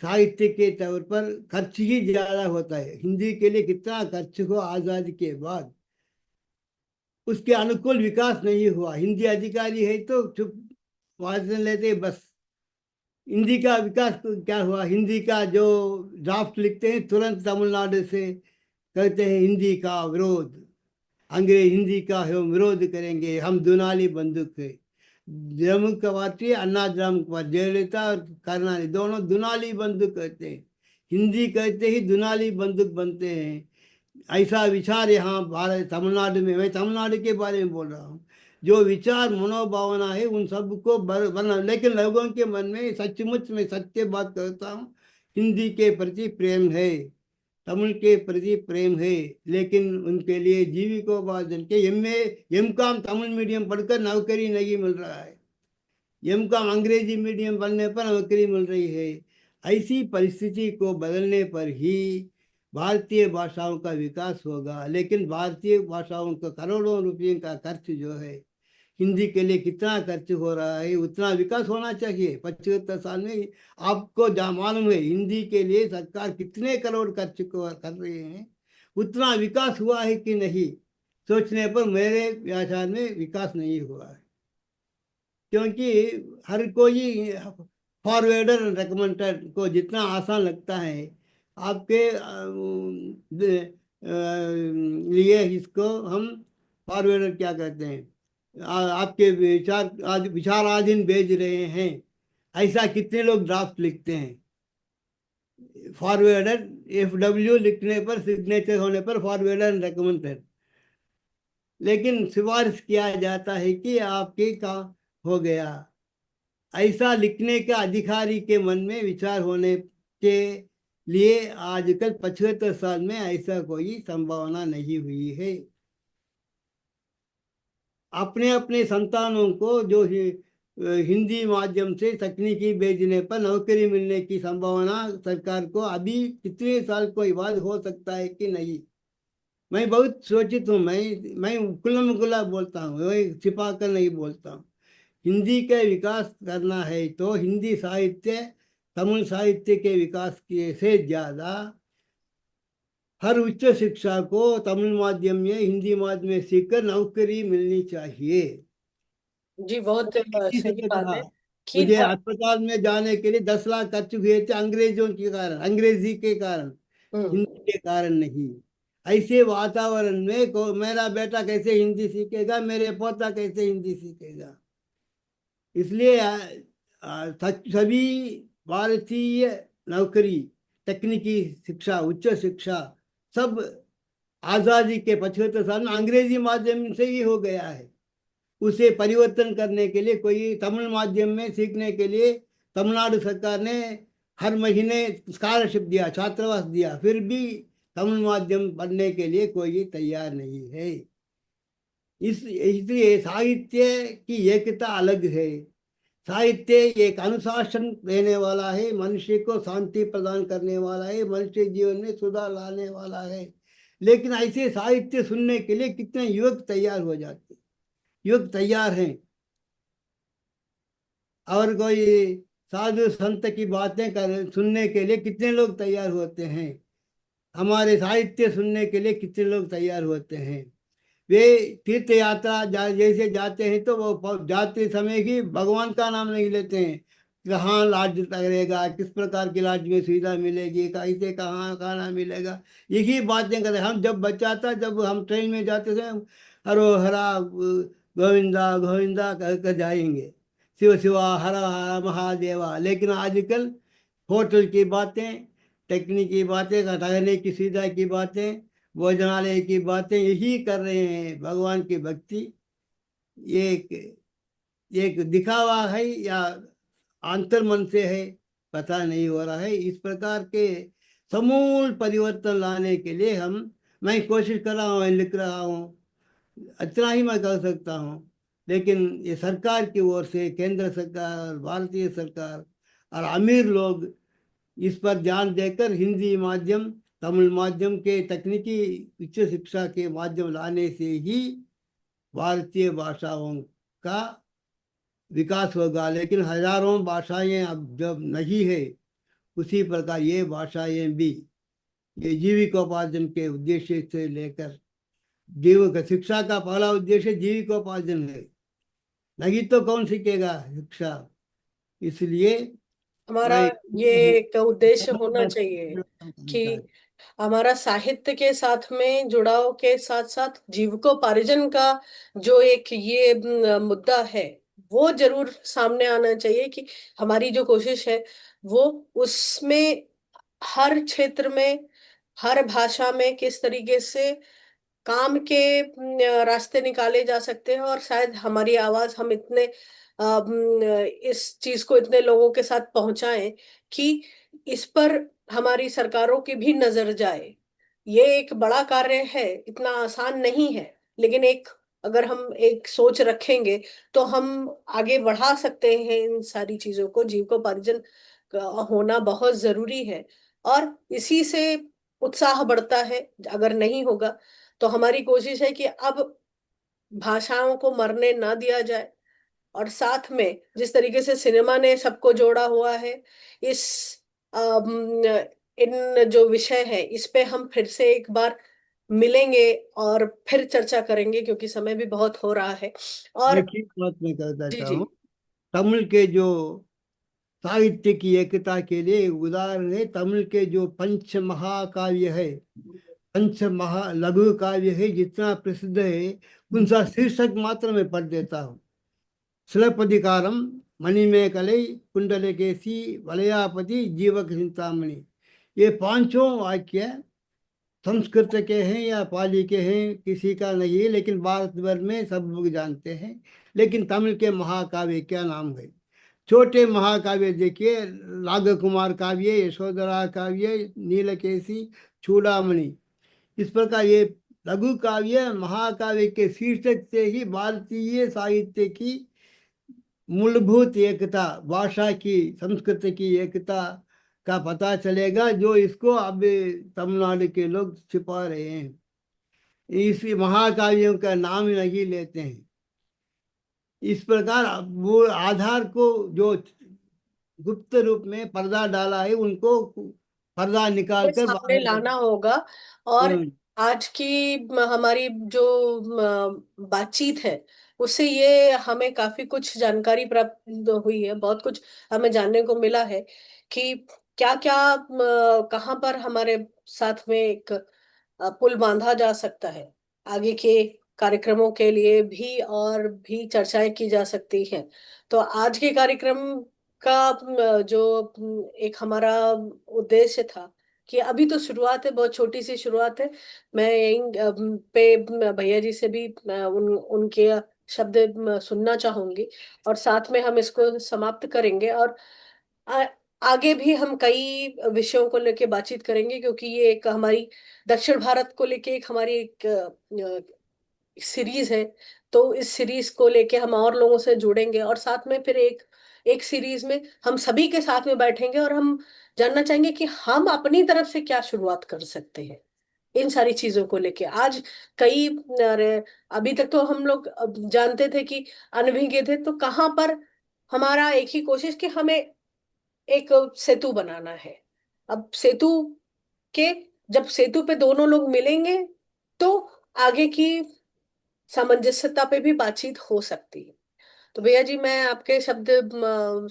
साहित्य के तौर पर खर्च ही ज्यादा होता है। हिंदी के लिए कितना खर्च हुआ आजादी के बाद, उसके अनुकूल विकास नहीं हुआ। हिंदी अधिकारी है तो चुप वाचन लेते बस। हिंदी का विकास क्या हुआ, हिंदी का जो ड्राफ्ट लिखते हैं तुरंत तमिलनाडु से कहते हैं हिंदी का विरोध, अंग्रेज हिंदी का हम विरोध करेंगे, हम दुनाली बंदूक है। द्रमुक पार्टी अन्ना द्रमुक पार्टी, जयललिता और करुणानिधि दोनों दुनाली बंदूक कहते हैं। हिंदी कहते ही दुनाली बंदूक बनते हैं। ऐसा विचार यहाँ भारत तमिलनाडु में, मैं तमिलनाडु के बारे में बोल रहा हूँ, जो विचार मनोभावना है उन सबको बना। लेकिन लोगों के मन में सचमुच में सत्य बात करता हूँ, हिंदी के प्रति प्रेम है, तमिल के प्रति प्रेम है, लेकिन उनके लिए जीविकोपार्जन के एम.कॉम तमिल मीडियम पढ़कर नौकरी नहीं मिल रहा है, एम.कॉम अंग्रेजी मीडियम पढ़ने पर नौकरी मिल रही है। ऐसी परिस्थिति को बदलने पर ही भारतीय भाषाओं का विकास होगा। लेकिन भारतीय भाषाओं का करोड़ों रुपये का खर्च जो है, हिंदी के लिए कितना खर्च हो रहा है, उतना विकास होना चाहिए। 75 साल में आपको मालूम है हिंदी के लिए सरकार कितने करोड़ खर्च कर रही है, उतना विकास हुआ है कि नहीं, सोचने पर मेरे विचार में विकास नहीं हुआ है। क्योंकि हर कोई फॉरवर्डर रिकमेंडर को जितना आसान लगता है, आपके लिए इसको हम फॉरवर्डर क्या कहते हैं, आपके विचाराधीन भेज रहे हैं। ऐसा कितने लोग ड्राफ्ट लिखते हैं, फॉरवर्डर FW लिखने पर, सिग्नेचर होने पर फॉरवर्डर रिकमेंडेड, लेकिन सिफारिश किया जाता है कि आपके का हो गया। ऐसा लिखने का अधिकारी के मन में विचार होने के लिए आजकल 75 साल में ऐसा कोई संभावना नहीं हुई है। अपने अपने संतानों को जो हिंदी माध्यम से तकनीकी भेजने पर नौकरी मिलने की संभावना सरकार को अभी कितने साल कोई बाद हो सकता है कि नहीं, मैं बहुत सोचित हूँ। मैं खुल्लम खुल्ला बोलता हूँ, वही छिपा कर नहीं बोलता हूँ। हिंदी का विकास करना है तो हिंदी साहित्य तमिल साहित्य के विकास के से ज़्यादा हर उच्च शिक्षा को तमिल माध्यम में, हिंदी माध्यम में सीखकर नौकरी मिलनी चाहिए। जी, बहुत किसी से सही तो बात कहा, है कि मुझे अस्पताल में जाने के लिए 10 लाख खर्च हुए थे अंग्रेजों के कारण, अंग्रेजी के कारण, हिंदी के कारण नहीं। ऐसे वातावरण में मेरा बेटा कैसे हिंदी सीखेगा, मेरे पोता कैसे हिंदी सीखेगा। इसलिए सभी भारतीय नौकरी, तकनीकी शिक्षा, उच्च शिक्षा सब आज़ादी के 75 साल में अंग्रेजी माध्यम से ही हो गया है। उसे परिवर्तन करने के लिए कोई तमिल माध्यम में सीखने के लिए तमिलनाडु सरकार ने हर महीने स्कॉलरशिप दिया, छात्रावास दिया, फिर भी तमिल माध्यम पढ़ने के लिए कोई तैयार नहीं है। इसलिए साहित्य की एकता अलग है। साहित्य एक अनुशासन देने वाला है, मनुष्य को शांति प्रदान करने वाला है, मनुष्य जीवन में सुधार लाने वाला है। लेकिन ऐसे साहित्य सुनने के लिए कितने युवक तैयार हो जाते, युवक तैयार हैं। और कोई साधु संत की बातें सुनने के लिए कितने लोग तैयार होते हैं, हमारे साहित्य सुनने के लिए कितने लोग तैयार होते हैं। वे तीर्थ यात्रा जैसे जाते हैं तो वो जाते समय ही भगवान का नाम नहीं लेते हैं। कहाँ लॉज लगेगा, किस प्रकार की लॉज में सुविधा मिलेगी, कैसे कहाँ खाना मिलेगा, यही बातें करते हैं। हम जब बच्चा था, जब हम ट्रेन में जाते थे, हरो हरा गोविंदा गोविंदा कह कर जाएंगे, शिव शिवा हरा हरा महादेवा। लेकिन आजकल होटल की बातें, टेक्निक की बातें, रहने की सुविधा की बातें, भोजनालय की बातें, यही कर रहे हैं। भगवान की भक्ति ये एक दिखावा है या आंतर मन से है, पता नहीं हो रहा है। इस प्रकार के समूल परिवर्तन लाने के लिए मैं कोशिश कर रहा हूँ, लिख रहा हूँ, इतना ही मैं कर सकता हूँ। लेकिन ये सरकार की ओर से, केंद्र सरकार, भारतीय सरकार और अमीर लोग इस पर ध्यान देकर हिंदी माध्यम, तमिल माध्यम के तकनीकी उच्च शिक्षा के माध्यम लाने से ही भारतीय भाषाओं का विकास होगा। लेकिन हजारों भाषाएं अब जब नहीं है, उसी प्रकार ये भाषाएं भी ये जीविकोपार्जन के उद्देश्य से लेकर, शिक्षा का पहला उद्देश्य जीविकोपार्जन है, नहीं तो कौन सीखेगा शिक्षा। इसलिए हमारा मैं ये एक उद्देश्य होना चाहिए कि हमारा साहित्य के साथ में जुड़ाव के साथ साथ जीविकोपार्जन का जो एक ये मुद्दा है, वो जरूर सामने आना चाहिए कि हमारी जो कोशिश है वो उसमें हर क्षेत्र में, हर भाषा में किस तरीके से काम के रास्ते निकाले जा सकते हैं। और शायद हमारी आवाज हम इतने इस चीज को इतने लोगों के साथ पहुंचाएं कि इस पर हमारी सरकारों की भी नजर जाए। ये एक बड़ा कार्य है, इतना आसान नहीं है, लेकिन एक अगर हम एक सोच रखेंगे तो हम आगे बढ़ा सकते हैं इन सारी चीजों को। जीविकोपार्जन होना बहुत जरूरी है और इसी से उत्साह बढ़ता है। अगर नहीं होगा तो हमारी कोशिश है कि अब भाषाओं को मरने ना दिया जाए। और साथ में जिस तरीके से सिनेमा ने सबको जोड़ा हुआ है, इस इन जो विषय है इस पे हम फिर से एक बार मिलेंगे और फिर चर्चा करेंगे, क्योंकि समय भी बहुत हो रहा है। और एक ही बात मैं कहना जी जी। चाहूँ, तमिल के जो साहित्य की एकता के लिए उदाहरण है, तमिल के जो पंच महाकाव्य है, पंच महा लघु काव्य है, जितना प्रसिद्ध है उनका शीर्षक मात्र में पढ़ देता हूँ। शिलपदिकारम, मणिमेखले, कुंडलकेशी, वलयापति, जीवक चिंतामणि, ये पांचों वाक्य संस्कृत के हैं या पाली के हैं किसी का नहीं है, लेकिन भारत भर में सब लोग जानते हैं। लेकिन तमिल के महाकाव्य क्या नाम है। छोटे महाकाव्य देखिए, लाग कुमार काव्य, यशोधरा काव्य, नीलकेशी, चूड़ामणि, इस प्रकार ये लघु काव्य महाकाव्य के शीर्षक से ही भारतीय साहित्य की मूलभूत एकता, भाषा की, संस्कृति की एकता का पता चलेगा, जो इसको अब तमिलनाडु के लोग छिपा रहे हैं। इस महाकाव्यों का नाम ही नहीं लेते हैं। इस प्रकार वो आधार को जो गुप्त रूप में पर्दा डाला है, उनको पर्दा निकाल कर सामने बाहर लाना होगा। और हम्म, आज की हमारी जो बातचीत है उससे ये हमें काफी कुछ जानकारी प्राप्त हुई है, बहुत कुछ हमें जानने को मिला है कि क्या क्या कहाँ पर हमारे साथ में एक पुल बांधा जा सकता है आगे के कार्यक्रमों के लिए भी, और भी चर्चाएं की जा सकती हैं। तो आज के कार्यक्रम का जो एक हमारा उद्देश्य था कि अभी तो शुरुआत है, बहुत छोटी सी शुरुआत है। मैं यहीं पे भैया जी से भी उनके शब्द सुनना चाहूंगी और साथ में हम इसको समाप्त करेंगे। और आ, आगे भी हम कई विषयों को लेके बातचीत करेंगे, क्योंकि ये एक हमारी दक्षिण भारत को लेके एक हमारी एक सीरीज है। तो इस सीरीज को लेके हम और लोगों से जुड़ेंगे और साथ में फिर एक एक सीरीज में हम सभी के साथ में बैठेंगे और हम जानना चाहेंगे कि हम अपनी तरफ से क्या शुरुआत कर सकते हैं इन सारी चीजों को लेके। आज कई अभी तक तो हम लोग जानते थे कि अनभिज्ञ थे, तो कहाँ पर हमारा एक ही कोशिश कि हमें एक सेतु बनाना है। अब सेतु के जब सेतु पे दोनों लोग मिलेंगे तो आगे की सामंजस्यता पे भी बातचीत हो सकती है। तो भैया जी मैं आपके शब्द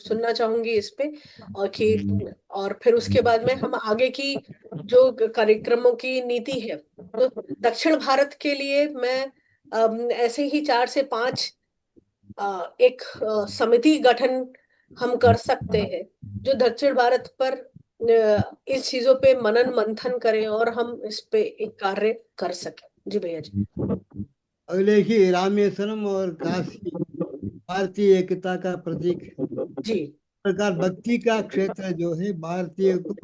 सुनना चाहूंगी इस पे, और कि और फिर उसके बाद में हम आगे की जो कार्यक्रमों की नीति है, तो दक्षिण भारत के लिए मैं ऐसे ही 4 से 5 एक समिति गठन हम कर सकते हैं, जो दक्षिण भारत पर इस चीजों पे मनन मंथन करें और हम इस पे एक कार्य कर सकें। जी भैया जी। अगले ही रामेश्वरम और काशी भारतीय एकता का प्रतीक है। जी प्रकार भक्ति का क्षेत्र जो है भारतीय को,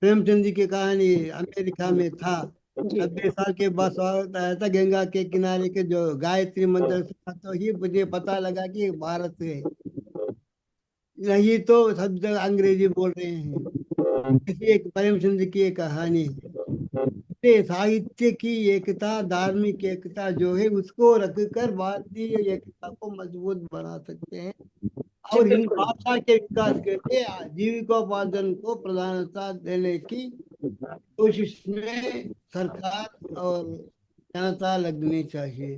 प्रेमचंद जी की कहानी अमेरिका में था, जी 90 साल के बाद स्वागत आया था गंगा के किनारे के जो गायत्री मंत्र से, तो ही मुझे पता लगा कि भारत है, नहीं तो सब जगह अंग्रेजी बोल रहे हैं। किसी एक प्रेमचंद की एक कहानी है। ये साहित्य की एकता, धार्मिक एकता जो है उसको रखकर भारतीय एकता को मजबूत बना सकते हैं, जी और हिंदी बिल्कुल। भाषा के विकास के लिए जीविकोपार्जन को प्रधानता देने की कोशिश में सरकार और जनता लगनी चाहिए।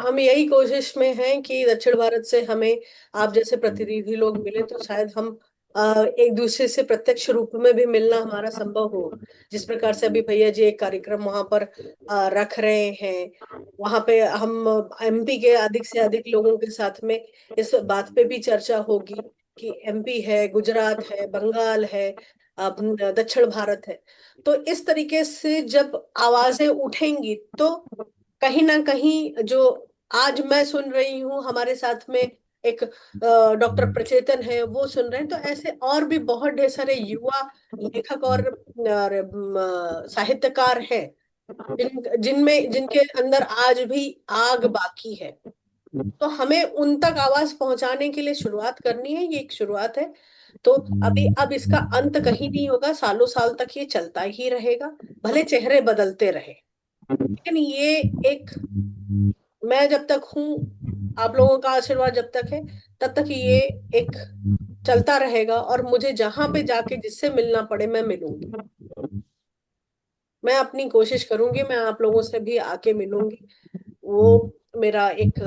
हम यही कोशिश में हैं कि दक्षिण भारत से हमें आप जैसे प्रतिनिधि लोग मिले तो शायद हम एक दूसरे से प्रत्यक्ष रूप में भी मिलना हमारा संभव हो। जिस प्रकार से अभी भैया जी एक कार्यक्रम वहां पर रख रहे हैं, वहां पे हम एमपी के अधिक से अधिक लोगों के साथ में इस बात पे भी चर्चा होगी कि एमपी है, गुजरात है, बंगाल है, दक्षिण भारत है। तो इस तरीके से जब आवाजें उठेंगी तो कहीं ना कहीं जो आज मैं सुन रही हूँ, हमारे साथ में एक डॉक्टर प्रचेतन है वो सुन रहे हैं, तो ऐसे और भी बहुत ढेर सारे युवा लेखक और साहित्यकार हैं जिनमें जिनके अंदर आज भी आग बाकी है। तो हमें उन तक आवाज पहुंचाने के लिए शुरुआत करनी है, ये एक शुरुआत है। तो अभी अब इसका अंत कहीं नहीं होगा, सालों साल तक ये चलता ही रहेगा, भले चेहरे बदलते रहे, लेकिन ये एक, मैं जब तक हूं, आप लोगों का आशीर्वाद जब तक है तब तक ये एक चलता रहेगा, और मुझे जहां पे जाके जिससे मिलना पड़े मैं मिलूंगी। मैं अपनी कोशिश करूंगी, मैं आप लोगों से भी आके मिलूंगी। वो मेरा एक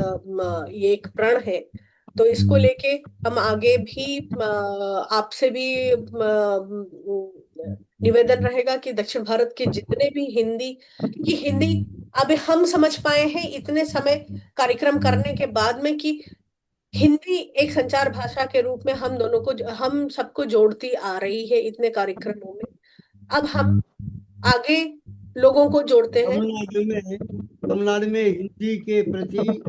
ये एक प्रण है। तो इसको लेके हम आगे भी आपसे भी निवेदन रहेगा कि दक्षिण भारत के जितने भी हिंदी, क्योंकि हिंदी अब हम समझ पाए हैं इतने समय कार्यक्रम करने के बाद में कि हिंदी एक संचार भाषा के रूप में हम दोनों को, हम सबको जोड़ती आ रही है इतने कार्यक्रमों में। अब हम आगे लोगों को जोड़ते हैं। तमिलनाडु में हिंदी के प्रति,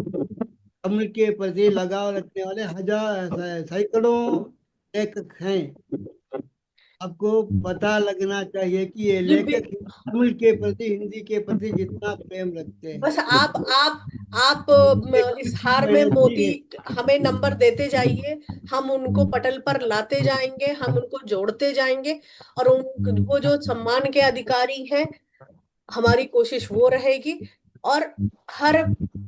तमिल के प्रति लगाव रखने वाले सैकड़ों लेखक हैं। आपको पता लगना चाहिए कि ये ये लेखक तमिल के प्रति, हिंदी के प्रति जितना प्रेम रखते हैं। बस आप ये इस खुद की हार में मेहनत ही मोती है। हमें नंबर देते जाइए, हम उनको पटल पर लाते जाएंगे, हम उनको जोड़ते जाएंगे, और उन वो जो सम्मान के अधिकारी हैं, हमारी कोशिश वो रहेगी। और हर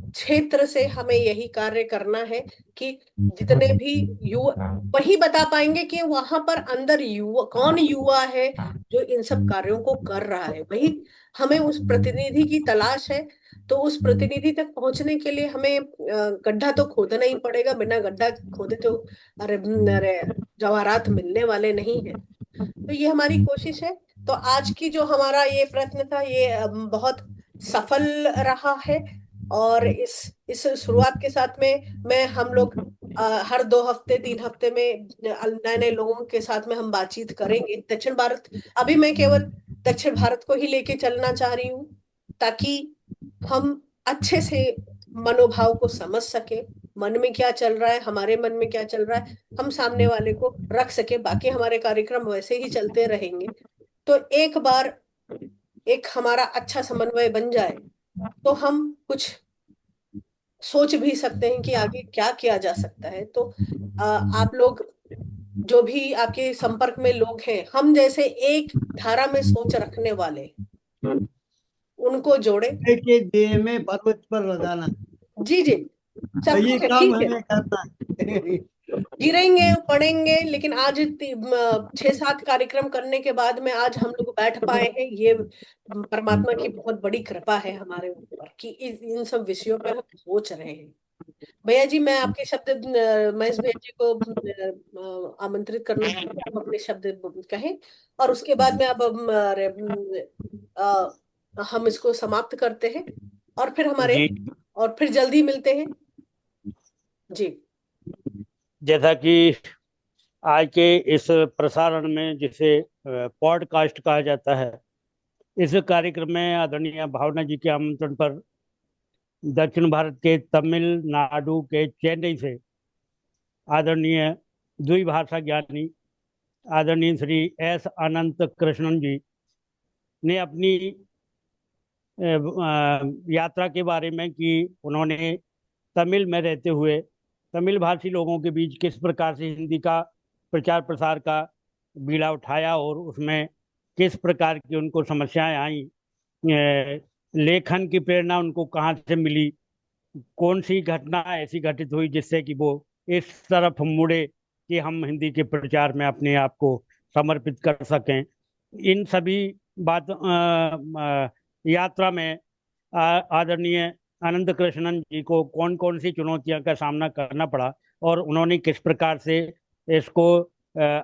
क्षेत्र से हमें यही कार्य करना है कि जितने भी युवा, वही बता पाएंगे कि वहां पर अंदर युवा कौन युवा है जो इन सब कार्यों को कर रहा है, वही हमें उस प्रतिनिधि की तलाश है। तो उस प्रतिनिधि तक पहुंचने के लिए हमें गड्ढा तो खोदना ही पड़ेगा, बिना गड्ढा खोदे तो अरे जवाहरात मिलने वाले नहीं है। तो ये हमारी कोशिश है। तो आज की जो हमारा ये प्रयत्न था ये बहुत सफल रहा है। और इस शुरुआत के साथ में मैं हम लोग हर 2 हफ्ते 3 हफ्ते में नए नए लोगों के साथ में हम बातचीत करेंगे दक्षिण भारत। अभी मैं केवल दक्षिण भारत को ही लेके चलना चाह रही हूँ, ताकि हम अच्छे से मनोभाव को समझ सके, मन में क्या चल रहा है, हमारे मन में क्या चल रहा है, हम सामने वाले को रख सके। बाकी हमारे कार्यक्रम वैसे ही चलते रहेंगे। तो एक बार एक हमारा अच्छा समन्वय बन जाए तो हम कुछ सोच भी सकते हैं कि आगे क्या किया जा सकता है। तो आप लोग जो भी आपके संपर्क में लोग हैं, हम जैसे एक धारा में सोच रखने वाले, उनको जोड़े। के देह में पर्वत पर लगाना, जी जी, सब वही कुछ काम ठीक है। हमें करना है। गिरेंगे पढ़ेंगे, लेकिन आज 6-7 कार्यक्रम करने के बाद में आज हम लोग बैठ पाए हैं। ये परमात्मा की बहुत बड़ी कृपा है हमारे ऊपर कि इन सब विषयों पर हम सोच रहे हैं। भैया जी, मैं आपके शब्द महेश भैया जी को आमंत्रित करना चाहूंगी, आप अपने शब्द कहें और उसके बाद में अब हम इसको समाप्त करते हैं और फिर जी, और फिर जल्दी मिलते हैं जी। जैसा कि आज के इस प्रसारण में जिसे पॉडकास्ट कहा जाता है, इस कार्यक्रम में आदरणीय भावना जी के आमंत्रण पर दक्षिण भारत के तमिलनाडु के चेन्नई से आदरणीय द्विभाषा ज्ञानी आदरणीय श्री एस अनंत कृष्णन जी ने अपनी यात्रा के बारे में कि उन्होंने तमिल में रहते हुए तमिल भाषी लोगों के बीच किस प्रकार से हिंदी का प्रचार प्रसार का बीड़ा उठाया और उसमें किस प्रकार की उनको समस्याएं आई, लेखन की प्रेरणा उनको कहाँ से मिली, कौन सी घटना ऐसी घटित हुई जिससे कि वो इस तरफ मुड़े कि हम हिंदी के प्रचार में अपने आप को समर्पित कर सकें। इन सभी बात यात्रा में आदरणीय आनंद कृष्णन जी को कौन कौन सी चुनौतियों का सामना करना पड़ा और उन्होंने किस प्रकार से इसको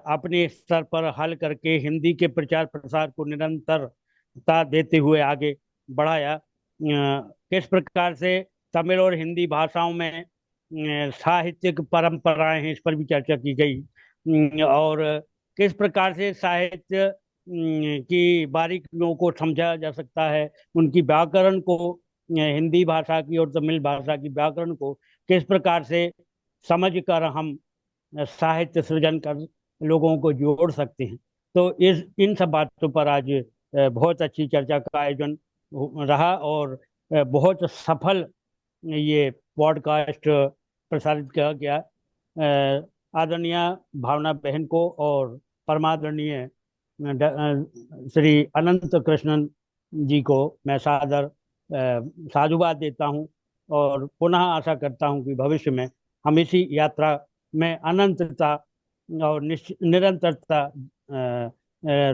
अपने स्तर पर हल करके हिंदी के प्रचार प्रसार को निरंतरता देते हुए आगे बढ़ाया। किस प्रकार से तमिल और हिंदी भाषाओं में साहित्यिक परंपराएं हैं, इस पर भी चर्चा की गई। और किस प्रकार से साहित्य की बारीकियों को समझा जा सकता है, उनकी व्याकरण को हिंदी भाषा की और तमिल भाषा की व्याकरण को किस प्रकार से समझ कर हम साहित्य सृजन कर लोगों को जोड़ सकते हैं। तो इस इन सब बातों पर आज बहुत अच्छी चर्चा का आयोजन रहा और बहुत सफल ये पॉडकास्ट प्रसारित किया गया। आदरणीय भावना बहन को और परमादरणीय श्री अनंत कृष्णन जी को मैं साधुवाद देता हूं और पुनः आशा करता हूं कि भविष्य में हम इसी यात्रा में अनंतता और निरंतरता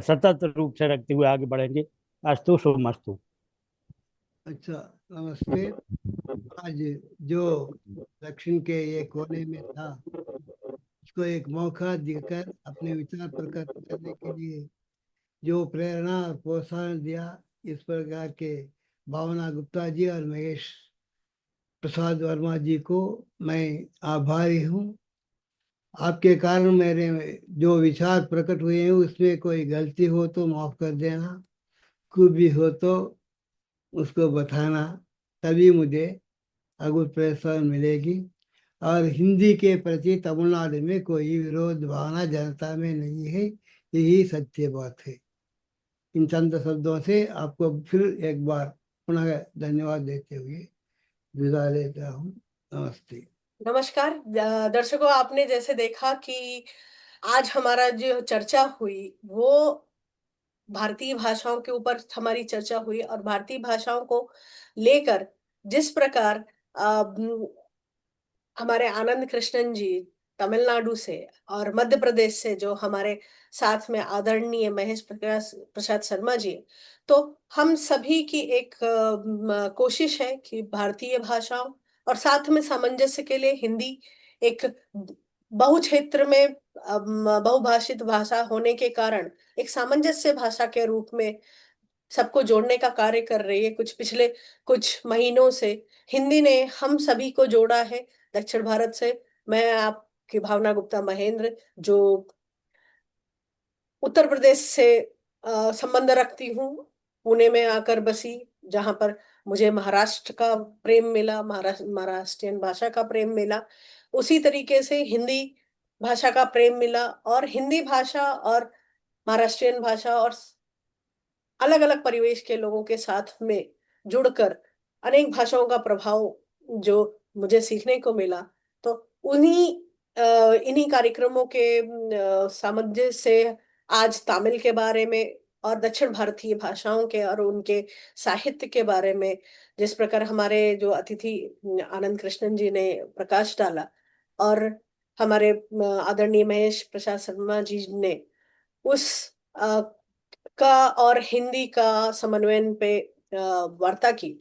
सतत रूप से रखते हुए आगे बढ़ेंगे। अस्तु शुभमस्तु। अच्छा, नमस्ते। आज जो दक्षिण के ये कोने में था, उसको एक मौका देकर अपने विचार प्रकट करने के लिए जो प्रेरणा और प्रोत्साहन दिया, इस प्रकार के भावना गुप्ता जी और महेश प्रसाद वर्मा जी को मैं आभारी हूँ। आपके कारण मेरे जो विचार प्रकट हुए हैं उसमें कोई गलती हो तो माफ कर देना, कुछ भी हो तो उसको बताना, तभी मुझे अगुत प्रोत्साहन मिलेगी। और हिंदी के प्रति तमिलनाडु में कोई विरोध भावना जनता में नहीं है, यही सत्य बात है। इन चंद शब्दों से आपको फिर एक बार पुनः धन्यवाद देते हुए विदा लेता हूँ। नमस्ते। नमस्कार दर्शकों, आपने जैसे देखा कि आज हमारा जो चर्चा हुई वो भारतीय भाषाओं के ऊपर हमारी चर्चा हुई और भारतीय भाषाओं को लेकर जिस प्रकार हमारे आनंद कृष्णन जी तमिलनाडु से और मध्य प्रदेश से जो हमारे साथ में आदरणीय महेश प्रसाद शर्मा जी, तो हम सभी की एक कोशिश है कि भारतीय भाषाओं और साथ में सामंजस्य के लिए हिंदी एक बहुक्षेत्र में बहुभाषित भाषा होने के कारण एक सामंजस्य भाषा के रूप में सबको जोड़ने का कार्य कर रही है। पिछले कुछ महीनों से हिंदी ने हम सभी को जोड़ा है दक्षिण भारत से। मैं आपकी भावना गुप्ता महेंद्र, जो उत्तर प्रदेश से संबंध रखती हूँ, पुणे में आकर बसी, जहां पर मुझे महाराष्ट्र का प्रेम मिला, महाराष्ट्रियन भाषा का प्रेम मिला, उसी तरीके से हिंदी भाषा का प्रेम मिला और हिंदी भाषा और महाराष्ट्रियन भाषा और अलग अलग परिवेश के लोगों के साथ में जुड़कर अनेक भाषाओं का प्रभाव जो मुझे सीखने को मिला, तो इन्हीं कार्यक्रमों के सामंजस्य से आज तमिल के बारे में और दक्षिण भारतीय भाषाओं के और उनके साहित्य के बारे में जिस प्रकार हमारे जो अतिथि आनंद कृष्णन जी ने प्रकाश डाला, और हमारे आदरणीय महेश प्रसाद शर्मा जी ने उस का और हिंदी का समन्वयन पे वार्ता की।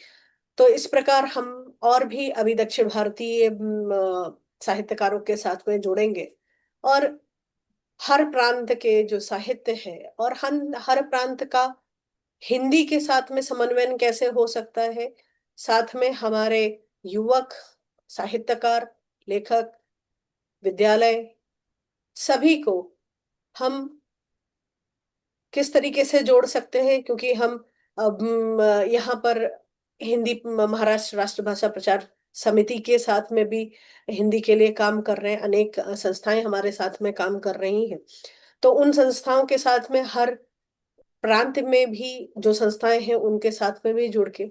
तो इस प्रकार हम और भी अभी दक्षिण भारतीय साहित्यकारों के साथ में जुड़ेंगे और हर प्रांत के जो साहित्य है और हर प्रांत का हिंदी के साथ में समन्वयन कैसे हो सकता है, साथ में हमारे युवक साहित्यकार, लेखक, विद्यालय सभी को हम किस तरीके से जोड़ सकते हैं, क्योंकि हम अब यहाँ पर हिंदी महाराष्ट्र राष्ट्रभाषा प्रचार समिति के साथ में भी हिंदी के लिए काम कर रहे हैं, अनेक संस्थाएं हमारे साथ में काम कर रही हैं। तो उन संस्थाओं के साथ में हर प्रांत में भी जो संस्थाएं हैं उनके साथ में भी जुड़ के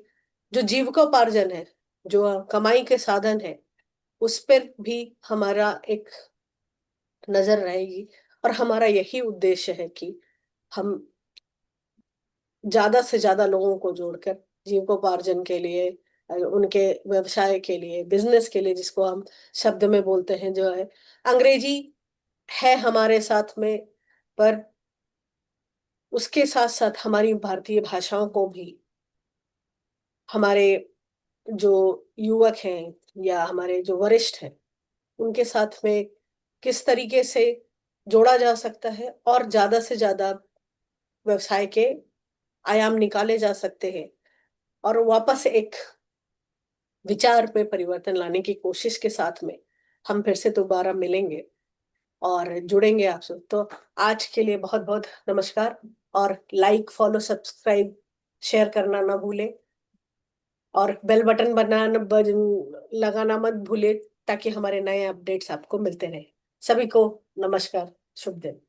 जो जीविकोपार्जन है, जो कमाई के साधन है, उस पर भी हमारा एक नजर रहेगी। और हमारा यही उद्देश्य है कि हम ज्यादा से ज्यादा लोगों को जोड़कर जीविकोपार्जन के लिए, उनके व्यवसाय के लिए, बिजनेस के लिए, जिसको हम शब्द में बोलते हैं, जो है अंग्रेजी है हमारे साथ में, पर उसके साथ साथ हमारी भारतीय भाषाओं को भी हमारे जो युवक हैं या हमारे जो वरिष्ठ हैं उनके साथ में किस तरीके से जोड़ा जा सकता है और ज्यादा से ज्यादा व्यवसाय के आयाम निकाले जा सकते हैं और वापस एक विचार में परिवर्तन लाने की कोशिश के साथ में हम फिर से दोबारा मिलेंगे और जुड़ेंगे आपसे। तो आज के लिए बहुत बहुत नमस्कार और लाइक, फॉलो, सब्सक्राइब, शेयर करना ना भूलें और बेल बटन लगाना मत भूले ताकि हमारे नए अपडेट्स आपको मिलते रहे। सभी को नमस्कार, शुभ दिन।